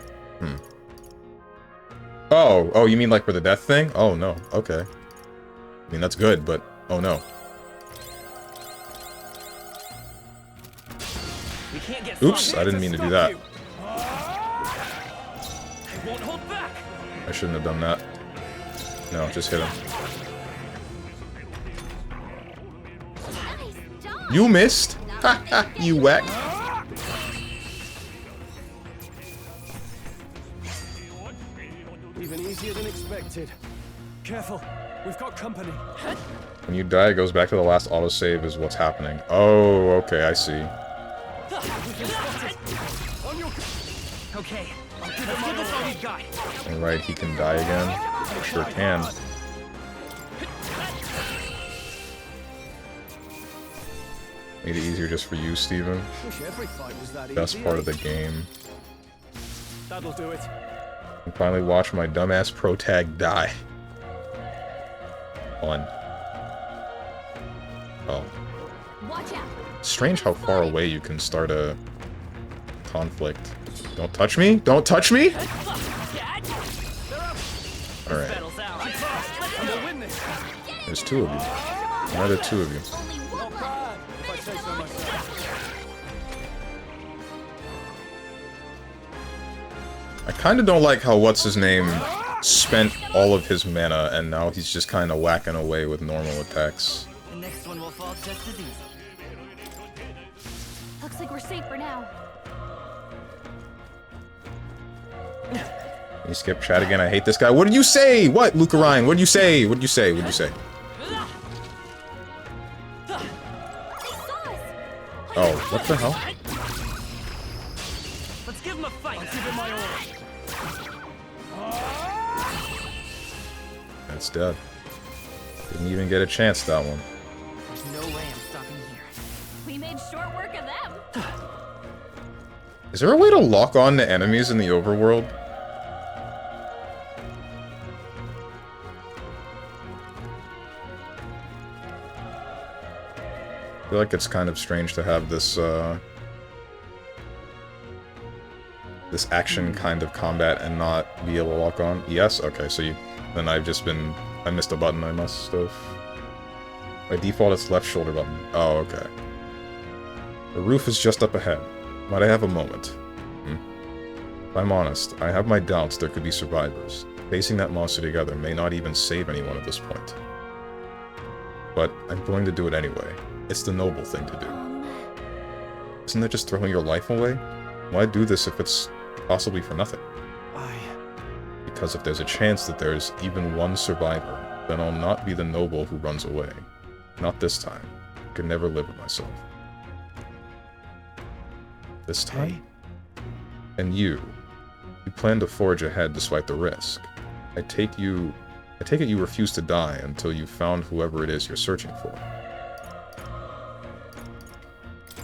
Oh, you mean like for the death thing? Oh, no. Okay. I mean, that's good, but oh no. Oops, I didn't mean to do that. I shouldn't have done that. No, just hit him. You missed! Haha, you whack! Even easier than expected. Careful, we've got company. When you die, it goes back to the last autosave is what's happening. Oh, okay, I see. Okay, let's give this all we've got. Alright, he can die again. Sure can. Made it easier just for you, Steven. Wish every fight was that Best easy, part eh? of the game. That'll do it. And finally watch my dumbass pro tag die. Fun. Oh. Strange how far away you can start a conflict. Don't touch me! Don't touch me! Alright. There's two of you. Another two of you. I kinda don't like how what's-his-name spent all of his mana and now he's just kinda whacking away with normal attacks. The next one will fall just as easy. Looks like we're safe for now. You skip chat again, I hate this guy. What did you say? What, Luca Ryan? What did you say? What did you say? What did you say? Oh, what the hell? Let's give him a fight. I'll give him my order. That's dead. Didn't even get a chance, that one. There's no way I'm stopping here. We made short work of them. Is there a way to lock on to enemies in the overworld? I feel like it's kind of strange to have this, this action kind of combat and not be able to lock on. Yes? Okay, so then I've just been... I missed a button I must have... By default, it's left shoulder button. Oh, okay. The roof is just up ahead. Might I have a moment? If I'm honest, I have my doubts there could be survivors. Facing that monster together may not even save anyone at this point. But I'm going to do it anyway. It's the noble thing to do. Isn't that just throwing your life away? Why do this if it's possibly for nothing? Because if there's a chance that there's even one survivor, then I'll not be the noble who runs away. Not this time. I could never live with myself. This time? And you plan to forge ahead despite the risk. I take it you refuse to die until you've found whoever it is you're searching for.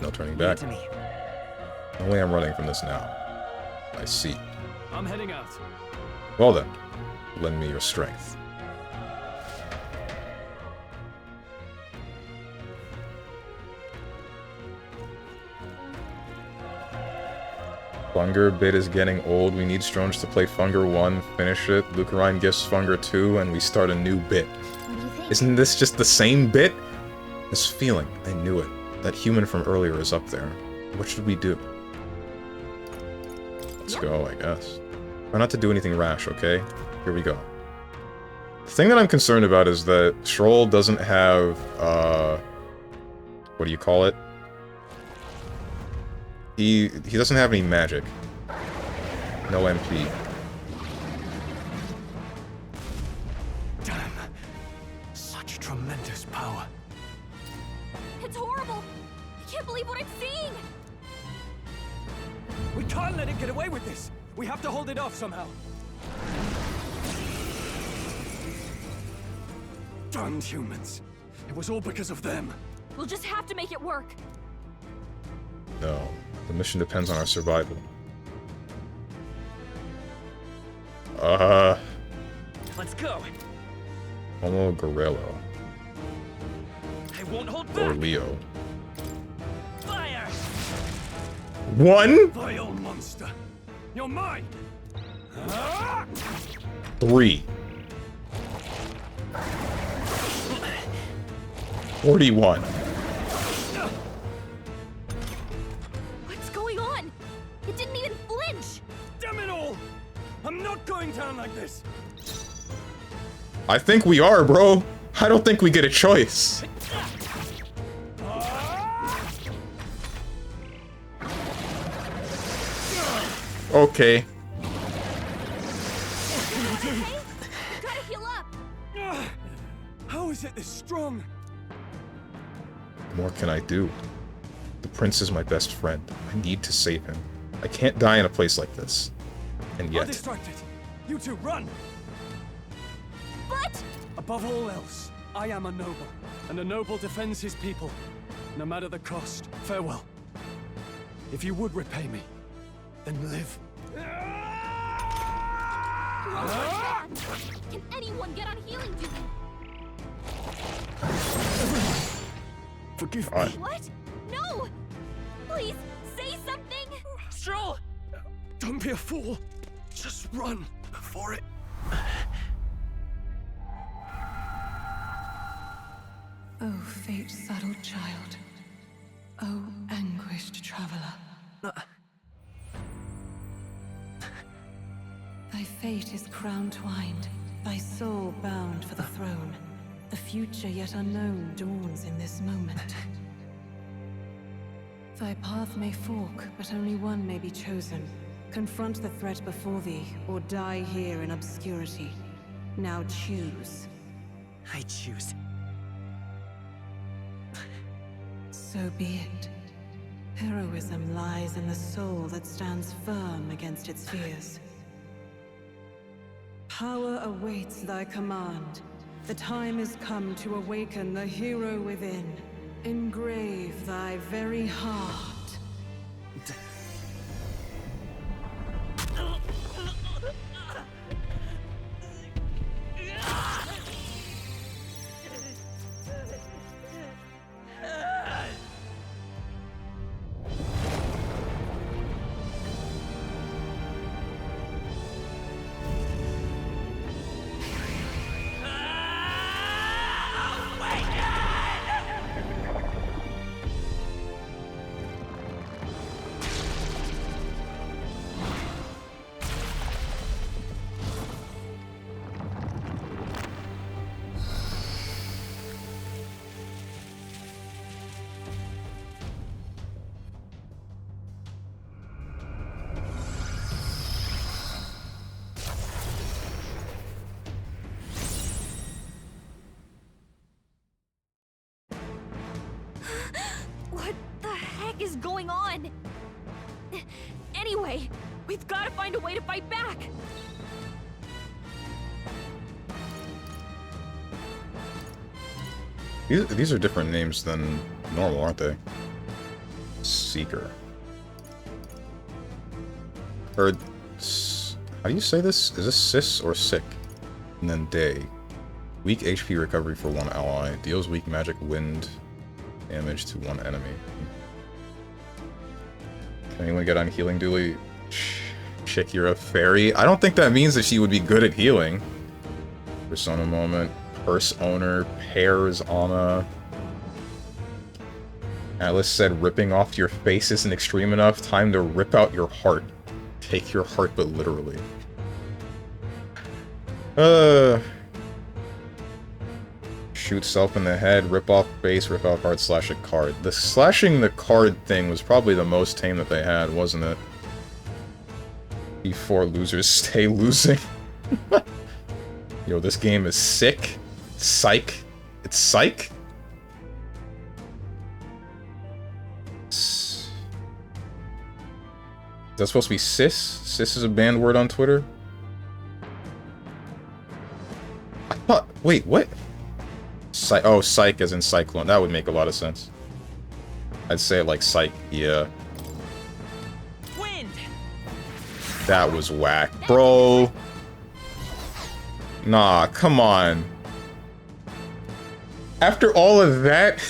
No turning back. No way I'm running from this now. I see. I'm heading out. Well then, lend me your strength. Funger bit is getting old. We need Stronge to play Funger 1, finish it. Lucarine gifts Funger 2, and we start a new bit. Isn't this just the same bit? This feeling, I knew it. That human from earlier is up there. What should we do? Let's go, I guess. Try not to do anything rash, okay? Here we go. The thing that I'm concerned about is that Stroll doesn't have, what do you call it? He doesn't have any magic. No MP. Damn. Such tremendous power. It's horrible. I can't believe what I'm seeing. We can't let it get away with this. We have to hold it off somehow. Damned humans. It was all because of them. We'll just have to make it work. No. The mission depends on our survival. Let's go. Homo Gorello. I won't hold Or back. Leo. Fire! One? Vile monster. You're mine. 3. 41. What's going on? It didn't even flinch. Damn it all! I'm not going down like this. I think we are, bro. I don't think we get a choice. Okay. Gotta heal up. How is it this strong? What more can I do? The prince is my best friend. I need to save him. I can't die in a place like this. And I'll yet... distract it. You two, run! But... Above all else, I am a noble, and a noble defends his people, no matter the cost. Farewell. If you would repay me, then live. Can anyone get on healing duty? Forgive me. What? No! Please, say something! Stroll! Don't be a fool. Just run for it. Oh, fate-saddled child. Oh, anguished traveler. Thy fate is crown-twined, thy soul bound for the throne. The future yet unknown dawns in this moment. Thy path may fork, but only one may be chosen. Confront the threat before thee, or die here in obscurity. Now choose. I choose. So be it. Heroism lies in the soul that stands firm against its fears. Power awaits thy command. The time is come to awaken the hero within. Engrave thy very heart. What the heck is going on? Anyway, we've got to find a way to fight back. These are different names than normal, aren't they? Seeker. Or... How do you say this? Is this Sis or Sick? And then Day. Weak HP recovery for one ally. Deals weak magic wind damage to one enemy. Can anyone get on healing duty? Chick, you're a fairy? I don't think that means that she would be good at healing. Persona moment. Purse owner. Pears Anna. Alice said ripping off your face isn't extreme enough. Time to rip out your heart. Take your heart, but literally. Shoot self in the head, rip off face, rip out heart, slash a card. The slashing the card thing was probably the most tame that they had, wasn't it? Before losers stay losing. Yo, this game is sick. Psych. It's psych? Is that supposed to be sis? Sis is a banned word on Twitter? I thought... Wait, what? Oh, psych as in cyclone. That would make a lot of sense. I'd say it like psych, yeah. Wind. That was whack, bro. Nah, come on. After all of that...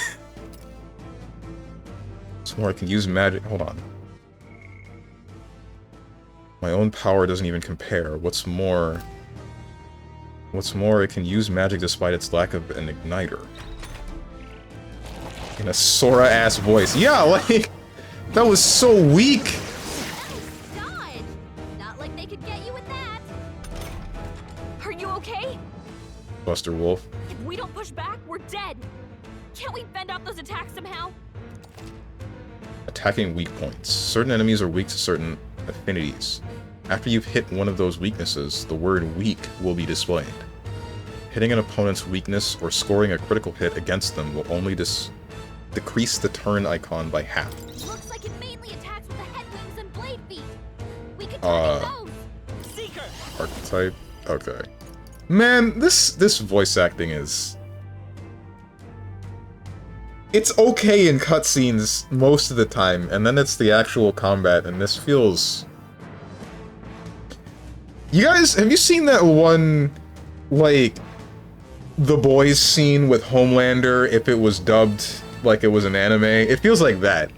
It's more I can use magic. Hold on. My own power doesn't even compare. What's more, it can use magic despite its lack of an igniter. In a Sora-ass voice. Yeah, like, that was so weak! God! Not like they could get you with that. Are you okay? Buster Wolf. If we don't push back, we're dead. Can't we fend off those attacks somehow? Attacking weak points. Certain enemies are weak to certain affinities. After you've hit one of those weaknesses, the word weak will be displayed. Hitting an opponent's weakness or scoring a critical hit against them will only decrease the turn icon by half. Looks like it mainly attacks with the head wings and blade feet. We could target those. Seeker. Archetype? Okay. Man, this voice acting is... It's okay in cutscenes most of the time, and then it's the actual combat, and this feels... You guys, have you seen that one, like, The Boys scene with Homelander if it was dubbed like it was an anime? It feels like that.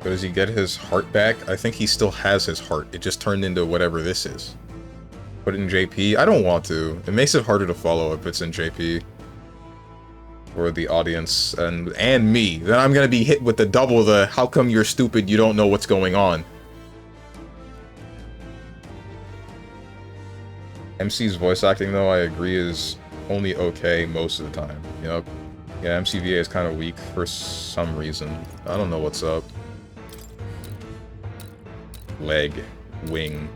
But does he get his heart back? I think he still has his heart. It just turned into whatever this is. Put it in JP? I don't want to. It makes it harder to follow if it's in JP. For the audience and me. Then I'm gonna be hit with the double the how come you're stupid, you don't know what's going on. MC's voice acting though, I agree, is only okay most of the time. You know? Yeah, MCVA is kind of weak for some reason. I don't know what's up. Leg. Wing.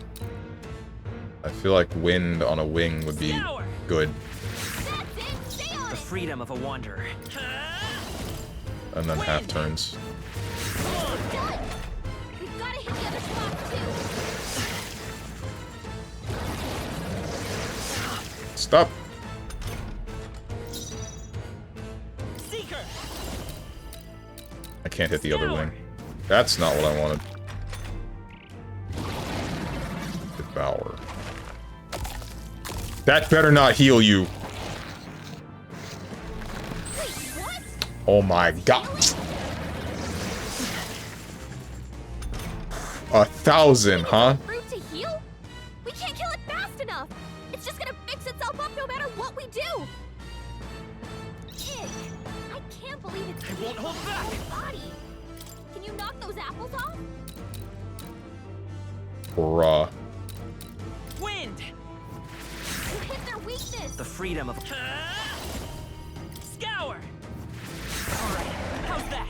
I feel like wind on a wing would be good. The freedom of a wanderer. And then half turns. We've got to hit the other spots too. Stop. Seeker. I can't hit the other wing. That's not what I wanted. Devour. That better not heal you. Oh my god. 1,000, huh? Fruit to heal? We can't kill it fast enough. It's just gonna fix itself up no matter what we do. Pig, I can't believe it's I won't hold back. His body. Can you knock those apples off? Bruh. Wind. You hit their weakness. The freedom of scour. All right, how's that?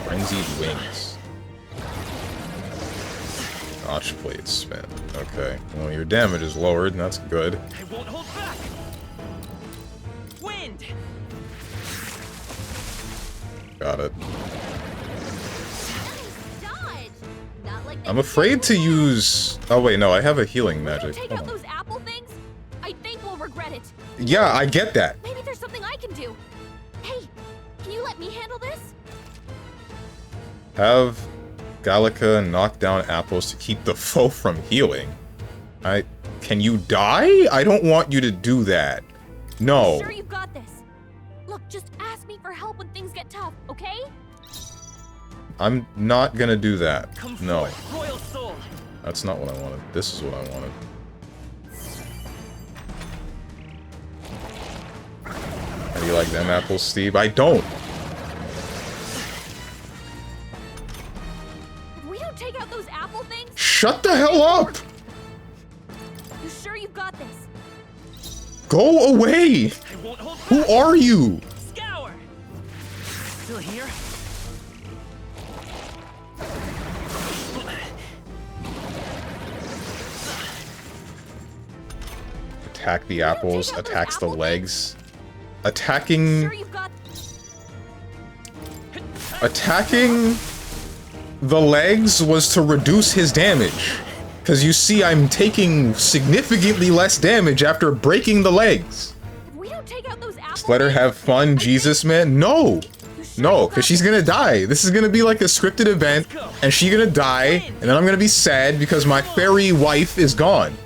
Frenzied wings. Notch plate spin. Okay. Well, your damage is lowered, and that's good. I won't hold back. Wind. Got it. Dodge. Not like I'm afraid to use... Oh wait, no, I have a healing magic. take Hold out on. those apple things. I think we'll regret it. Yeah, I get that. Maybe there's something I can do. Hey, can you let me handle this? Have Gallica knock down apples to keep the foe from healing. Can you die? I don't want you to do that. No. Sure you've got this. Look, just ask me for help when things get tough, okay? I'm not gonna do that. No. Royal soul. That's not what I wanted. This is what I wanted. How do you like them apples, Steve? I don't. If we don't take out those apple things... Shut the hell up! You sure you've got this? Go away! Who are you? Scour. Still here? Attack the apples, attacks the legs. Attacking... Attacking the legs was to reduce his damage. Because you see, I'm taking significantly less damage after breaking the legs. We don't take out those apples. Just let her have fun, Jesus, man. No! No, because she's gonna die. This is gonna be like a scripted event, and she's gonna die, and then I'm gonna be sad because my fairy wife is gone.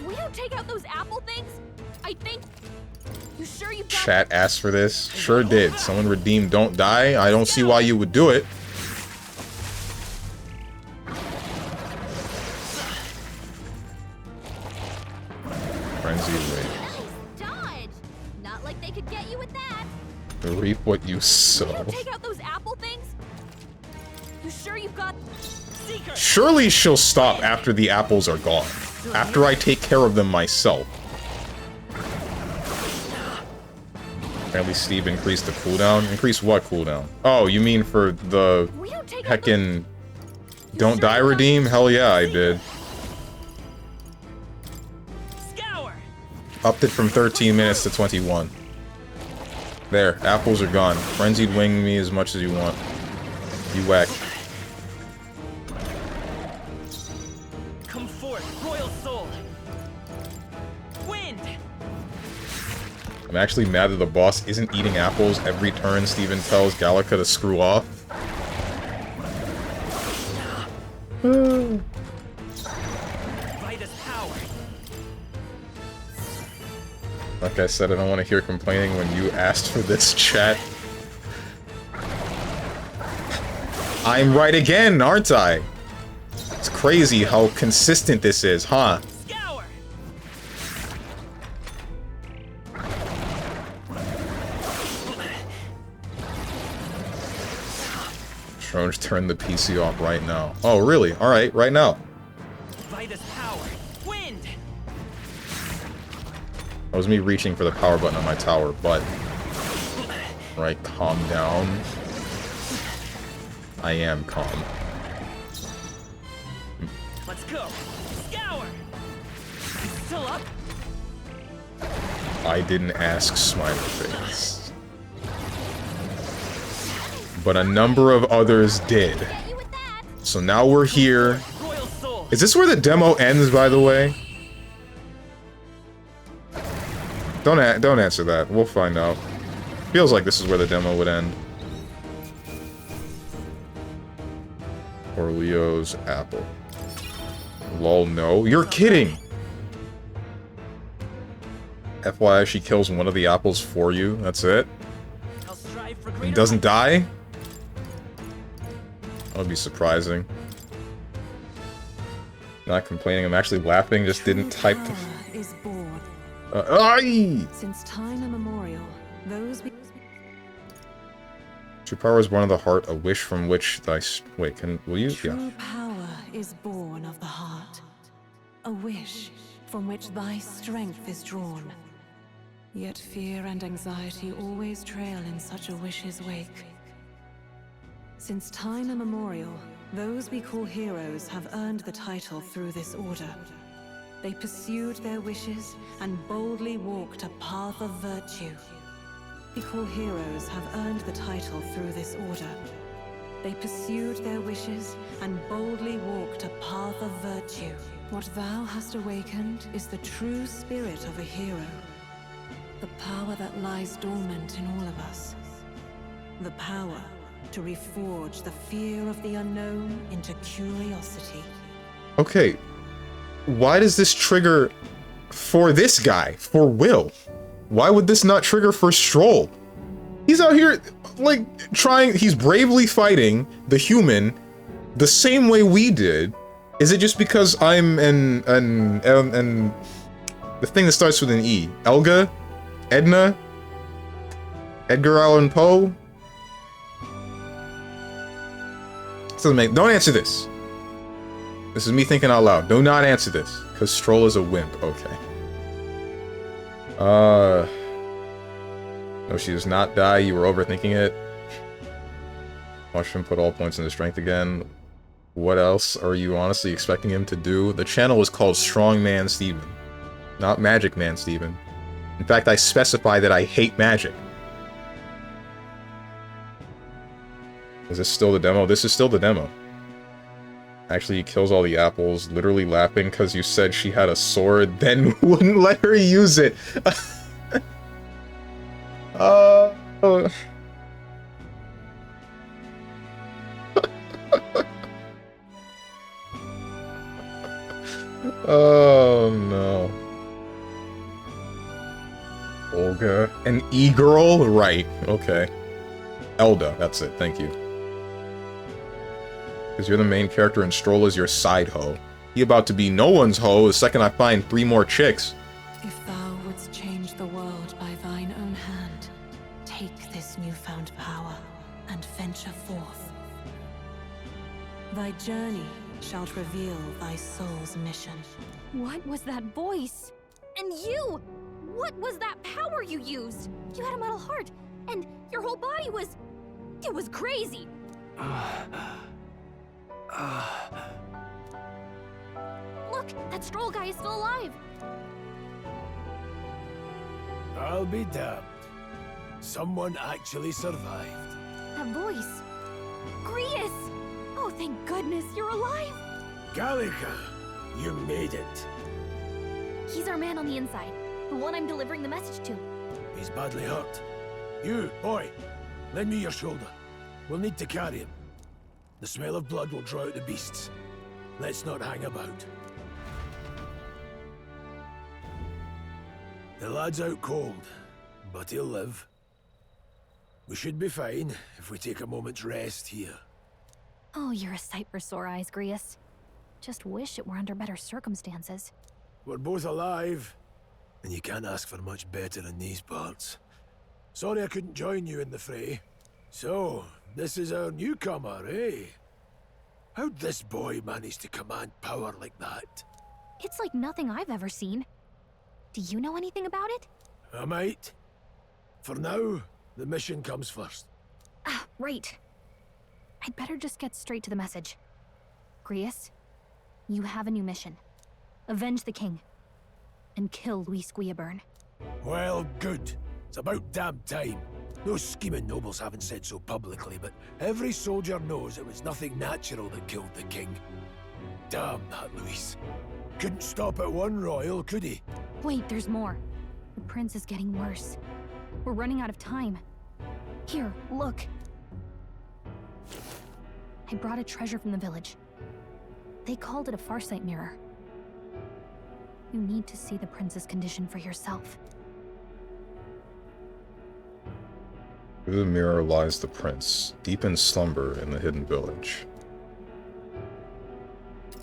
We don't take out those apple things. I think. You sure you got? Chat asked for this. Sure did. Someone redeemed Don't Die. I don't see why you would do it. Frenzy wave. Dodge. Not like they could get you with that. Reap what you We sow. don't take out those apple things. You sure you've got? Surely she'll stop after the apples are gone. After I take care of them myself. Apparently Steve increased the cooldown. Increase what cooldown? Oh, you mean for the heckin' Don't Die redeem? Hell yeah, I did. Upped it from 13 minutes to 21. There, apples are gone. Frenzied wing me as much as you want. You whack. Come forth, royal soul. Wind. I'm actually mad that the boss isn't eating apples every turn Steven tells Gallica to screw off. Vitus power. Like I said, I don't want to hear complaining when you asked for this, chat. I'm right again, aren't I? It's crazy how consistent this is, huh? Tronge, turn the PC off right now. Oh, really? Alright, right now. Vitus power. Wind. That was me reaching for the power button on my tower, but... Right, calm down. I am calm. Let's go. Scour. Still up. I didn't ask, smiley face. But a number of others did. So now we're here. Is this where the demo ends, by the way? Don't answer that. We'll find out. Feels like this is where the demo would end. Or Leo's apple. Lol, no. You're kidding! FYI, she kills one of the apples for you. That's it? And doesn't die? That would be surprising. Not complaining, I'm actually laughing, just didn't type the... Is born. Aye! Since time immemorial, those True power is born of the heart, a wish from which thy... Wait, will you? True Yeah. power is born of the heart, a wish from which thy strength is drawn. Yet fear and anxiety always trail in such a wish's wake. Since time immemorial, those we call heroes have earned the title through this order. They pursued their wishes and boldly walked a path of virtue. We call heroes have earned the title through this order. They pursued their wishes and boldly walked a path of virtue. What thou hast awakened is the true spirit of a hero. The power that lies dormant in all of us. The power to reforge the fear of the unknown into curiosity. Okay. Why does this trigger for this guy? For Will? Why would this not trigger for Stroll? He's out here, like, he's bravely fighting the human the same way we did. Is it just because I'm the thing that starts with an E? Elga? Edna? Edgar Allan Poe? Don't answer this. This is me thinking out loud. Do not answer this. Because Stroll is a wimp. Okay. No, she does not die. You were overthinking it. Watch him put all points into strength again. What else are you honestly expecting him to do? The channel is called StrongmanSteven, not Magic Man Steven. In fact, I specify that I hate magic. Is this still the demo? This is still the demo. Actually, he kills all the apples, literally laughing because you said she had a sword, then wouldn't let her use it. Oh. Oh no. Olga. An e-girl? Right, okay. Elda, that's it, thank you. Because you're the main character and Stroll is your side hoe. He about to be no one's hoe the second I find 3 more chicks. If thou wouldst change the world by thine own hand, take this newfound power and venture forth. Thy journey shalt reveal thy soul's mission. What was that voice? And you! What was that power you used? You had a metal heart, and your whole body was... It was crazy! Look, that Stroll guy is still alive! I'll be damned. Someone actually survived. That voice... Grius! Oh, thank goodness, you're alive! Gallica, you made it. He's our man on the inside, the one I'm delivering the message to. He's badly hurt. You, boy, lend me your shoulder. We'll need to carry him. The smell of blood will draw out the beasts. Let's not hang about. The lad's out cold, but he'll live. We should be fine if we take a moment's rest here. Oh, you're a sight for sore eyes, Grius. Just wish it were under better circumstances. We're both alive, and you can't ask for much better in these parts. Sorry I couldn't join you in the fray. So, this is our newcomer, eh? How'd this boy manage to command power like that? It's like nothing I've ever seen. Do you know anything about it? I might. For now, the mission comes first. Ah, right. I'd better just get straight to the message. Grius, you have a new mission. Avenge the king. And kill Luis Guillaburn. Well, good. It's about damn time. Those scheming nobles haven't said so publicly, but every soldier knows it was nothing natural that killed the king. Damn that Luis. Couldn't stop at one royal, could he? Wait, there's more. The prince is getting worse. We're running out of time. Here, look. I brought a treasure from the village. They called it a farsight mirror. You need to see the prince's condition for yourself. Through the mirror lies the prince, deep in slumber in the hidden village.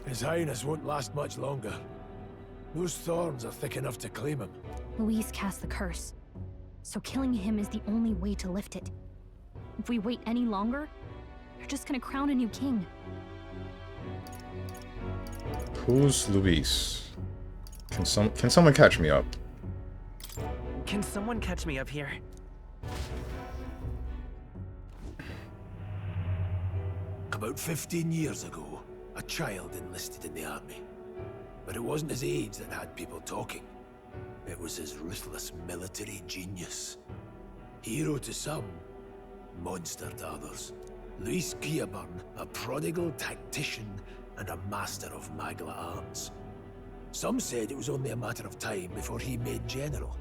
His Highness won't last much longer. Those thorns are thick enough to claim him. Luis cast the curse, so killing him is the only way to lift it. If we wait any longer, they're just gonna crown a new king. Who's Luis? Can someone catch me up? Can someone catch me up here? About 15 years ago, a child enlisted in the army. But it wasn't his age that had people talking. It was his ruthless military genius. Hero to some, monster to others. Luis Guillaburn, a prodigal tactician and a master of Magla arts. Some said it was only a matter of time before he made general.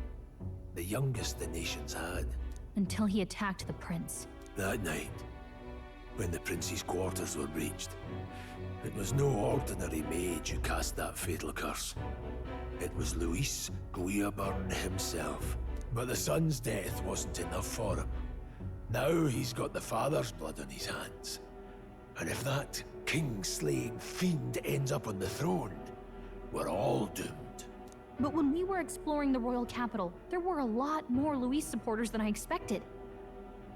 The youngest the nations had. Until he attacked the prince. That night, when the prince's quarters were breached, it was no ordinary mage who cast that fatal curse. It was Luis Guillaburn himself. But the son's death wasn't enough for him. Now he's got the father's blood on his hands. And if that king-slaying fiend ends up on the throne, we're all doomed. But when we were exploring the royal capital, there were a lot more Luis supporters than I expected.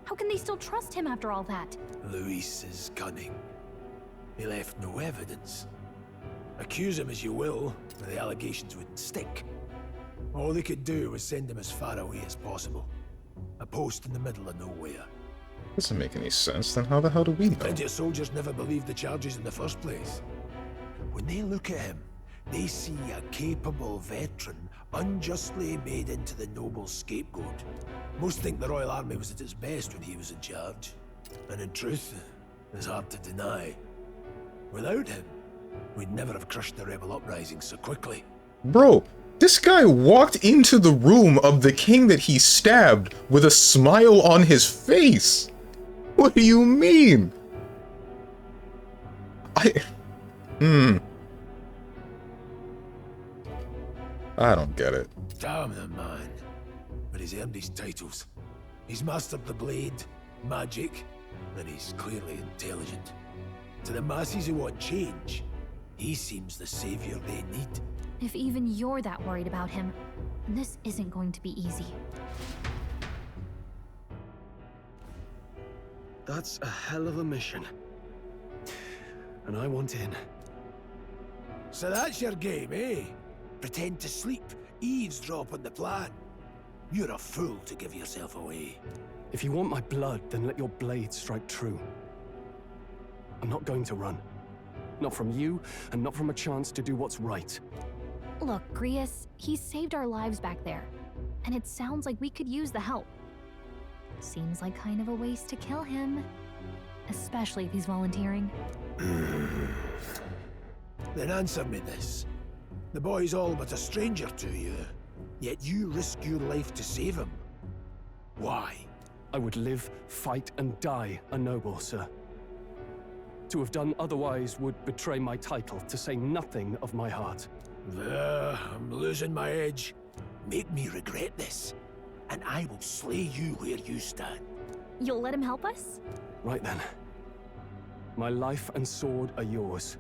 How can they still trust him after all that? Luis is cunning. He left no evidence. Accuse him as you will, but the allegations wouldn't stick. All they could do was send him as far away as possible. A post in the middle of nowhere. Doesn't make any sense, then how the hell do we know? Plenty of soldiers never believed the charges in the first place. When they look at him, they see a capable veteran unjustly made into the noble scapegoat. Most think the Royal Army was at its best when he was in charge. And in truth, It's hard to deny. Without him, we'd never have crushed the rebel uprising so quickly. Bro, this guy walked into the room of the king that he stabbed with a smile on his face. What do you mean? I don't get it. Damn the man. But he's earned his titles. He's mastered the blade, magic, and he's clearly intelligent. To the masses who want change, he seems the savior they need. If even you're that worried about him, this isn't going to be easy. That's a hell of a mission. And I want in. So that's your game, eh? Pretend to sleep, eavesdrop on the plan. You're a fool to give yourself away. If you want my blood, then let your blade strike true. I'm not going to run. Not from you, and not from a chance to do what's right. Look, Grius, he saved our lives back there. And it sounds like we could use the help. Seems like kind of a waste to kill him. Especially if he's volunteering. Then answer me this. The boy's all but a stranger to you, yet you risk your life to save him. Why? I would live, fight, and die a noble, sir. To have done otherwise would betray my title, to say nothing of my heart. I'm losing my edge. Make me regret this, and I will slay you where you stand. You'll let him help us? Right then. My life and sword are yours.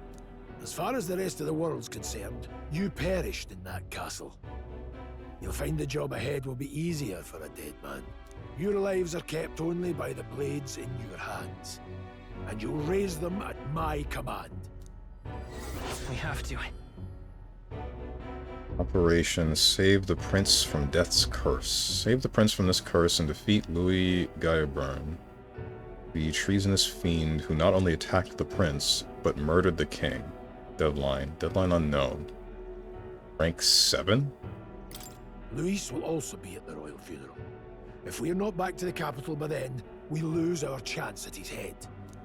As far as the rest of the world's concerned, you perished in that castle. You'll find the job ahead will be easier for a dead man. Your lives are kept only by the blades in your hands, and you'll raise them at my command. We have to. Operation Save the Prince from Death's Curse. Save the Prince from this curse and defeat Louis Guybern, the treasonous fiend who not only attacked the prince, but murdered the king. Deadline. Deadline unknown. Rank 7? Luis will also be at the royal funeral. If we're not back to the capital by then, we lose our chance at his head.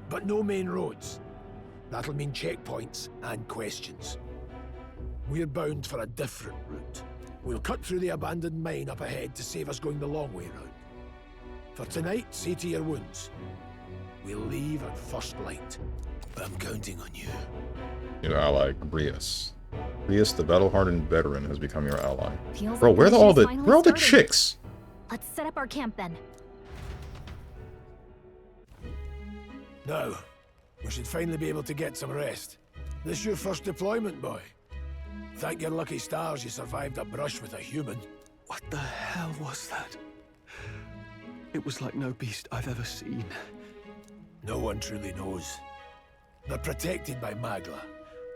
But no main roads. That'll mean checkpoints and questions. We're bound for a different route. We'll cut through the abandoned mine up ahead to save us going the long way round. For tonight, see to your wounds. We'll leave at first light. I'm counting on you. Your ally, Grius. Grius, the battle-hardened veteran, has become your ally. Feels Bro, like where are all the started. chicks? Let's set up our camp then. Now, we should finally be able to get some rest. This your first deployment, boy? Thank your lucky stars you survived a brush with a human. What the hell was that? It was like no beast I've ever seen. No one truly knows. They're protected by Magla,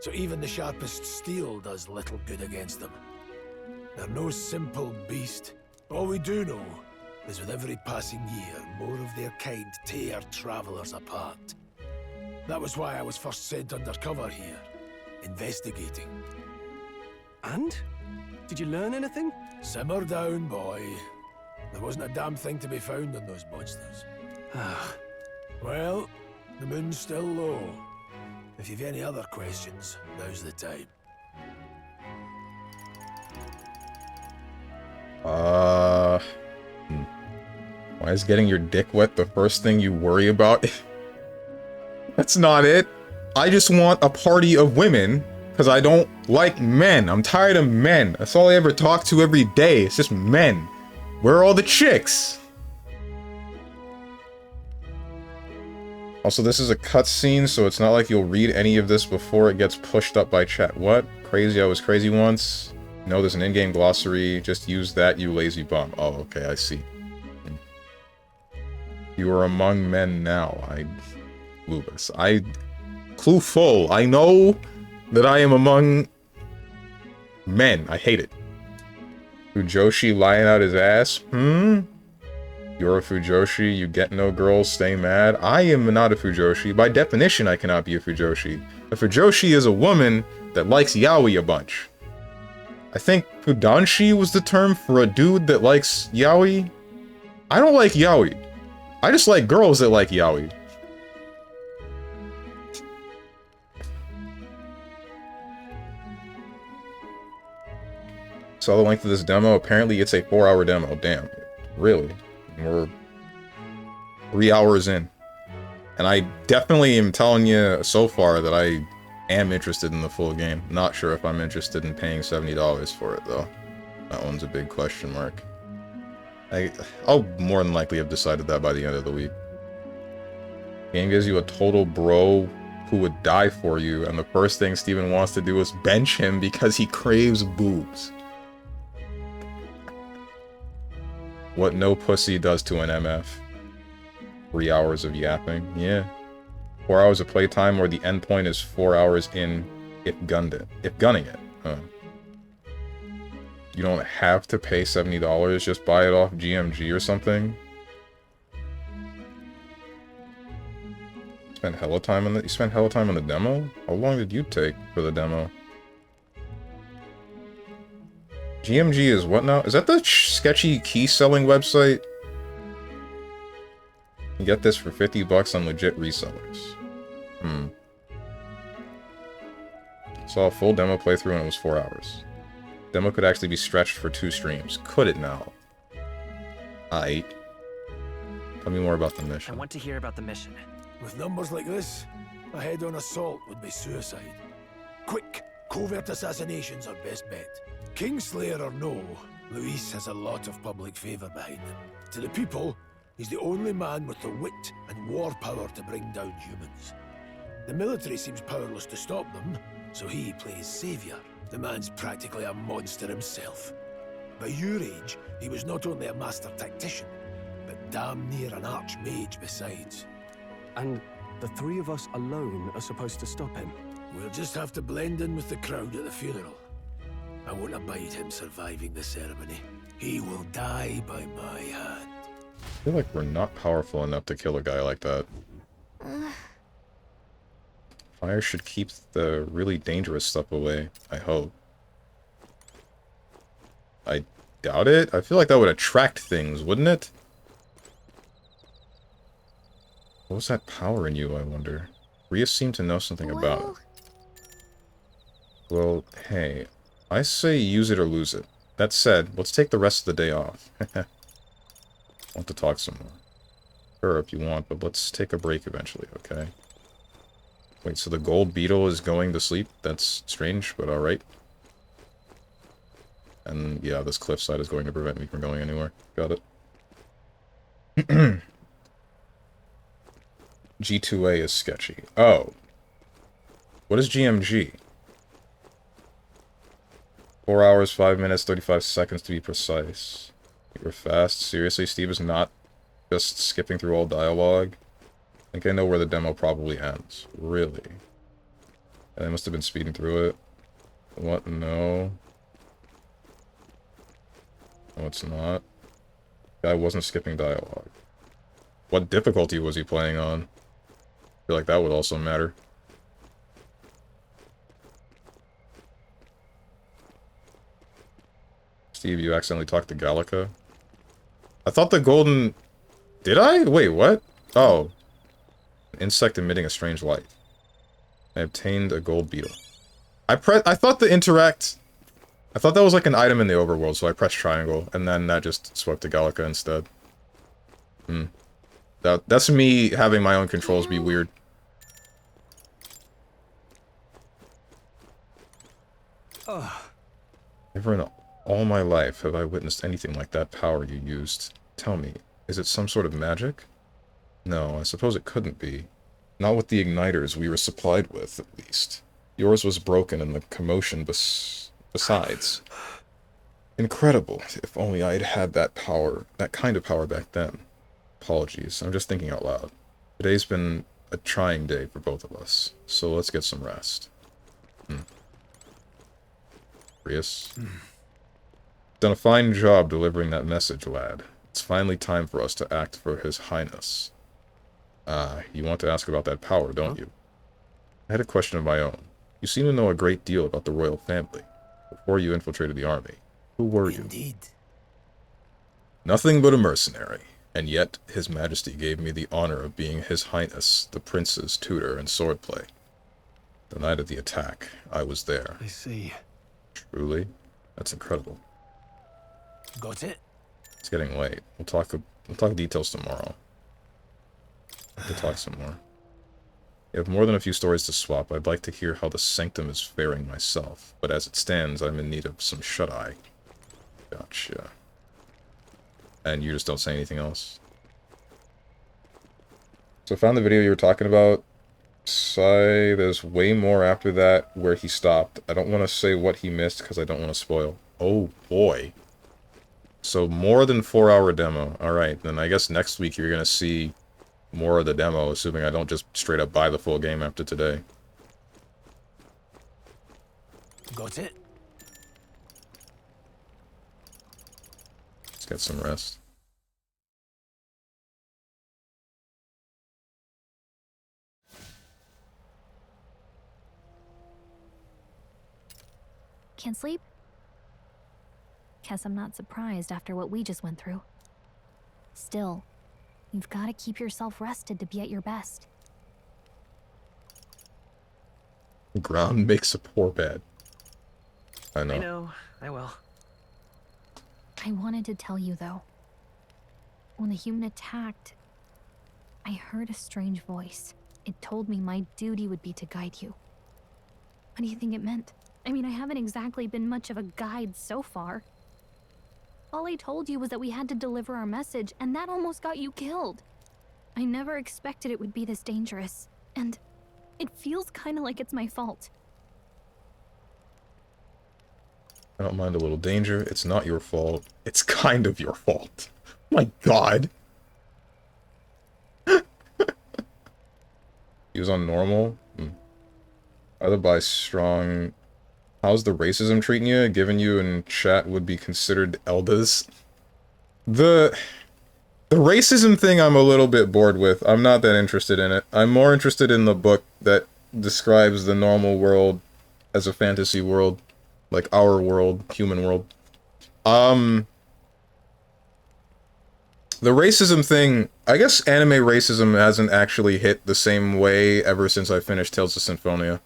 so even the sharpest steel does little good against them. They're no simple beast. All we do know is with every passing year, more of their kind tear travelers apart. That was why I was first sent undercover here, investigating. And? Did you learn anything? Simmer down, boy. There wasn't a damn thing to be found on those monsters. Well, the moon's still low. If you've any other questions, now's the time. Why is getting your dick wet the first thing you worry about? That's not it. I just want a party of women, because I don't like men. I'm tired of men. That's all I ever talk to every day. It's just men. Where are all the chicks? Also, this is a cutscene, so it's not like you'll read any of this before it gets pushed up by chat. What? Crazy, I was crazy once? No, there's an in-game glossary. Just use that, you lazy bum. Oh, okay, I see. You are among men now. Lubus. Clue full. I know that I am among men. I hate it. Fujoshi lying out his ass? You're a Fujoshi, you get no girls, stay mad. I am not a Fujoshi. By definition, I cannot be a Fujoshi. A Fujoshi is a woman that likes yaoi a bunch. I think Fudanshi was the term for a dude that likes yaoi. I don't like yaoi. I just like girls that like yaoi. Saw the length of this demo. Apparently it's a 4-hour demo. Damn. Really? We're 3 hours in. And I definitely am telling you so far that I am interested in the full game. Not sure if I'm interested in paying $70 for it, though. That one's a big question mark. I'll more than likely have decided that by the end of the week. Game gives you a total bro who would die for you, and the first thing Steven wants to do is bench him because he craves boobs. What no pussy does to an MF. 3 hours of yapping. Yeah. 4 hours of playtime where the endpoint is 4 hours in if gunning it. Huh. You don't have to pay $70, just buy it off GMG or something. You spent hella time on the demo? How long did you take for the demo? GMG is what now? Is that the sketchy key selling website? You get this for $50 on legit resellers. Saw a full demo playthrough and it was 4 hours. Demo could actually be stretched for 2 streams. Could it now? Tell me more about the mission. I want to hear about the mission. With numbers like this, a head-on assault would be suicide. Quick, covert assassinations are best bet. Kingslayer or no, Luis has a lot of public favor behind him. To the people, he's the only man with the wit and war power to bring down humans. The military seems powerless to stop them, so he plays savior. The man's practically a monster himself. By your age, he was not only a master tactician, but damn near an archmage besides. And the 3 of us alone are supposed to stop him? We'll just have to blend in with the crowd at the funeral. I won't abide him surviving the ceremony. He will die by my hand. I feel like we're not powerful enough to kill a guy like that. Fire should keep the really dangerous stuff away, I hope. I doubt it. I feel like that would attract things, wouldn't it? What was that power in you, I wonder? Rhea seemed to know something about it. Well, hey. I say use it or lose it. That said, let's take the rest of the day off. Want to talk some more. Sure, if you want, but let's take a break eventually, okay? Wait, so the gold beetle is going to sleep? That's strange, but alright. And yeah, this cliffside is going to prevent me from going anywhere. Got it. G2A is sketchy. Oh. What is GMG? 4 hours, 5 minutes, 35 seconds to be precise. You're fast. Seriously, Steve is not just skipping through all dialogue? I think I know where the demo probably ends. Really? And I must have been speeding through it. What? No. No, it's not. Guy wasn't skipping dialogue. What difficulty was he playing on? I feel like that would also matter. Steve, you accidentally talked to Gallica? I thought the golden... Did I? Wait, what? Oh. An insect emitting a strange light. I obtained a gold beetle. I thought the interact... I thought that was like an item in the overworld, so I pressed triangle, and then that just swept to Gallica instead. That's me having my own controls be weird. Never in all my life have I witnessed anything like that power you used. Tell me, is it some sort of magic? No, I suppose it couldn't be. Not with the igniters we were supplied with, at least. Yours was broken and the commotion besides. Incredible. If only I had had that power, that kind of power back then. Apologies, I'm just thinking out loud. Today's been a trying day for both of us, so let's get some rest. Rias. Done a fine job delivering that message, lad. It's finally time for us to act for His Highness. You want to ask about that power, don't you? I had a question of my own. You seem to know a great deal about the royal family. Before you infiltrated the army, who were you? Indeed. Nothing but a mercenary. And yet, His Majesty gave me the honor of being His Highness, the Prince's tutor in swordplay. The night of the attack, I was there. I see. Truly? That's incredible. Got it? It's getting late. We'll talk details tomorrow. To talk some more. You have more than a few stories to swap. I'd like to hear how the Sanctum is faring myself, but as it stands, I'm in need of some shut-eye. Gotcha. And you just don't say anything else? So I found the video you were talking about. There's way more after that where he stopped. I don't want to say what he missed because I don't want to spoil. Oh boy. So more than 4-hour demo. Alright, then I guess next week you're going to see more of the demo, assuming I don't just straight up buy the full game after today. Got it? Let's get some rest. Can't sleep? Guess I'm not surprised after what we just went through. Still, you've got to keep yourself rested to be at your best. Ground makes a poor bed. I know. I know, I will. I wanted to tell you, though. When the human attacked, I heard a strange voice. It told me my duty would be to guide you. What do you think it meant? I mean, I haven't exactly been much of a guide so far. All I told you was that we had to deliver our message, and that almost got you killed. I never expected it would be this dangerous, and it feels kind of like it's my fault. I don't mind a little danger. It's not your fault. It's kind of your fault. My god. He was on normal? Either by strong... How's the racism treating you? Given you in chat would be considered elders. The racism thing I'm a little bit bored with. I'm not that interested in it. I'm more interested in the book that describes the normal world as a fantasy world. Like our world, human world. The racism thing, I guess anime racism hasn't actually hit the same way ever since I finished Tales of Symphonia.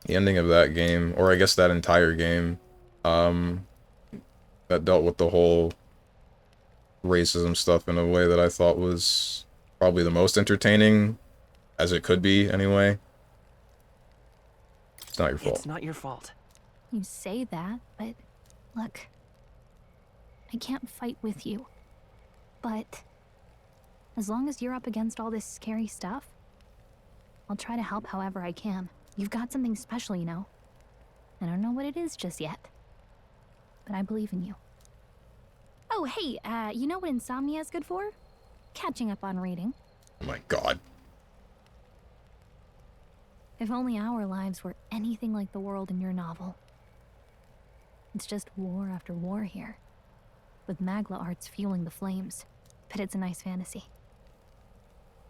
The ending of that game, or I guess that entire game, that dealt with the whole racism stuff in a way that I thought was probably the most entertaining, as it could be, anyway. It's not your fault. It's not your fault. You say that, but look, I can't fight with you. But as long as you're up against all this scary stuff, I'll try to help however I can. You've got something special, you know. I don't know what it is just yet, but I believe in you. Oh, hey, you know what insomnia is good for? Catching up on reading. Oh my god. If only our lives were anything like the world in your novel. It's just war after war here, with Magla arts fueling the flames, but it's a nice fantasy.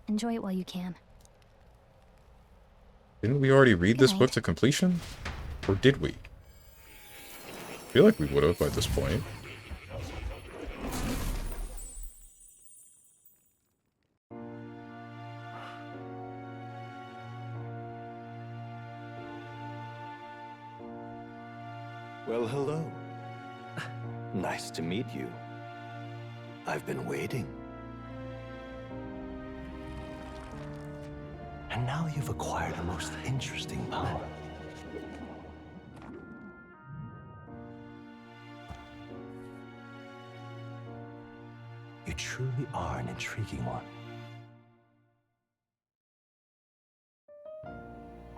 Enjoy it while you can. Didn't we already read this book to completion? Or did we? I feel like we would have by this point. Well, hello. Nice to meet you. I've been waiting. And now you've acquired a most interesting power. You truly are an intriguing one.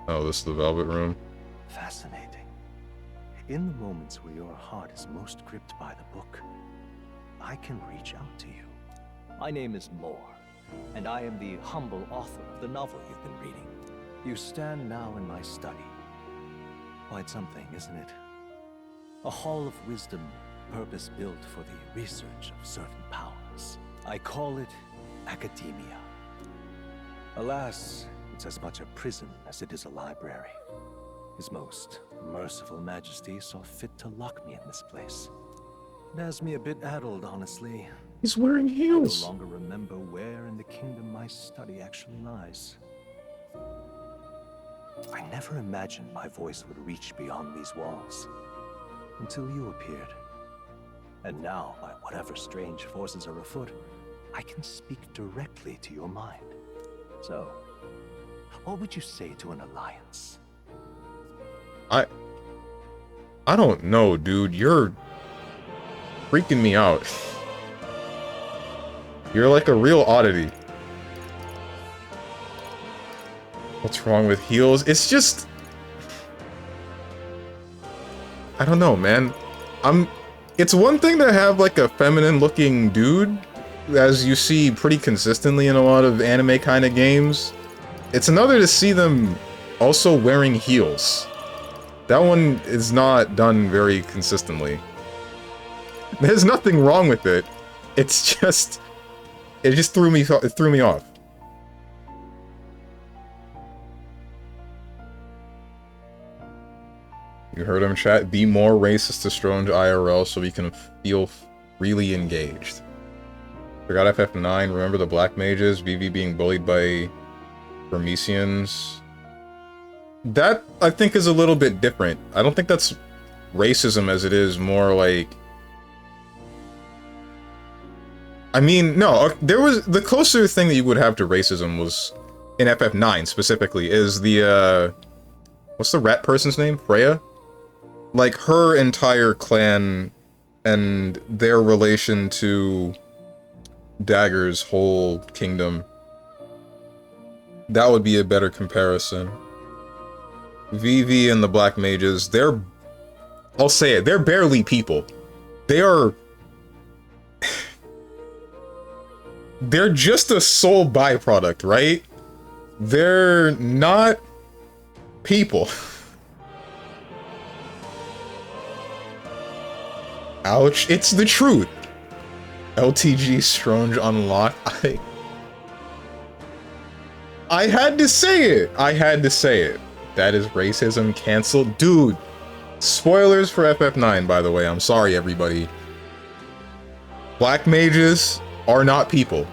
Oh, this is the Velvet Room. Fascinating. In the moments where your heart is most gripped by the book, I can reach out to you. My name is Moore, and I am the humble author of the novel you've been reading. You stand now in my study. Quite something, isn't it? A hall of wisdom, purpose-built for the research of certain powers. I call it academia. Alas, it's as much a prison as it is a library. His most merciful majesty saw fit to lock me in this place. It has me a bit addled, honestly. He's wearing heels. I no longer remember where in the kingdom my study actually lies. I never imagined my voice would reach beyond these walls. Until you appeared. And now, by whatever strange forces are afoot, I can speak directly to your mind. So, what would you say to an alliance? I don't know, dude. You're freaking me out. You're like a real oddity. What's wrong with heels? It's just... I don't know, man. It's one thing to have like a feminine-looking dude, as you see pretty consistently in a lot of anime kind of games. It's another to see them also wearing heels. That one is not done very consistently. There's nothing wrong with it. It's just... It just threw me off. You heard him, chat. Be more racist to Strange IRL so we can feel really engaged. Forgot FF9. Remember the Black Mages? Vivi being bullied by Burmesians. That, I think, is a little bit different. I don't think that's racism as it is more like... I mean, no, there was... The closer thing that you would have to racism was, in FF9 specifically, is the, what's the rat person's name? Freya? Like, her entire clan and their relation to Dagger's whole kingdom. That would be a better comparison. Vivi and the Black Mages, they're... I'll say it, they're barely people. They are... They're just a sole byproduct, right? They're not people. Ouch, it's the truth. LTG Strange Unlocked. I had to say it. I had to say it. That is racism canceled. Dude, spoilers for FF9, by the way. I'm sorry, everybody. Black mages are not people.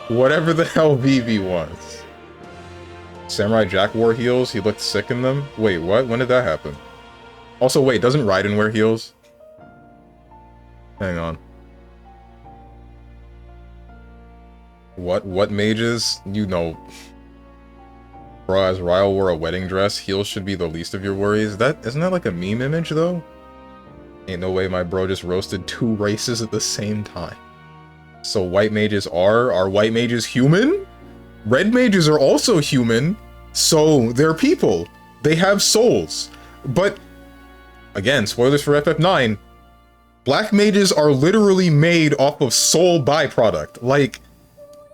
Whatever the hell Vivi wants. Samurai Jack wore heels. He looked sick in them. Wait, what? When did that happen? Also, wait, doesn't Raiden wear heels? Hang on. What mages? You know. Bro, as Ryle wore a wedding dress, heels should be the least of your worries. Isn't that like a meme image, though? Ain't no way my bro just roasted 2 races at the same time. So white mages are white mages human? Red mages are also human, so they're people. They have souls. But, again, spoilers for FF9, black mages are literally made off of soul byproduct. Like,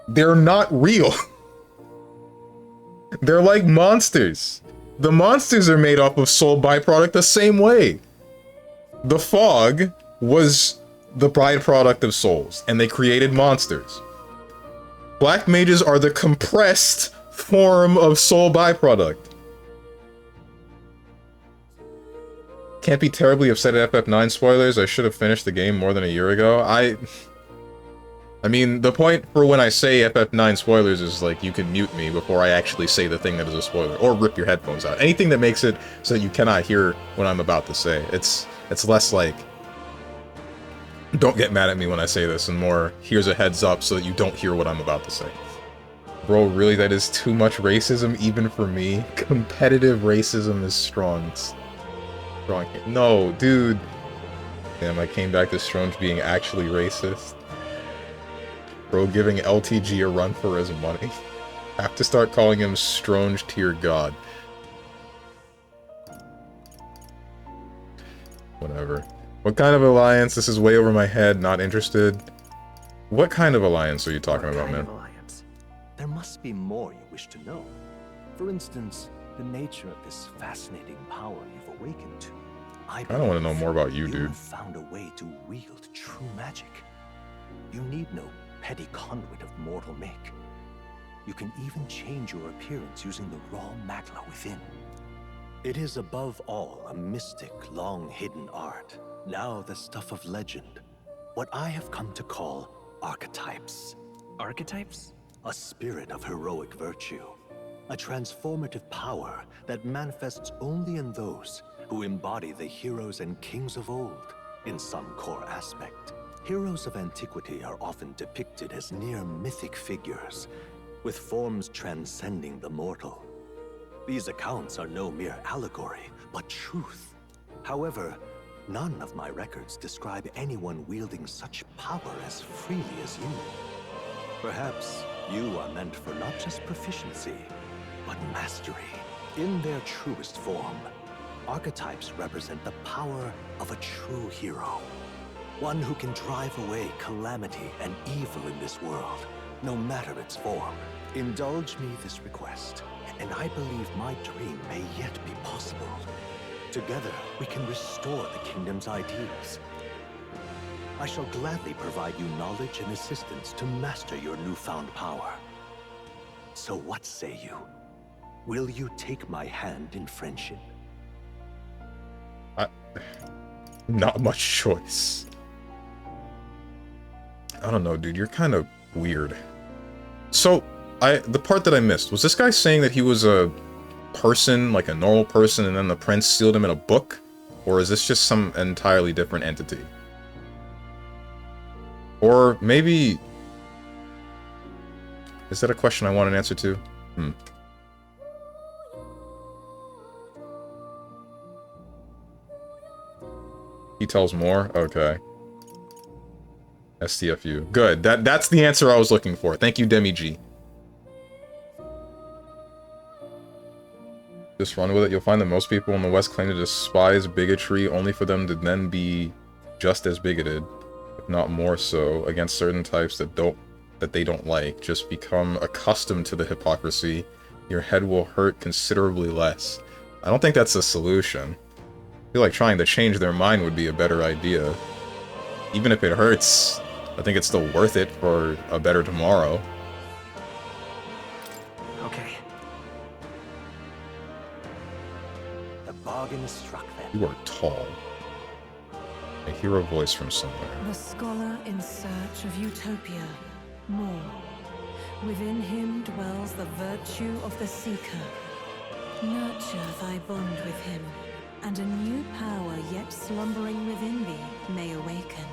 they're not real. They're like monsters. The monsters are made off of soul byproduct the same way. The fog was the byproduct of souls, and they created monsters. Black mages are the compressed form of soul byproduct. Can't be terribly upset at FF9 spoilers. I should have finished the game more than a year ago. I mean, the point for when I say FF9 spoilers is, like, you can mute me before I actually say the thing that is a spoiler, or rip your headphones out. Anything that makes it so that you cannot hear what I'm about to say. It's less like, don't get mad at me when I say this, and more, here's a heads up so that you don't hear what I'm about to say. Bro, really, that is too much racism, even for me? Competitive racism is strong. It's strong. No, dude. Damn, I came back to Strange being actually racist. Bro, giving LTG a run for his money. Have to start calling him Strange Tier God. Whatever. What kind of alliance? This is way over my head, not interested. What kind of alliance are you talking about, man? Alliance? There must be more you wish to know. For instance, the nature of this fascinating power you've awakened to. I don't want to know more about you, dude. You've found a way to wield true magic. You need no petty conduit of mortal make. You can even change your appearance using the raw magla within. It is above all a mystic, long-hidden art, now the stuff of legend. What I have come to call archetypes. Archetypes? A spirit of heroic virtue. A transformative power that manifests only in those who embody the heroes and kings of old in some core aspect. Heroes of antiquity are often depicted as near mythic figures, with forms transcending the mortal. These accounts are no mere allegory, but truth. However, none of my records describe anyone wielding such power as freely as you. Perhaps you are meant for not just proficiency, but mastery. In their truest form, archetypes represent the power of a true hero. One who can drive away calamity and evil in this world, no matter its form. Indulge me this request, and I believe my dream may yet be possible. Together, we can restore the kingdom's ideals. I shall gladly provide you knowledge and assistance to master your newfound power. So what say you? Will you take my hand in friendship? Not much choice. I don't know, dude. You're kind of weird. So, the part that I missed, was this guy saying that he was a person, like a normal person, and then the prince sealed him in a book? Or is this just some entirely different entity? Or maybe... Is that a question I want an answer to? He tells more? Okay. STFU. Good. That's the answer I was looking for. Thank you, Demi G. Just run with it. You'll find that most people in the West claim to despise bigotry only for them to then be just as bigoted, if not more so, against certain types that they don't like. Just become accustomed to the hypocrisy. Your head will hurt considerably less. I don't think that's a solution. I feel like trying to change their mind would be a better idea. Even if it hurts, I think it's still worth it for a better tomorrow. Okay. The bargain is struck then. You are tall. I hear a voice from somewhere. The scholar in search of utopia. More. Within him dwells the virtue of the seeker. Nurture thy bond with him, and a new power yet slumbering within thee may awaken.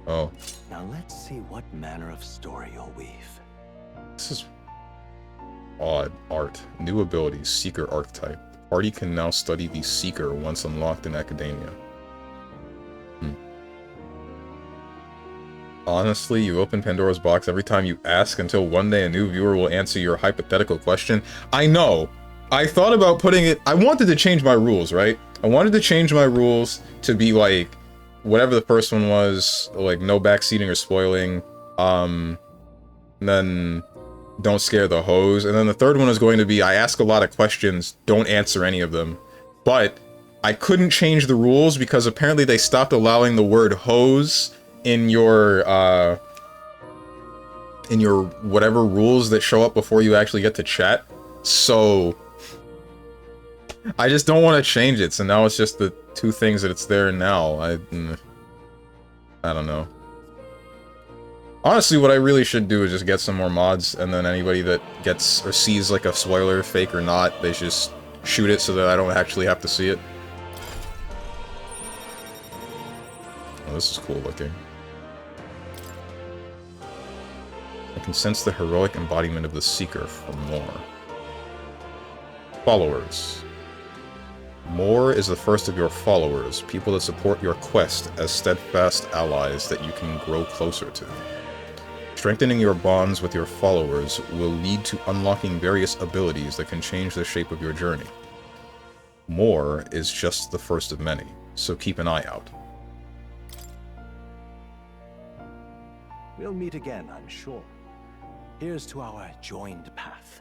Oh. Now let's see what manner of story you'll weave. This is odd. Art. New abilities. Seeker archetype. Party can now study the Seeker once unlocked in academia. Honestly, you open Pandora's box every time you ask until one day a new viewer will answer your hypothetical question. I know! I thought about putting it... I wanted to change my rules, right? I wanted to change my rules to be like... whatever the first one was, like no backseating or spoiling, and then don't scare the hoes, and then the third one is going to be I ask a lot of questions, don't answer any of them. But I couldn't change the rules because apparently they stopped allowing the word hose in your whatever rules that show up before you actually get to chat. So I just don't want to change it, so now it's just the two things that it's there now. I don't know. Honestly, what I really should do is just get some more mods, and then anybody that gets or sees like a spoiler, fake or not, they just shoot it so that I don't actually have to see it. Oh, this is cool looking. I can sense the heroic embodiment of the Seeker for more. Followers. More is the first of your followers, people that support your quest as steadfast allies that you can grow closer to. Strengthening your bonds with your followers will lead to unlocking various abilities that can change the shape of your journey. More is just the first of many, so keep an eye out. We'll meet again, I'm sure. Here's to our joined path,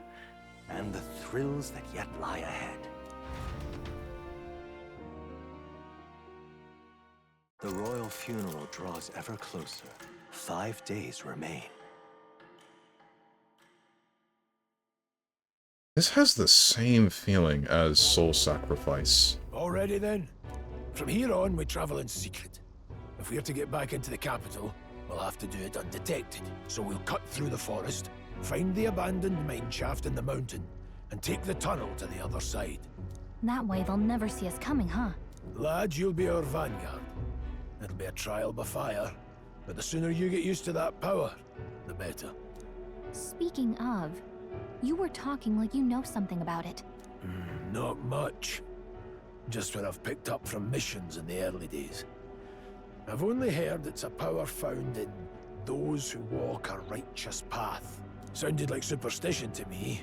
and the thrills that yet lie ahead. The royal funeral draws ever closer. 5 days remain. This has the same feeling as Soul Sacrifice. Already then? From here on, we travel in secret. If we're to get back into the capital, we'll have to do it undetected. So we'll cut through the forest, Find the abandoned mine shaft in the mountain, and take the tunnel to the other side. That way they'll never see us coming, huh? Lad, you'll be our vanguard. It'll be a trial by fire, but the sooner you get used to that power, the better. Speaking of, you were talking like you know something about it. Not much. Just what I've picked up from missions in the early days. I've only heard it's a power found in those who walk a righteous path. Sounded like superstition to me,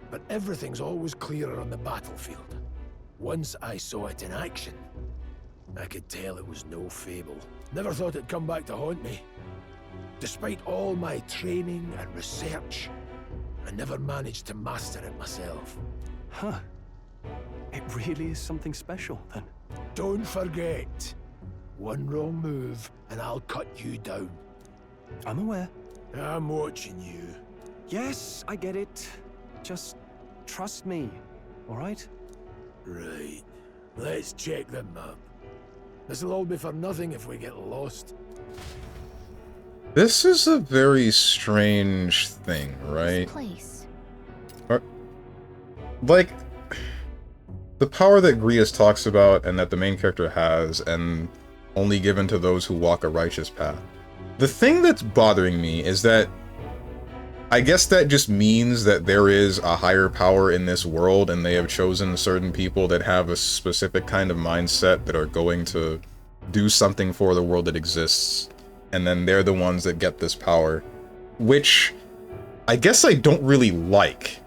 but everything's always clearer on the battlefield. Once I saw it in action, I could tell it was no fable. Never thought it'd come back to haunt me. Despite all my training and research, I never managed to master it myself. Huh. It really is something special, then. Don't forget, one wrong move and I'll cut you down. I'm aware. I'm watching you. Yes, I get it. Just trust me, all right? Right. Let's check the map. This'll all be for nothing if we get lost. This is a very strange thing, right? This place. Like, the power that Grius talks about and that the main character has, and only given to those who walk a righteous path. The thing that's bothering me is that I guess that just means that there is a higher power in this world, and they have chosen certain people that have a specific kind of mindset that are going to do something for the world that exists, and then they're the ones that get this power. Which I guess I don't really like,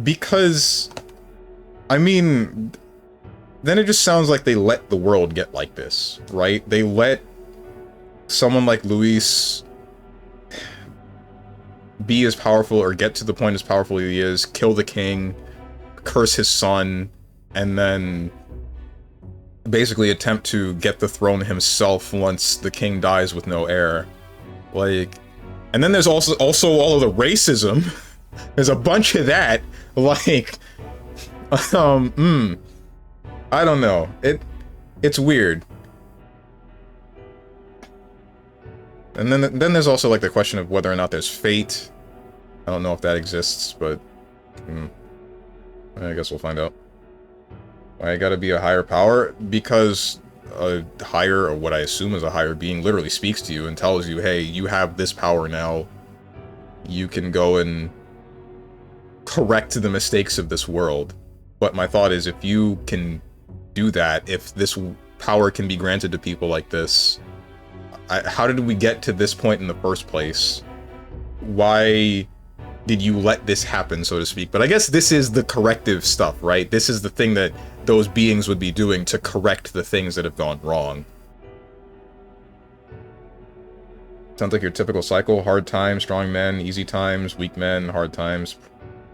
because, I mean, then it just sounds like they let the world get like this, right? They let someone like Luis be as powerful, or get to the point as powerful as he is, kill the king, curse his son, and then basically attempt to get the throne himself once the king dies with no heir. Like, and then there's also all of the racism. There's a bunch of that. Like, I don't know. It's weird. And then there's also like the question of whether or not there's fate. I don't know if that exists, but I guess we'll find out. I gotta be a higher power because a higher, or what I assume is a higher being, literally speaks to you and tells you, hey, you have this power now. You can go and correct the mistakes of this world. But my thought is, if you can do that, if this power can be granted to people like this, how did we get to this point in the first place? Why did you let this happen, so to speak? But I guess this is the corrective stuff, right? This is the thing that those beings would be doing to correct the things that have gone wrong. Sounds like your typical cycle: hard times, strong men, easy times, weak men, hard times.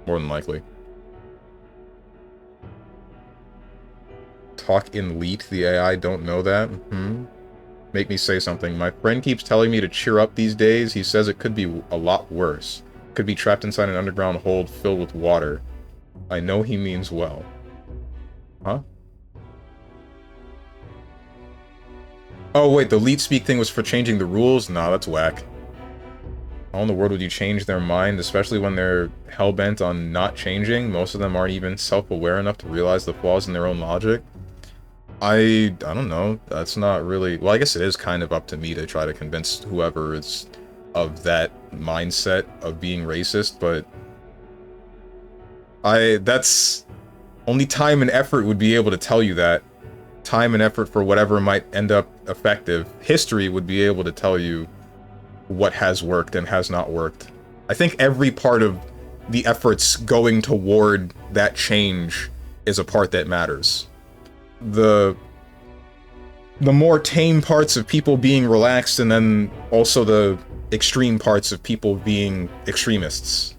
More than likely. Talk in Leet, the AI don't know that? Make me say something. My friend keeps telling me to cheer up these days. He says it could be a lot worse. Could be trapped inside an underground hold filled with water. I know he means well. Huh? Oh wait, the Leet speak thing was for changing the rules? Nah, that's whack. How in the world would you change their mind, especially when they're hell-bent on not changing? Most of them aren't even self-aware enough to realize the flaws in their own logic. I don't know. That's not really... Well, I guess it is kind of up to me to try to convince whoever is of that mindset of being racist, but... That's... Only time and effort would be able to tell you that. Time and effort for whatever might end up effective. History would be able to tell you what has worked and has not worked. I think every part of the efforts going toward that change is a part that matters. The more tame parts of people being relaxed, and then also the extreme parts of people being extremists.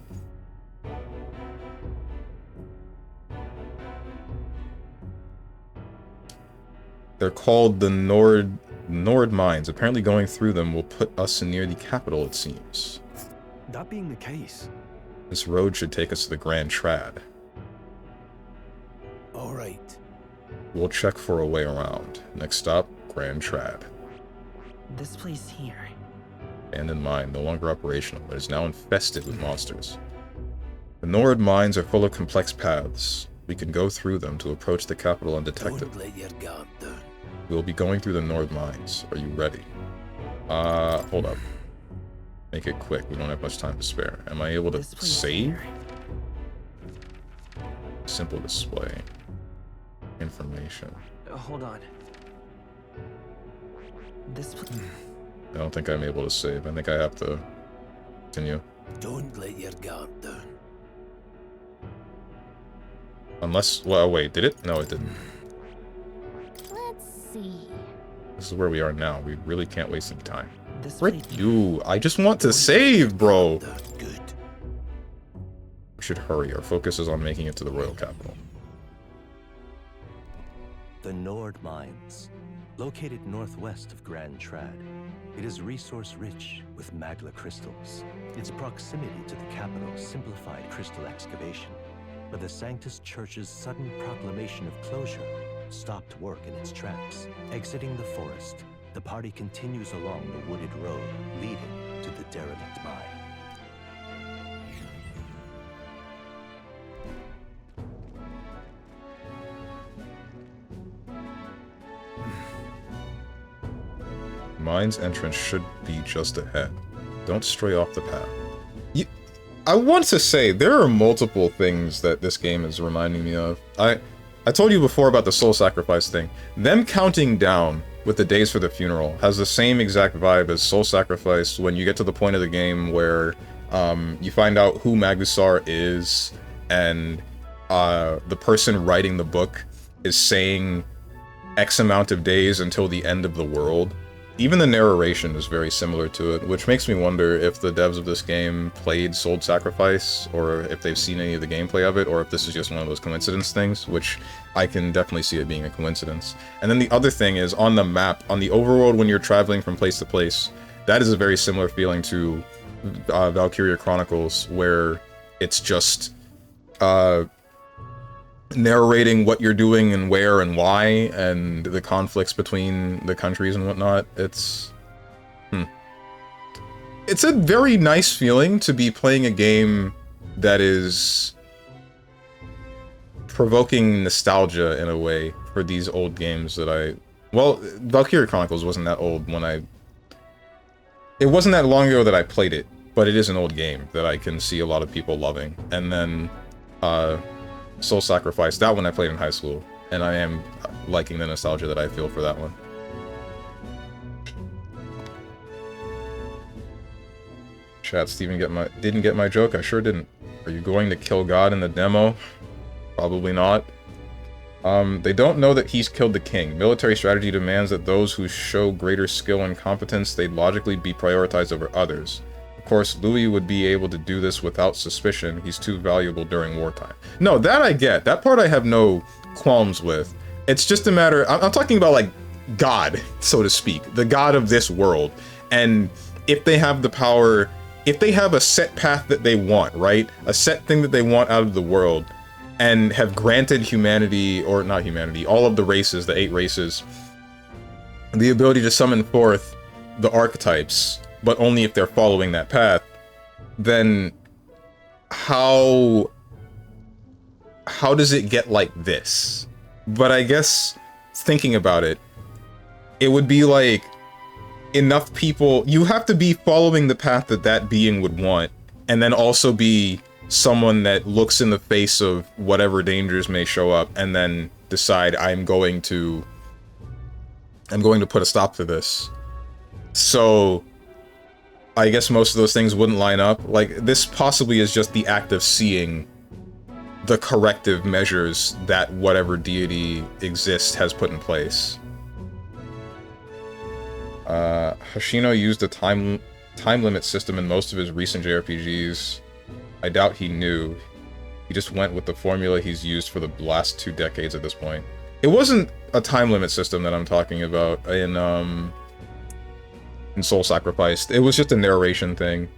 They're called the Nord mines. Apparently going through them will put us near the capital, it seems. That being the case... This road should take us to the Grand Trad. Alright. We'll check for a way around. Next stop, Grand Trad. This place here. Abandoned mine, no longer operational. It is now infested with monsters. The Nord mines are full of complex paths. We can go through them to approach the capital undetected. Don't let your guard down. We will be going through the Nord mines. Are you ready? Hold up. Make it quick. We don't have much time to spare. Am I able to save? Simple display. Information. Hold on. This. I don't think I'm able to save. I think I have to continue. Don't let your guard down. Unless, well, wait, did it? No, it didn't. Let's see. This is where we are now. We really can't waste any time. Frick you! I just want to save, bro! Good. We should hurry. Our focus is on making it to the royal capital. The Nord Mines, located northwest of Grand Trad. It is resource-rich with magla crystals. Its proximity to the capital simplified crystal excavation, but the Sanctus Church's sudden proclamation of closure stopped work in its tracks. Exiting the forest, the party continues along the wooded road leading to the derelict mine. Mine's entrance should be just ahead. Don't stray off the path. I want to say, there are multiple things that this game is reminding me of. I told you before about the soul sacrifice thing. Them counting down with the days for the funeral has the same exact vibe as soul sacrifice when you get to the point of the game where you find out who Magusar is, and the person writing the book is saying X amount of days until the end of the world. Even the narration is very similar to it, which makes me wonder if the devs of this game played Soul Sacrifice, or if they've seen any of the gameplay of it, or if this is just one of those coincidence things, which I can definitely see it being a coincidence. And then the other thing is, on the map, on the overworld when you're traveling from place to place, that is a very similar feeling to Valkyria Chronicles, where it's just narrating what you're doing and where and why, and the conflicts between the countries and whatnot. It's a very nice feeling to be playing a game that is provoking nostalgia in a way for these old games that well, Valkyria Chronicles wasn't that old when it wasn't that long ago that I played it, but it is an old game that I can see a lot of people loving. And then Soul Sacrifice, that one I played in high school, and I am liking the nostalgia that I feel for that one. Chat, Steven didn't get my joke? I sure didn't. Are you going to kill God in the demo? Probably not. They don't know that he's killed the king. Military strategy demands that those who show greater skill and competence, they'd logically be prioritized over others. Of course, Louis would be able to do this without suspicion. He's too valuable during wartime. No, that I get. That part I have no qualms with. It's just a matter... I'm talking about, like, God, so to speak. The God of this world. And if they have the power... If they have a set path that they want, right? A set thing that they want out of the world, and have granted humanity, or not humanity, all of the races, the 8 races, the ability to summon forth the archetypes, but only if they're following that path, then how does it get like this? But I guess, thinking about it, it would be like, enough people, you have to be following the path that that being would want, and then also be someone that looks in the face of whatever dangers may show up, and then decide, I'm going to put a stop to this. So I guess most of those things wouldn't line up. Like, this possibly is just the act of seeing the corrective measures that whatever deity exists has put in place. Hoshino used a time limit system in most of his recent JRPGs. I doubt he knew. He just went with the formula he's used for the last 2 decades at this point. It wasn't a time limit system that I'm talking about in Soul Sacrifice. It was just a narration thing.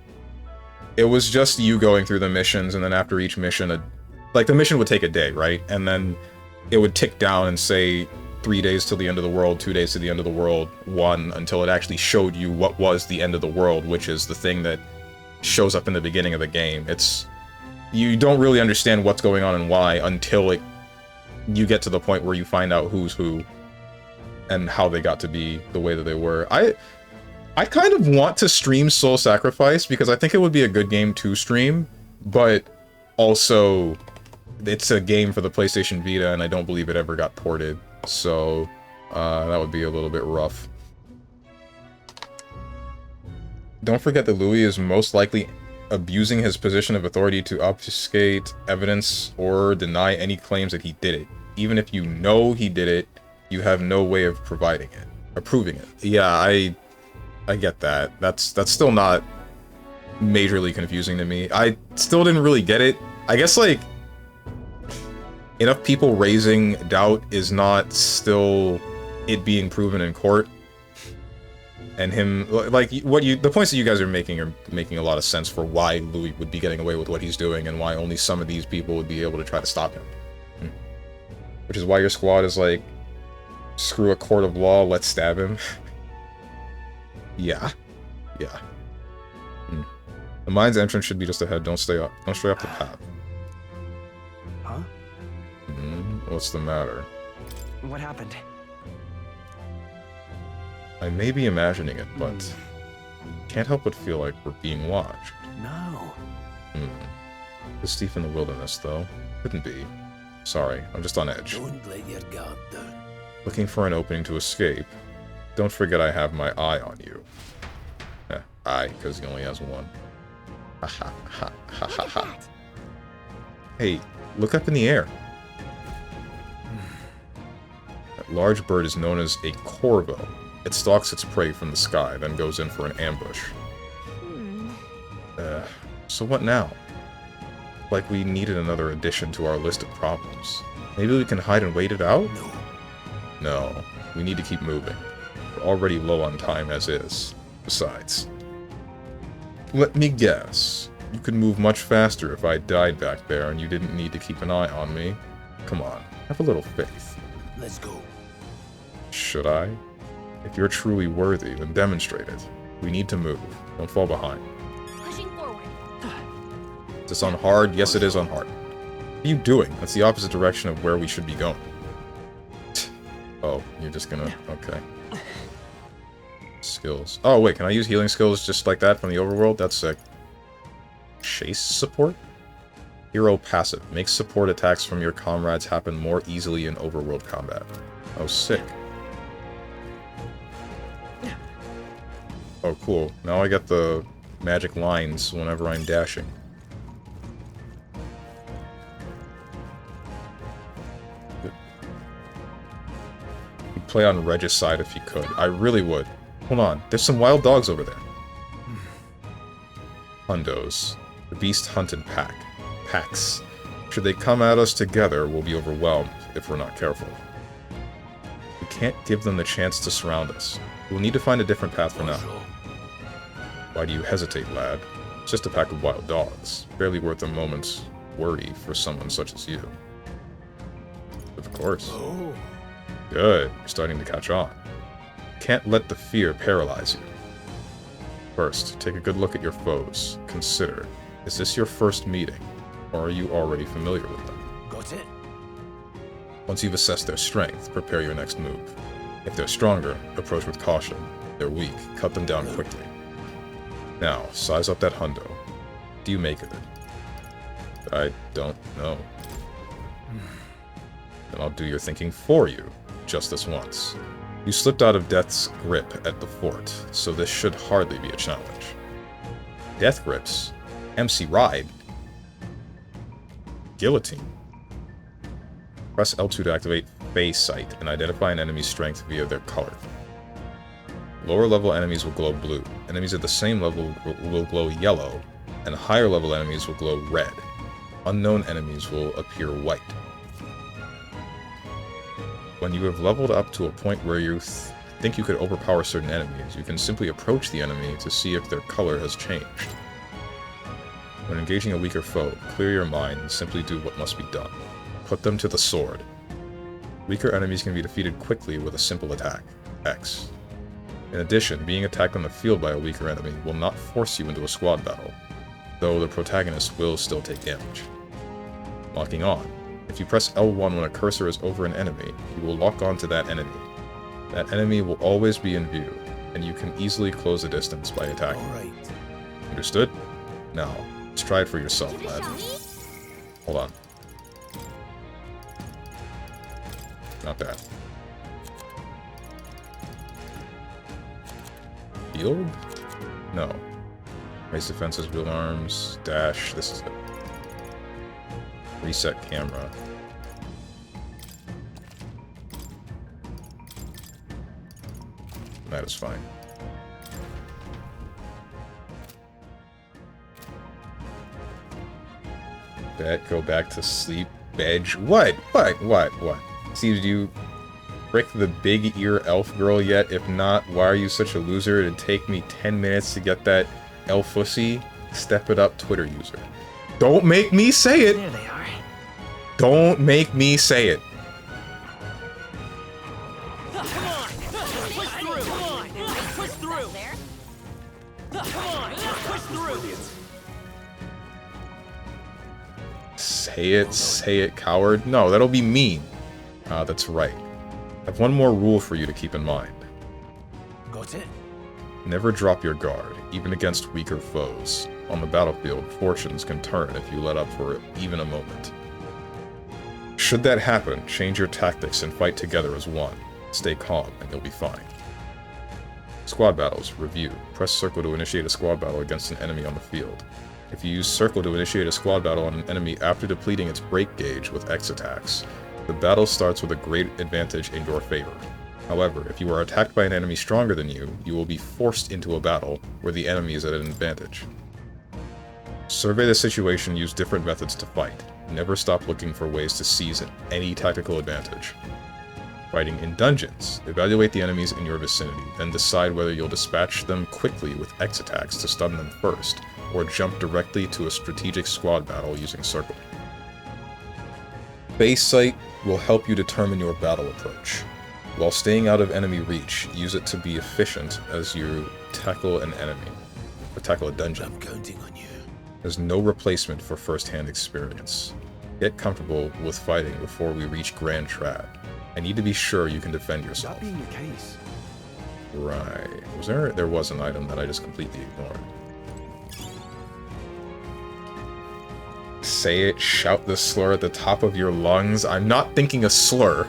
It was just you going through the missions, and then after each mission, like, the mission would take a day, right? And then it would tick down and say, 3 days till the end of the world, 2 days to the end of the world, 1, until it actually showed you what was the end of the world, which is the thing that shows up in the beginning of the game. You don't really understand what's going on and why until you get to the point where you find out who's who and how they got to be the way that they were. I kind of want to stream Soul Sacrifice because I think it would be a good game to stream, but also it's a game for the PlayStation Vita and I don't believe it ever got ported, so that would be a little bit rough. Don't forget that Louis is most likely abusing his position of authority to obfuscate evidence or deny any claims that he did it. Even if you know he did it, you have no way of proving it. Yeah, I get that. That's still not majorly confusing to me. I still didn't really get it. I guess, like, enough people raising doubt is not still it being proven in court. And him, like, the points that you guys are making a lot of sense for why Louis would be getting away with what he's doing and why only some of these people would be able to try to stop him. Which is why your squad is like, screw a court of law, let's stab him. Yeah. The mine's entrance should be just ahead, don't stray up the path. Huh? What's the matter? What happened? I may be imagining it, but can't help but feel like we're being watched. No. This thief in the wilderness, though. Couldn't be. Sorry, I'm just on edge. Don't let your guard down. Looking for an opening to escape. Don't forget I have my eye on you. Eye, because he only has one. Ha ha ha ha ha ha. Hey, look up in the air. That large bird is known as a corvo. It stalks its prey from the sky, then goes in for an ambush. So what now? Like we needed another addition to our list of problems. Maybe we can hide and wait it out? No, we need to keep moving. We're already low on time as is. Besides, let me guess. You could move much faster if I died back there and you didn't need to keep an eye on me. Come on, have a little faith. Let's go. Should I? If you're truly worthy, then demonstrate it. We need to move. Don't fall behind. Pushing forward. Is this on hard? Yes, it is on hard. What are you doing? That's the opposite direction of where we should be going. Oh, you're just gonna... Okay. Skills. Oh, wait, can I use healing skills just like that from the overworld? That's sick. Chase support? Hero passive. Makes support attacks from your comrades happen more easily in overworld combat. Oh, sick. Oh, cool. Now I get the magic lines whenever I'm dashing. You'd play on Regis' side if you could. I really would. Hold on. There's some wild dogs over there. Hundos. The beast hunt in packs. Should they come at us together, we'll be overwhelmed if we're not careful. We can't give them the chance to surround us. We'll need to find a different path for now. Why do you hesitate, lad? It's just a pack of wild dogs. Barely worth a moment's worry for someone such as you. Of course. Good. You're starting to catch on. Can't let the fear paralyze you. First, take a good look at your foes. Consider, is this your first meeting, or are you already familiar with them? Got it? Once you've assessed their strength, prepare your next move. If they're stronger, approach with caution. If they're weak, cut them down quickly. Now, size up that hundo. What do you make of it? I don't know. Then I'll do your thinking for you, just this once. You slipped out of Death's grip at the fort, so this should hardly be a challenge. Death grips? MC Ride? Guillotine? Press L2 to activate Phase Sight and identify an enemy's strength via their color. Lower level enemies will glow blue, enemies at the same level will glow yellow, and higher level enemies will glow red. Unknown enemies will appear white. When you have leveled up to a point where you think you could overpower certain enemies, you can simply approach the enemy to see if their color has changed. When engaging a weaker foe, clear your mind and simply do what must be done. Put them to the sword. Weaker enemies can be defeated quickly with a simple attack, X. In addition, being attacked on the field by a weaker enemy will not force you into a squad battle, though the protagonist will still take damage. Locking on. If you press L1 when a cursor is over an enemy, you will lock on to that enemy. That enemy will always be in view, and you can easily close the distance by attacking. Understood? Now, let's try it for yourself, lad. Hold on. Not bad. Field? No. Raise defenses, wheel arms, dash, this is it. Reset camera. That is fine. Bet, go back to sleep, veg. What? What? See, did you frick the big ear elf girl yet? If not, why are you such a loser? It'd take me 10 minutes to get that elfussy. Step it up, Twitter user. Don't make me say it! There they are. Don't make me say it. Come on! Push through! Come on! Push through! Come on! Push through! Say it, coward. No, that'll be mean. That's right. I have one more rule for you to keep in mind. Got it? Never drop your guard, even against weaker foes. On the battlefield, fortunes can turn if you let up for even a moment. Should that happen, change your tactics and fight together as one. Stay calm, and you'll be fine. Squad battles. Review. Press circle to initiate a squad battle against an enemy on the field. If you use circle to initiate a squad battle on an enemy after depleting its break gauge with X attacks, the battle starts with a great advantage in your favor. However, if you are attacked by an enemy stronger than you, you will be forced into a battle where the enemy is at an advantage. Survey the situation, use different methods to fight. Never stop looking for ways to seize any tactical advantage. Fighting in dungeons. Evaluate the enemies in your vicinity, then decide whether you'll dispatch them quickly with X attacks to stun them first, or jump directly to a strategic squad battle using circle. Base sight will help you determine your battle approach. While staying out of enemy reach, use it to be efficient as you tackle an enemy, or tackle a dungeon. I'm counting on you. There's no replacement for first-hand experience. Get comfortable with fighting before we reach Grand Trad. I need to be sure you can defend yourself. That being the case. Right. There was an item that I just completely ignored. Say it, shout the slur at the top of your lungs. I'm not thinking a slur.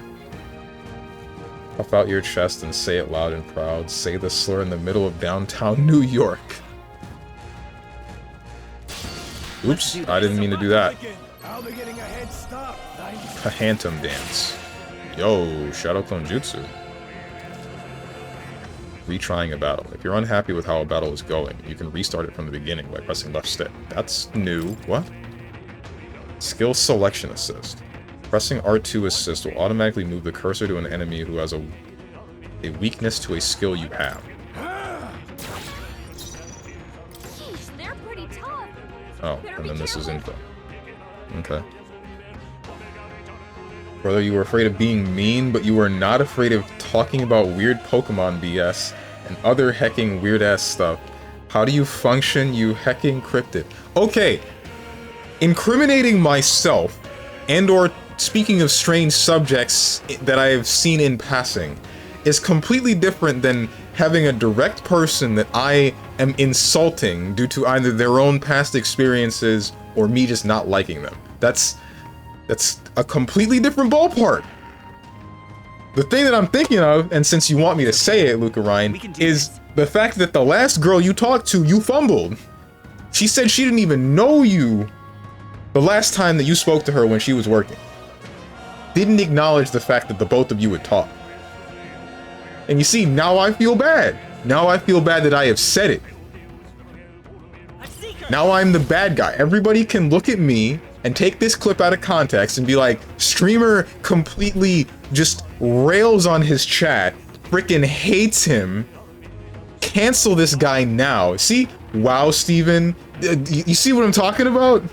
Puff out your chest and say it loud and proud. Say the slur in the middle of downtown New York. Oops, I didn't mean to do that. A Phantom Dance. Yo, Shadow Clone Jutsu. Retrying a battle. If you're unhappy with how a battle is going, you can restart it from the beginning by pressing left stick. That's new. What? Skill Selection Assist. Pressing R2 Assist will automatically move the cursor to an enemy who has a weakness to a skill you have. Jeez, they're pretty tough. Oh, and then this is info. Okay. Brother, you were afraid of being mean, but you were not afraid of talking about weird Pokemon BS and other hecking weird-ass stuff. How do you function, you hecking cryptid? Okay, incriminating myself and/or speaking of strange subjects that I have seen in passing is completely different than having a direct person that I am insulting due to either their own past experiences or me just not liking them. That's a completely different ballpark. The thing that I'm thinking of, and since you want me to say it, Luca Ryan, is the fact that the last girl you talked to, you fumbled. She said she didn't even know you the last time that you spoke to her when she was working. Didn't acknowledge the fact that the both of you would talk. And you see, now I feel bad. Now I feel bad that I have said it. Now I'm the bad guy. Everybody can look at me and take this clip out of context and be like, streamer completely just rails on his chat, freaking hates him, cancel this guy now. See? Wow, Steven. You see what I'm talking about?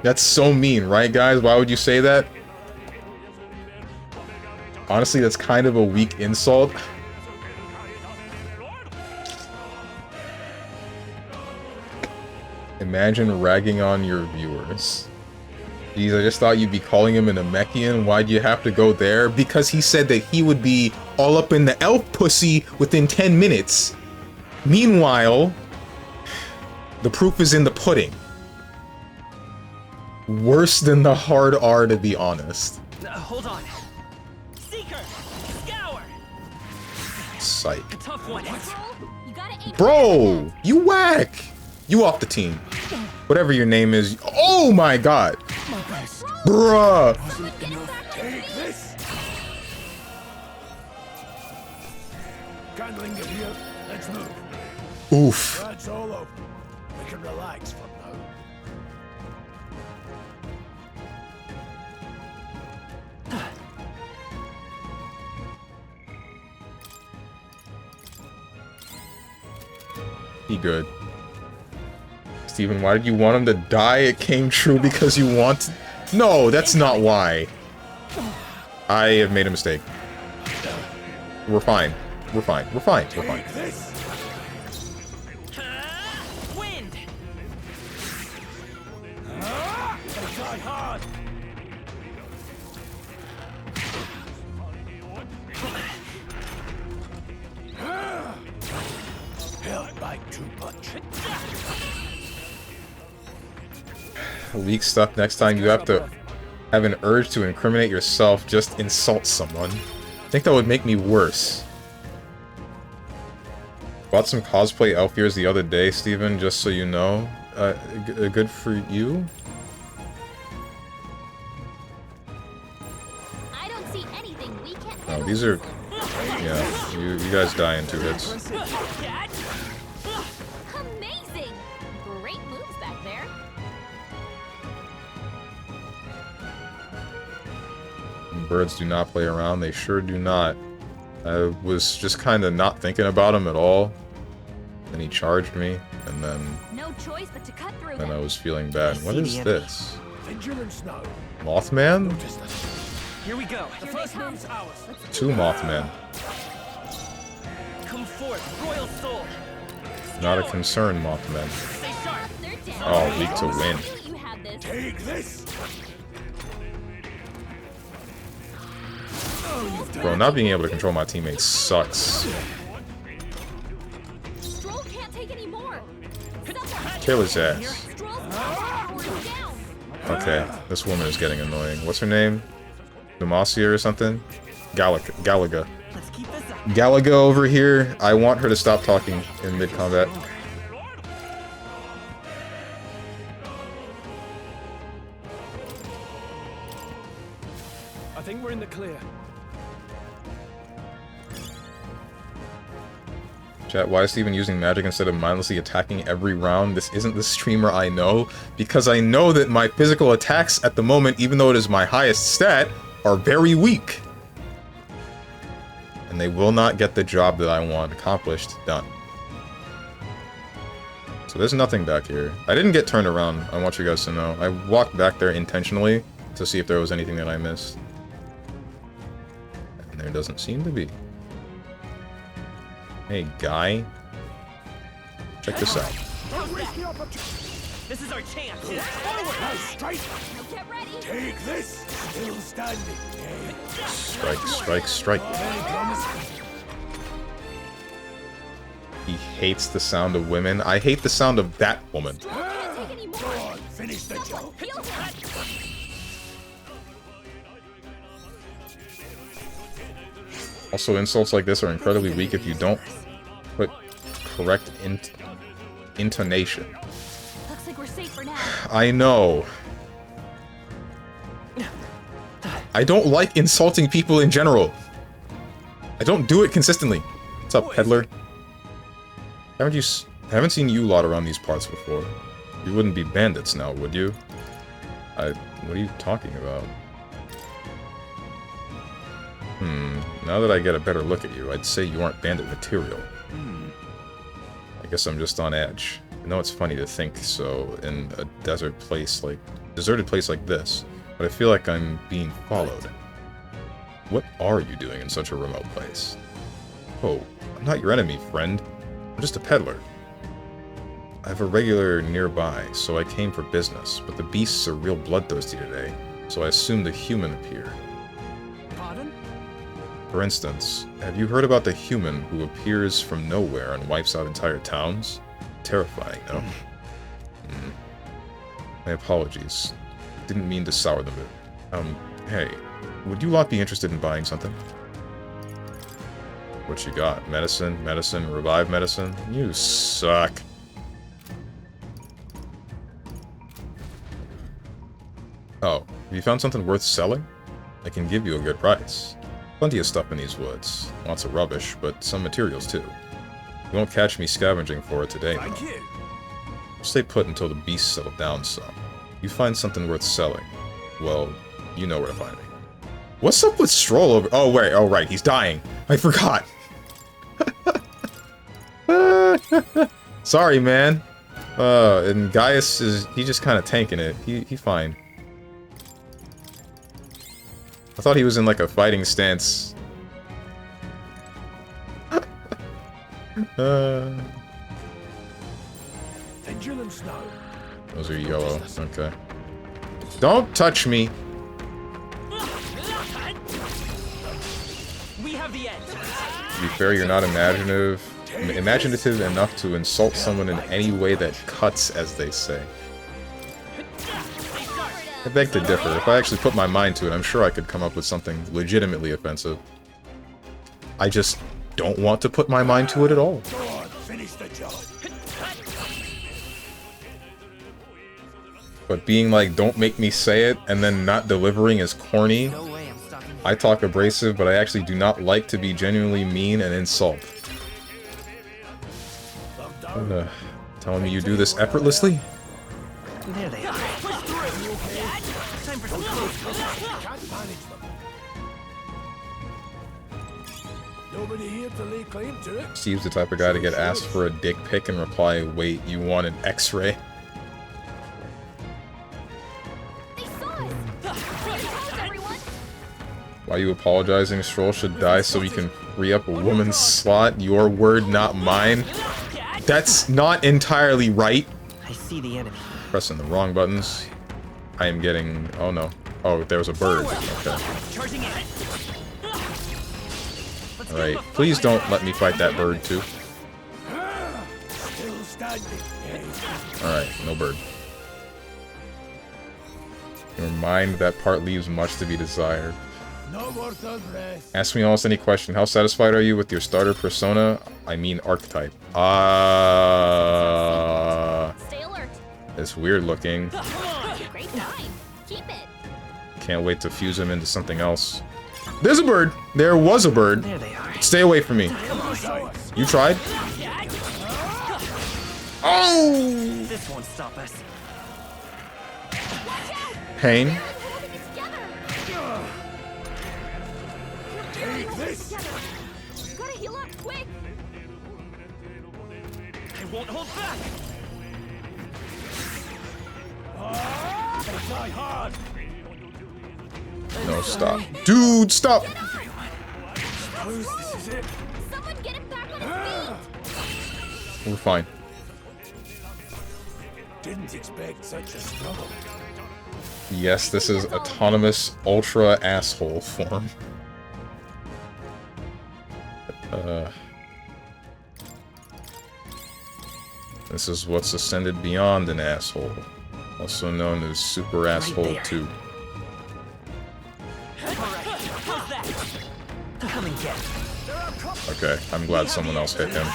That's so mean, right, guys? Why would you say that? Honestly, that's kind of a weak insult. Imagine ragging on your viewers. Jeez, I just thought you'd be calling him an Namekian. Why'd you have to go there? Because he said that he would be all up in the elf pussy within 10 minutes. Meanwhile, the proof is in the pudding. Worse than the hard R, to be honest. Hold on. Seeker! Scour! Psych. Tough one. Bro! You whack! You off the team. Whatever your name is. Oh my god! Bruh! Take this. Gangling it here. Let's move. Oof. That's all over. We can relax for now. He good. Steven, why did you want him to die? It came true because you want... No, that's not why. I have made a mistake. We're fine. We're fine. We're fine. We're fine. Wind! Try hard. Held back too much. Weak stuff. Next time you have to have an urge to incriminate yourself, just insult someone. I think that would make me worse. Bought some cosplay elf ears the other day, Steven, just so you know. Good for you? I don't see anything we can't Oh, these are... Yeah, you guys die in 2 hits. Amazing! Great moves back there. Birds do not play around, they sure do not. I was just kind of not thinking about him at all. Then he charged me, and then... No choice but to cut through Then I was feeling bad. What is this? Vigilance now. Mothman? Here we go. The first move's ours. 2 Mothman. Come forth, royal soul. Not a concern, Mothman. Stay sharp. Oh, weak to win. Take this. Bro, not being able to control my teammates sucks. Stroll can't take any more. Kill his ass. Okay, this woman is getting annoying. What's her name? Demacia or something? Galaga. Galaga over here. I want her to stop talking in mid-combat. I think we're in the clear. Chat, why is Steven using magic instead of mindlessly attacking every round? This isn't the streamer I know, because I know that my physical attacks at the moment, even though it is my highest stat, are very weak. And they will not get the job that I want accomplished done. So there's nothing back here. I didn't get turned around, I want you guys to know. I walked back there intentionally to see if there was anything that I missed. And there doesn't seem to be. Hey, guy. Check this out. This is our chance. Now strike. Get ready. Take this. Still standing. Strike, strike, strike. He hates the sound of women. I hate the sound of that woman. Go on, finish the job. Also, insults like this are incredibly weak if you don't put correct intonation. Looks like we're safe for now. I know. I don't like insulting people in general. I don't do it consistently. What's up, peddler? Haven't seen you lot around these parts before. You wouldn't be bandits now, would you? What are you talking about? Now that I get a better look at you, I'd say you aren't bandit material. I guess I'm just on edge. I know it's funny to think so in a deserted place like this, but I feel like I'm being followed. What are you doing in such a remote place? Oh, I'm not your enemy, friend. I'm just a peddler. I have a regular nearby, so I came for business, but the beasts are real bloodthirsty today, so I assumed a human appeared. Pardon? For instance, have you heard about the human who appears from nowhere and wipes out entire towns? Terrifying, no? My apologies. Didn't mean to sour the mood. Hey, would you lot be interested in buying something? What you got? Medicine, medicine, revive medicine? You suck. Oh, have you found something worth selling? I can give you a good price. Plenty of stuff in these woods. Lots of rubbish, but some materials too. You won't catch me scavenging for it today, though. Thank you. Stay put until the beasts settle down some. You find something worth selling. Well, you know where to find me. What's up with Stroll over— oh, wait, oh, right, he's dying. I forgot. Sorry, man. And Gaius he just kind of tanking it. He fine. I thought he was in like a fighting stance. Vigilance now. Those are yellow. Okay. Don't touch me. We have the end. To be fair, you're not imaginative enough to insult someone in any way that cuts, as they say. I beg to differ. If I actually put my mind to it, I'm sure I could come up with something legitimately offensive. I just don't want to put my mind to it at all. Go on, finish the job. But being like, don't make me say it, and then not delivering is corny. I talk abrasive, but I actually do not like to be genuinely mean and insult. Telling me you do this effortlessly? There they are. Time for some Can't manage them. Nobody here to lay claim to it. Steve's the type of guy to get asked for a dick pic and reply, wait, you want an x-ray? Why are you apologizing? Stroll should die so we can free up a woman's slot. Your word, not mine. That's not entirely right. I see the enemy. Pressing the wrong buttons. I am getting— oh no. Oh, there was a bird. Okay. Alright, please don't let me fight that bird too. Still standing. Alright, no bird. Never mind, that part leaves much to be desired. Not worth a breath. Ask me almost any question. How satisfied are you with your starter persona? I mean archetype. Stay alert. It's weird looking. Great time. Keep it. Can't wait to fuse him into something else. There's a bird! There was a bird. There they are. Stay away from me. You tried? Oh! This won't stop us. Pain. Take this. Gotta heal up quick. I won't hold back. They die hard. No, stop. Dude, stop! Suppose this is it. Someone get him back on his feet. We're fine. Didn't expect such a struggle. Yes, this is autonomous ultra asshole form. This is what's ascended beyond an asshole, also known as Super Asshole 2. Come and get. Okay, I'm glad someone else hit him.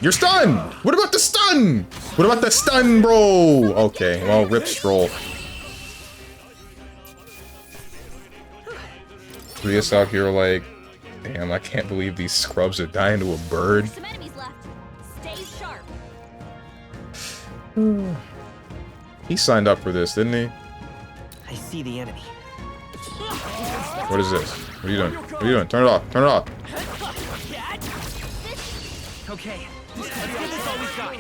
You're stunned! What about the stun? What about the stun, bro? Okay, well, rip Stroll. Prius out here like, damn, I can't believe these scrubs are dying to a bird. Some enemies left. Stay sharp. He signed up for this, didn't he? I see the enemy. What is this? What are you doing? What are you doing? Turn it off. Turn it off. Okay, let's give this all we've got.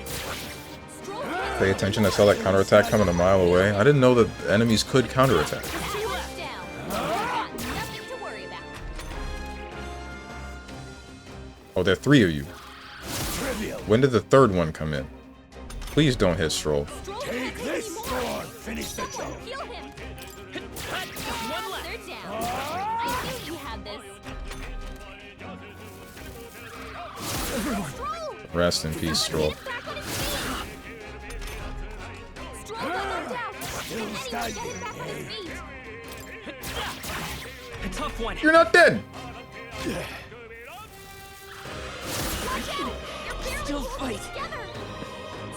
Pay attention, I saw that counterattack coming a mile away. I didn't know that enemies could counterattack. Oh, there are 3 of you. When did the 3rd one come in? Please don't hit Stroll. Take this sword. Finish the job. One left. They're down. I knew you had this. Rest in peace, Stroll. A tough one. You're not dead. Still fight.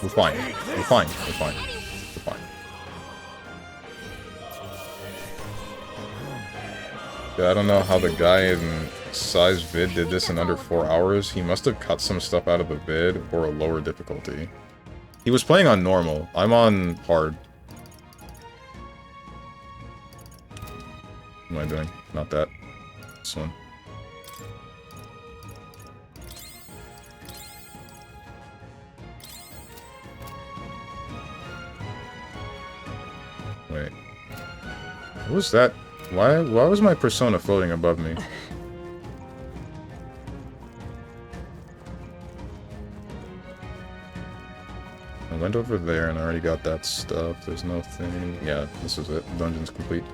We're fine. We're fine. We're fine. We're fine. Yeah, I don't know how the guy in Sai's vid did this in under 4 hours. He must have cut some stuff out of the vid or a lower difficulty. He was playing on normal. I'm on hard. What am I doing? Not that. This one. Wait. What was that? Why was my persona floating above me? I went over there and I already got that stuff. There's no thing. Yeah, this is it. Dungeon's complete.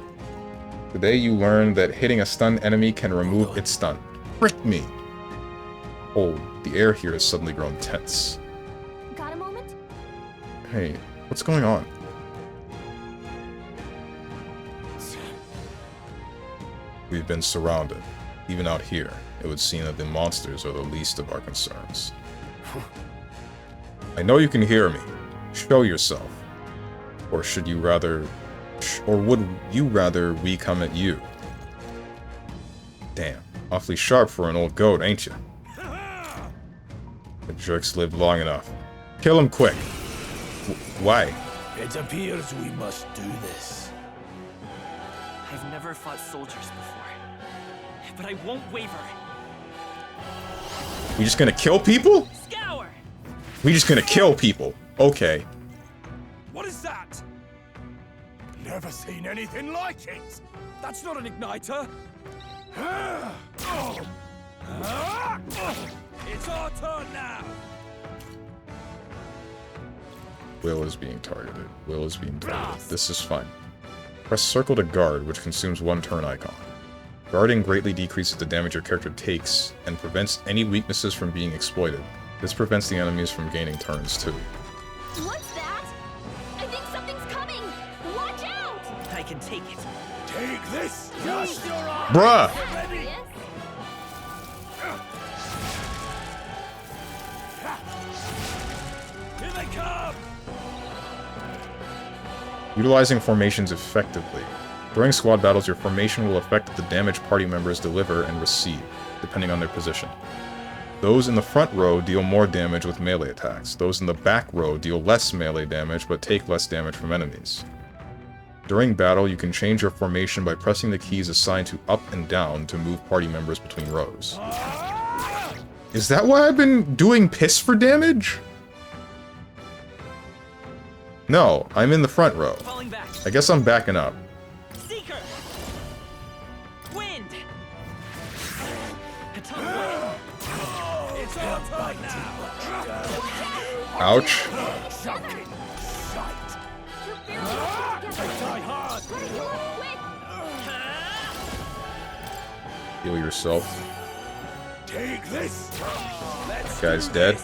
Today you learned that hitting a stunned enemy can remove its stun. Frick me! Oh, the air here has suddenly grown tense. Got a moment? Hey, what's going on? We've been surrounded. Even out here, it would seem that the monsters are the least of our concerns. I know you can hear me. Show yourself. Or should you rather... Or would you rather we come at you? Damn, awfully sharp for an old goat, ain't you? The jerk's lived long enough. Kill him quick. Why? It appears we must do this. I've never fought soldiers before, but I won't waver. We just gonna kill people? Scour! We just gonna kill people. Okay. What is that? Never seen anything like it. That's not an igniter. It's our turn now. Will is being targeted. Will is being targeted. This is fine. Press circle to guard, which consumes 1 turn icon. Guarding greatly decreases the damage your character takes and prevents any weaknesses from being exploited. This prevents the enemies from gaining turns too. What's that? I think something's coming. Watch out! I can take it. Take this. Just your arm. Bruh! Here they come. Utilizing formations effectively. During squad battles, your formation will affect the damage party members deliver and receive, depending on their position. Those in the front row deal more damage with melee attacks. Those in the back row deal less melee damage, but take less damage from enemies. During battle, you can change your formation by pressing the keys assigned to up and down to move party members between rows. Is that why I've been doing piss for damage? No, I'm in the front row. I guess I'm backing up. Seeker! Wind! It's our turn now. Ouch. Heal yourself. Take this. Guy's dead.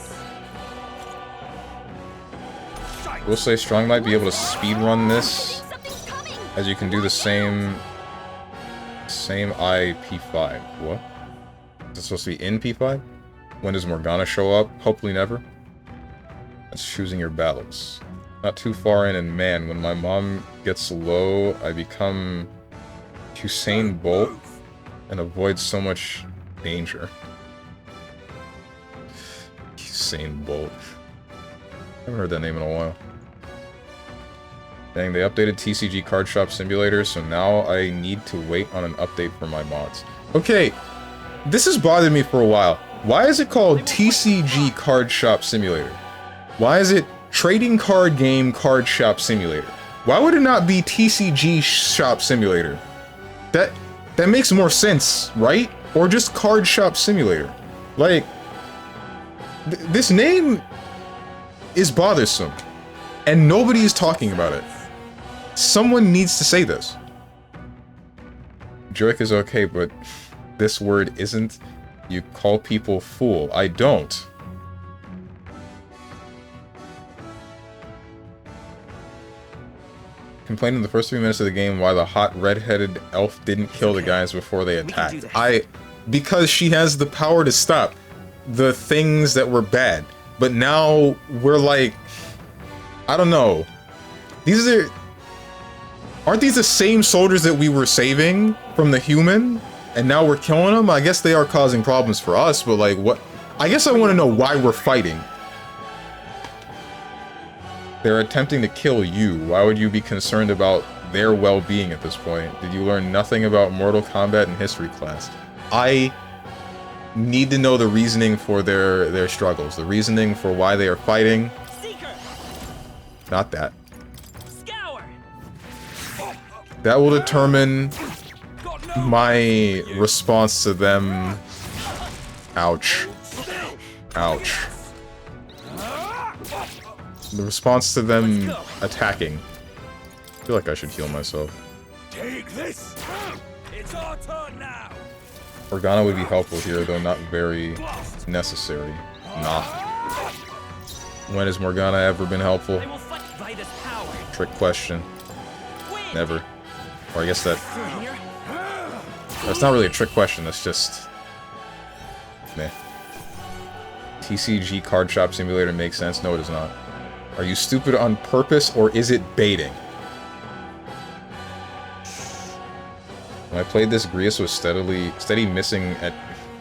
We'll say Strong might be able to speedrun this, as you can do the same I P5. What? Is it supposed to be in P5? When does Morgana show up? Hopefully never. That's choosing your battles. Not too far in, and man, when my mom gets low, I become Usain Bolt and avoid so much danger. Usain Bolt. I haven't heard that name in a while. Dang, they updated TCG Card Shop Simulator, so now I need to wait on an update for my mods. Okay, this has bothered me for a while. Why is it called TCG Card Shop Simulator? Why is it Trading Card Game Card Shop Simulator? Why would it not be TCG Shop Simulator? That makes more sense, right? Or just Card Shop Simulator. Like, this name is bothersome, and nobody is talking about it. Someone needs to say this. Joke is okay, but this word isn't. You call people fool. I don't. Complained in the first 3 minutes of the game why the hot red-headed elf didn't kill the guys before they attacked. Because she has the power to stop the things that were bad. But now we're like, I don't know. Aren't these the same soldiers that we were saving from the human? And now we're killing them? I guess they are causing problems for us, but like what? I guess I want to know why we're fighting. They're attempting to kill you. Why would you be concerned about their well-being at this point? Did you learn nothing about Mortal Kombat in history class? I need to know the reasoning for their struggles, the reasoning for why they are fighting. Not that. That will determine my response to them. Ouch. Ouch. The response to them attacking. I feel like I should heal myself. Take this. It's our turn now. Organa would be helpful here, though not very necessary. Nah. When has Morgana ever been helpful? Trick question. Never. Or I guess that's not really a trick question, that's just meh. TCG Card Shop Simulator makes sense? No, it does not. Are you stupid on purpose, or is it baiting? When I played this, Grius was steady missing at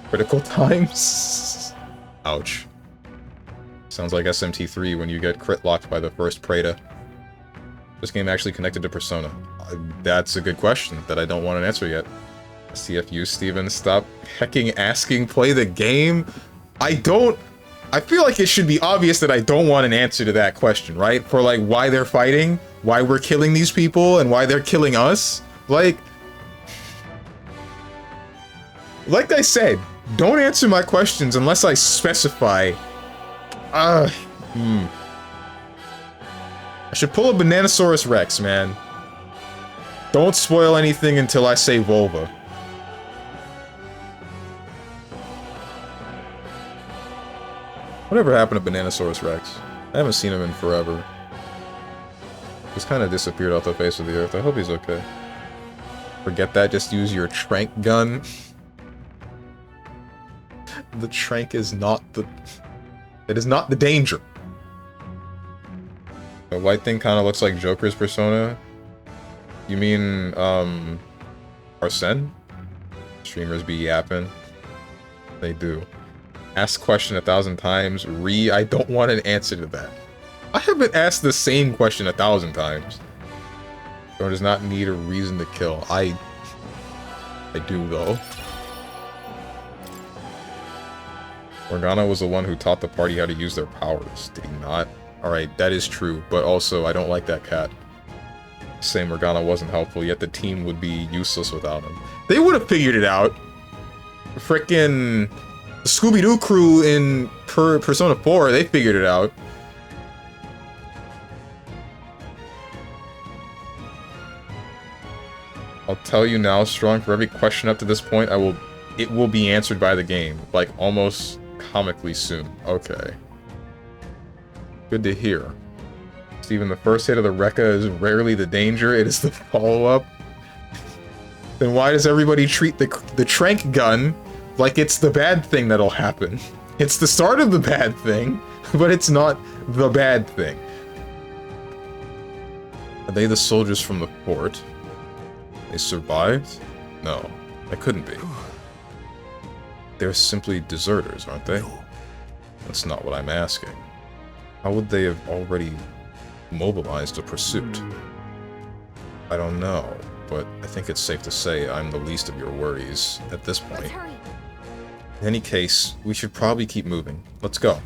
critical times. Ouch. Sounds like SMT3 when you get crit locked by the first Preda. This game actually connected to Persona? That's a good question that I don't want an answer yet. CFU, Steven, stop hecking asking, play the game? I feel like it should be obvious that I don't want an answer to that question, right? For like why they're fighting, why we're killing these people, and why they're killing us. Like I said, don't answer my questions unless I specify. I should pull a Bananosaurus Rex, man. Don't spoil anything until I say vulva. Whatever happened to Bananosaurus Rex? I haven't seen him in forever. He's kind of disappeared off the face of the earth. I hope he's okay. Forget that, just use your trank gun. The trank is not the... It is not the danger. The white thing kind of looks like Joker's persona. You mean, Arsene? Streamers be yapping. They do. Ask question 1,000 times. I don't want an answer to that. I haven't asked the same question 1,000 times. Or does not need a reason to kill. I do, though. Morgana was the one who taught the party how to use their powers, did he not? Alright, that is true, but also, I don't like that cat. Say Morgana wasn't helpful, yet the team would be useless without him. They would have figured it out! Frickin' Scooby-Doo crew in Persona 4, they figured it out. I'll tell you now, Strong, for every question up to this point, it will be answered by the game. Like, almost comically soon. Okay. Good to hear. Steven, the first hit of the Rekka is rarely the danger, it is the follow-up. Then why does everybody treat the trank gun like it's the bad thing that'll happen? It's the start of the bad thing, but it's not the bad thing. Are they the soldiers from the fort? They survived? No, that couldn't be. They're simply deserters, aren't they? That's not what I'm asking. How would they have already mobilized a pursuit? I don't know, but I think it's safe to say I'm the least of your worries at this point. In any case, we should probably keep moving. Let's go.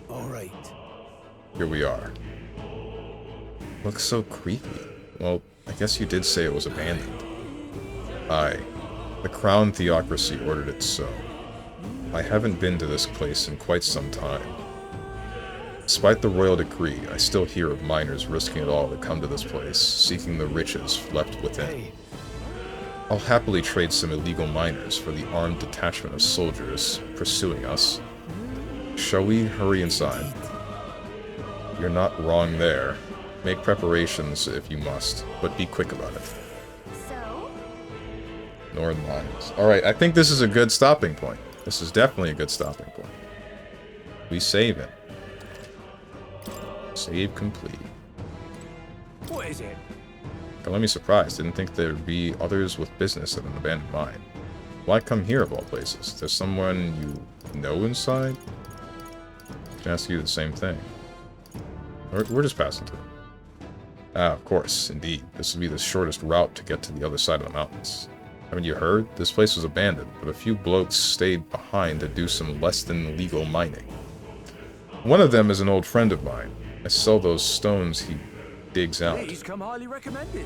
Alright. Here we are. Looks so creepy. Well, I guess you did say it was abandoned. Aye. The Crown Theocracy ordered it so. I haven't been to this place in quite some time. Despite the royal decree, I still hear of miners risking it all to come to this place, seeking the riches left within. I'll happily trade some illegal miners for the armed detachment of soldiers pursuing us. Shall we hurry inside? You're not wrong there. Make preparations if you must, but be quick about it. So? Northern Mines. Alright, I think this is a good stopping point. This is definitely a good stopping point. We save it. Save complete. What is it? Don't let me surprised. Didn't think there'd be others with business at an abandoned mine. Why come here of all places? There's someone you know inside? I can ask you the same thing. We're just passing through. Ah, of course, indeed. This will be the shortest route to get to the other side of the mountains. Haven't you heard? This place was abandoned, but a few blokes stayed behind to do some less than legal mining. One of them is an old friend of mine. I sell those stones he digs out. He's come highly recommended.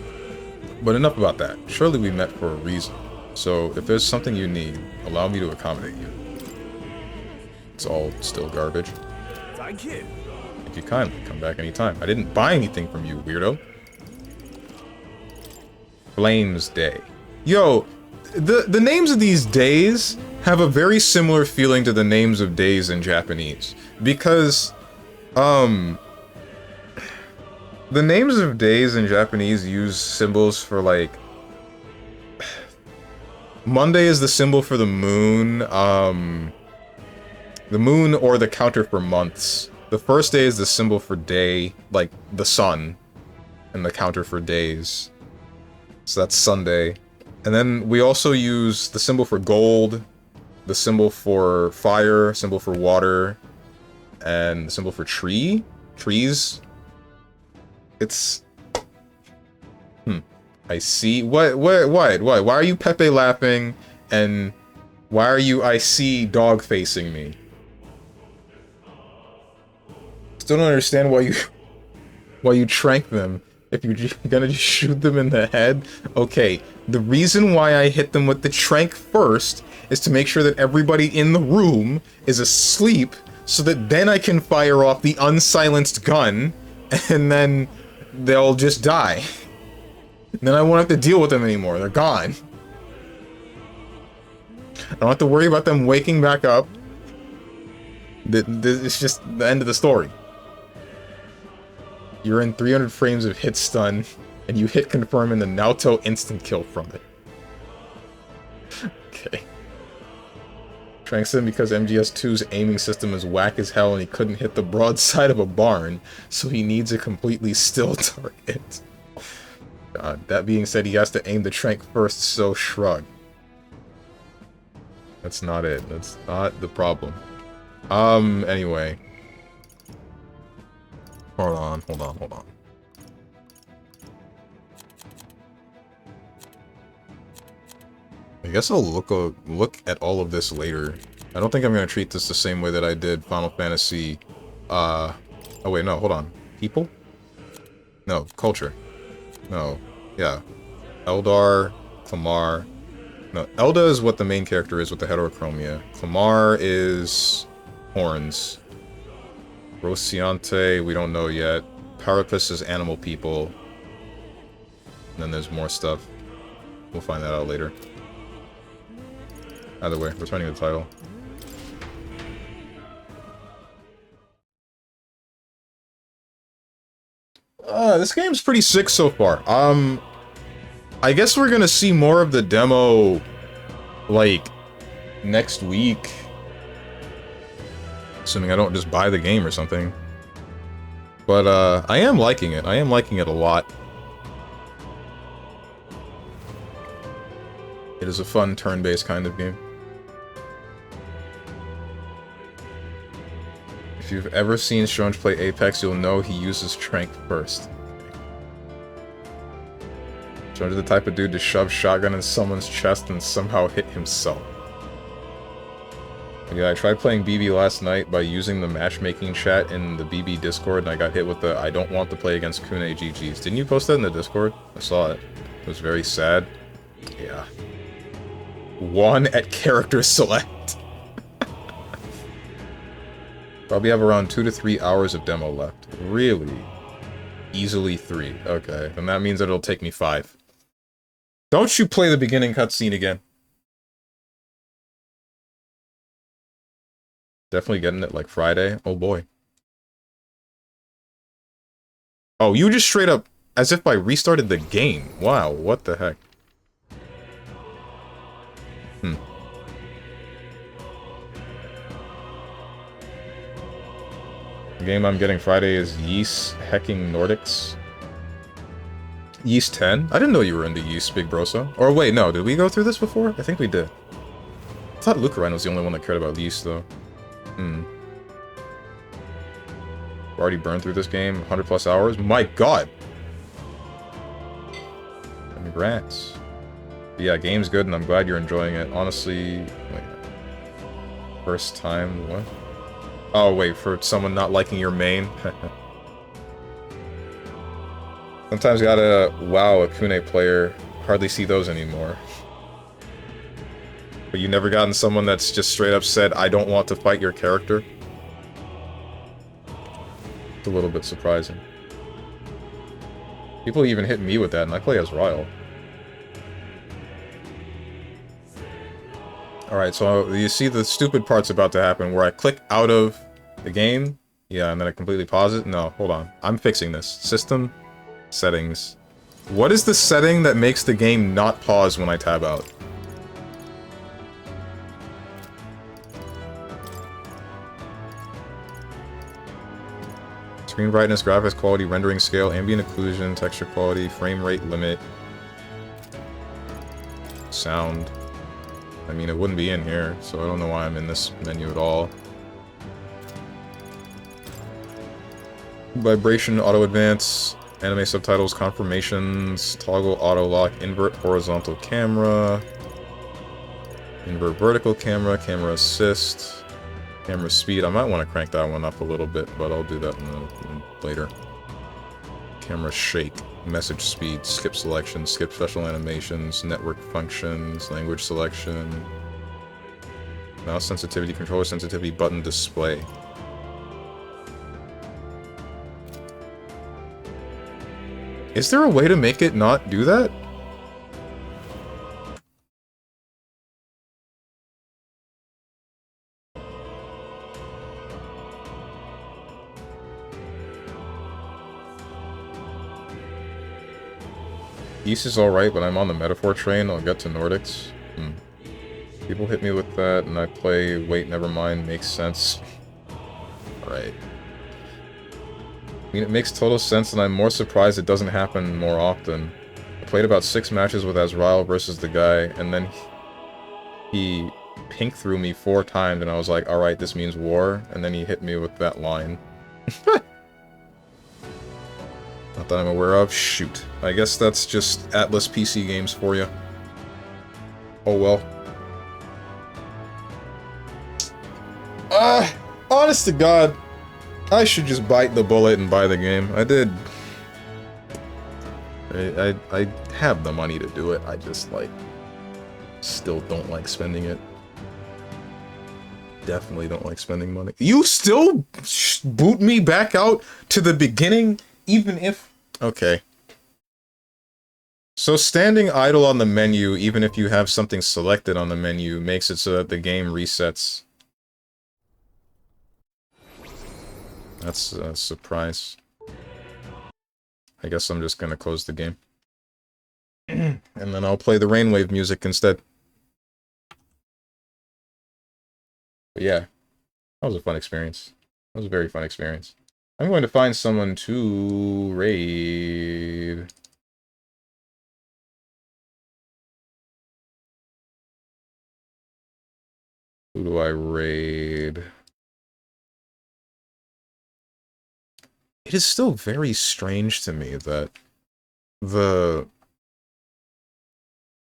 But enough about that. Surely we met for a reason. So if there's something you need, allow me to accommodate you. It's all still garbage. Thank you. Thank you kindly. Come back anytime. I didn't buy anything from you, weirdo. Flames Day. Yo, the names of these days have a very similar feeling to the names of days in Japanese. Because, the names of days in Japanese use symbols for, like... Monday is the symbol for the moon, the moon or the counter for months. The first day is the symbol for day, like the sun, and the counter for days. So that's Sunday. And then we also use the symbol for gold, the symbol for fire, symbol for water, and the symbol for trees. It's... I see. What? Why are you Pepe laughing? And why are you I see dog facing me? Still don't understand why you trank them. If you're gonna just shoot them in the head. Okay, the reason why I hit them with the trank first is to make sure that everybody in the room is asleep, so that then I can fire off the unsilenced gun, and then they'll just die. And then I won't have to deal with them anymore. They're gone. I don't have to worry about them waking back up. It's just the end of the story. You're in 300 frames of hit stun, and you hit confirm in the Naoto instant kill from it. Okay. Tranks him because MGS2's aiming system is whack as hell and he couldn't hit the broadside of a barn, so he needs a completely still target. God, that being said, he has to aim the trank first, so shrug. That's not it. That's not the problem. Anyway. Hold on. I guess I'll look at all of this later. I don't think I'm gonna treat this the same way that I did Final Fantasy, oh wait, no, hold on. People? No, culture. No, yeah. Eldar, Clamar. No, Elda is what the main character is with the heterochromia. Clamar is horns. Rociante, we don't know yet. Parapus is animal people. And then there's more stuff. We'll find that out later. Either way, returning the title. This game's pretty sick so far. I guess we're gonna see more of the demo, like, next week. Assuming I don't just buy the game or something. But, I am liking it. I am liking it a lot. It is a fun turn-based kind of game. If you've ever seen Strange play Apex, you'll know he uses Trank first. Jones the type of dude to shove shotgun in someone's chest and somehow hit himself. Yeah, I tried playing BB last night by using the matchmaking chat in the BB Discord, and I got hit with the I don't want to play against Kune GGs. Didn't you post that in the Discord? I saw it. It was very sad. Yeah. 1 at character select. Probably have around 2 to 3 hours of demo left. Really? Easily 3. Okay, then that means that it'll take me 5. Don't you play the beginning cutscene again. Definitely getting it like Friday. Oh boy. Oh, you just straight up, as if I restarted the game. Wow, what the heck. The game I'm getting Friday is Yeast Hecking Nordics. Yeast 10? I didn't know you were into Yeast, Big Broso. Or wait, no, did we go through this before? I think we did. I thought Lucarine was the only one that cared about Yeast, though. Already burned through this game, 100 plus hours. My god! Congrats. But yeah, game's good and I'm glad you're enjoying it. Honestly, wait. First time, what? Oh wait, for someone not liking your main? Sometimes you gotta wow a Kune player. Hardly see those anymore. But you never gotten someone that's just straight up said, I don't want to fight your character? It's a little bit surprising. People even hit me with that, and I play as Ryle. Alright, so you see the stupid part's about to happen, where I click out of the game, yeah, and then I completely pause it? No, hold on. I'm fixing this. System, settings. What is the setting that makes the game not pause when I tab out? Screen brightness, graphics quality, rendering scale, ambient occlusion, texture quality, frame rate limit, sound. I mean, it wouldn't be in here, so I don't know why I'm in this menu at all. Vibration, auto advance, anime subtitles, confirmations, toggle auto lock, invert horizontal camera, invert vertical camera, camera assist, camera speed. I might want to crank that one up a little bit, but I'll do that later. Camera shake, message speed, skip selection, skip special animations, network functions, language selection, mouse sensitivity, controller sensitivity, button display. Is there a way to make it not do that? East is alright, but I'm on the metaphor train. I'll get to Nordics. People hit me with that, and I play Wait, Never Mind, makes sense. Alright. I mean, it makes total sense, and I'm more surprised it doesn't happen more often. I played about 6 matches with Azrael versus the guy, and then he pink threw me 4 times, and I was like, alright, this means war, and then he hit me with that line. Not that I'm aware of. Shoot. I guess that's just Atlas PC games for you. Oh well. Honest to God, I should just bite the bullet and buy the game. I did. I have the money to do it. I just, like, still don't like spending it. Definitely don't like spending money. You still boot me back out to the beginning, even if... Okay. So standing idle on the menu, even if you have something selected on the menu, makes it so that the game resets. That's a surprise. I guess I'm just gonna close the game. And then I'll play the Rainwave music instead. But yeah, that was a fun experience. That was a very fun experience. I'm going to find someone to raid. Who do I raid? It is still very strange to me that the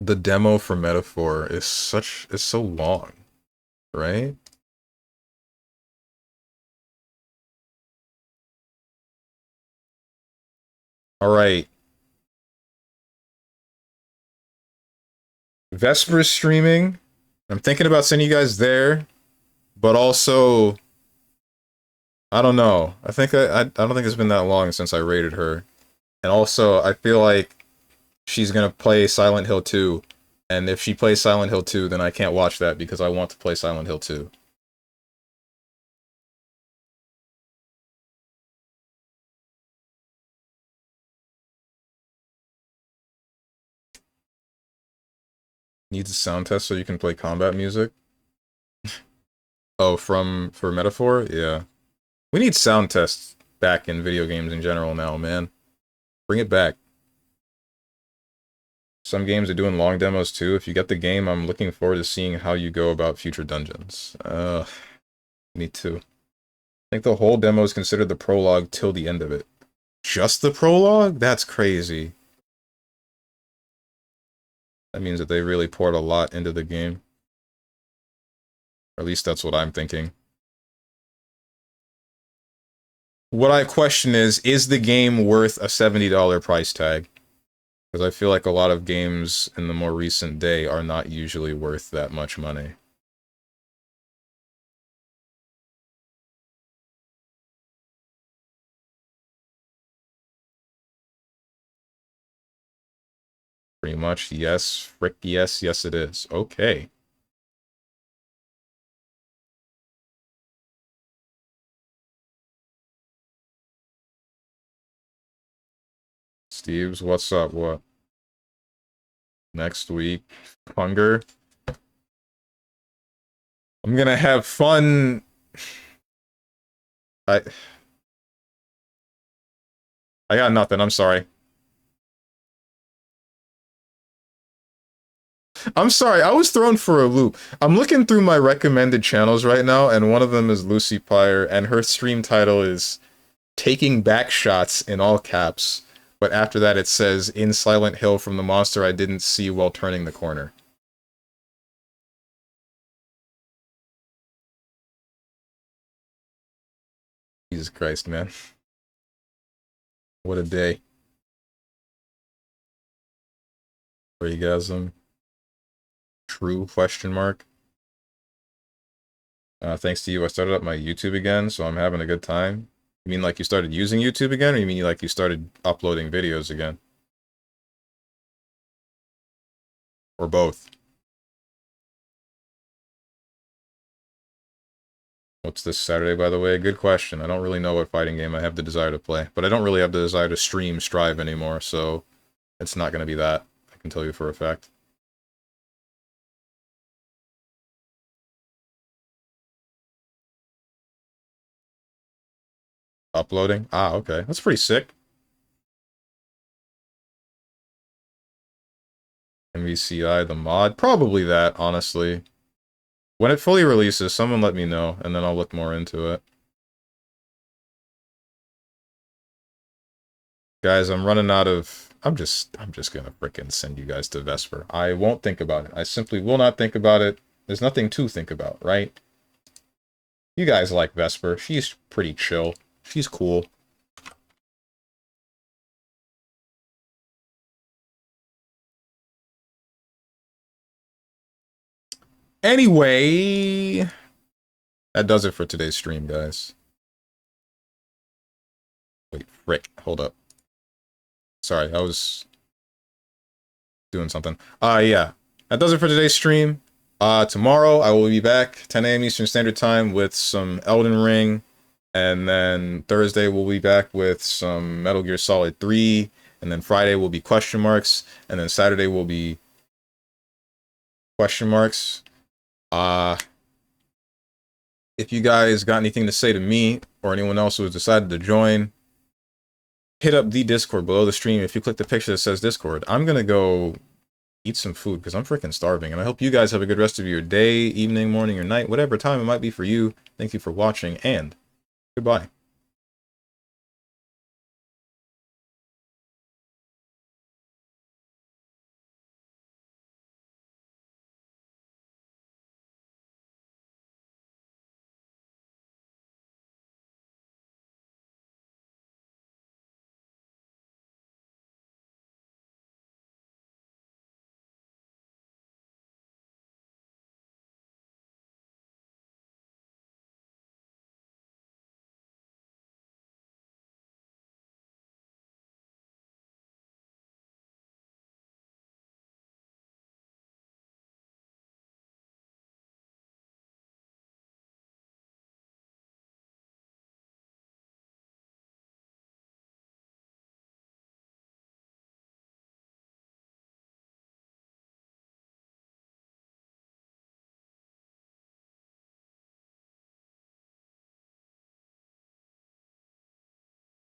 The demo for Metaphor is so long, right? All right. Vesper's streaming. I'm thinking about sending you guys there, but also, I don't know. I don't think it's been that long since I rated her. And also, I feel like she's gonna play Silent Hill 2. And if she plays Silent Hill 2, then I can't watch that because I want to play Silent Hill 2. Needs a sound test so you can play combat music. Oh, for Metaphor? Yeah. We need sound tests back in video games in general now, man. Bring it back. Some games are doing long demos too. If you get the game, I'm looking forward to seeing how you go about future dungeons. Me too. I think the whole demo is considered the prologue till the end of it. Just the prologue? That's crazy. That means that they really poured a lot into the game. Or at least that's what I'm thinking. What I question is the game worth a $70 price tag? Because I feel like a lot of games in the more recent day are not usually worth that much money. Pretty much, yes. Frick yes, yes it is. Okay. Steve's, what's up? What? Next week? Hunger? I'm gonna have fun. I got nothing, I'm sorry. I'm sorry, I was thrown for a loop. I'm looking through my recommended channels right now, and one of them is Lucy Pyre, and her stream title is Taking Back Shots in all caps. But after that it says, in Silent Hill from the monster I didn't see while turning the corner. Jesus Christ, man. What a day. Orgasm. True, question mark. Thanks to you, I started up my YouTube again, so I'm having a good time. You mean like you started using YouTube again, or you mean like you started uploading videos again? Or both? What's this Saturday, by the way? Good question. I don't really know what fighting game I have the desire to play, but I don't really have the desire to stream Strive anymore, so it's not going to be that. I can tell you for a fact. Uploading? Ah, okay. That's pretty sick. MVCI, the mod? Probably that, honestly. When it fully releases, someone let me know, and then I'll look more into it. Guys, I'm running out of... I'm just gonna frickin' send you guys to Vesper. I won't think about it. I simply will not think about it. There's nothing to think about, right? You guys like Vesper. She's pretty chill. She's cool. Anyway, that does it for today's stream, guys. Wait, frick. Hold up. Sorry, I was doing something. Yeah. That does it for today's stream. Tomorrow I will be back 10 a.m. Eastern Standard Time with some Elden Ring. And then Thursday we'll be back with some Metal Gear Solid 3. And then Friday will be question marks. And then Saturday will be question marks. If you guys got anything to say to me or anyone else who has decided to join, hit up the Discord below the stream. If you click the picture that says Discord, I'm gonna go eat some food because I'm freaking starving. And I hope you guys have a good rest of your day, evening, morning, or night, whatever time it might be for you. Thank you for watching, and goodbye.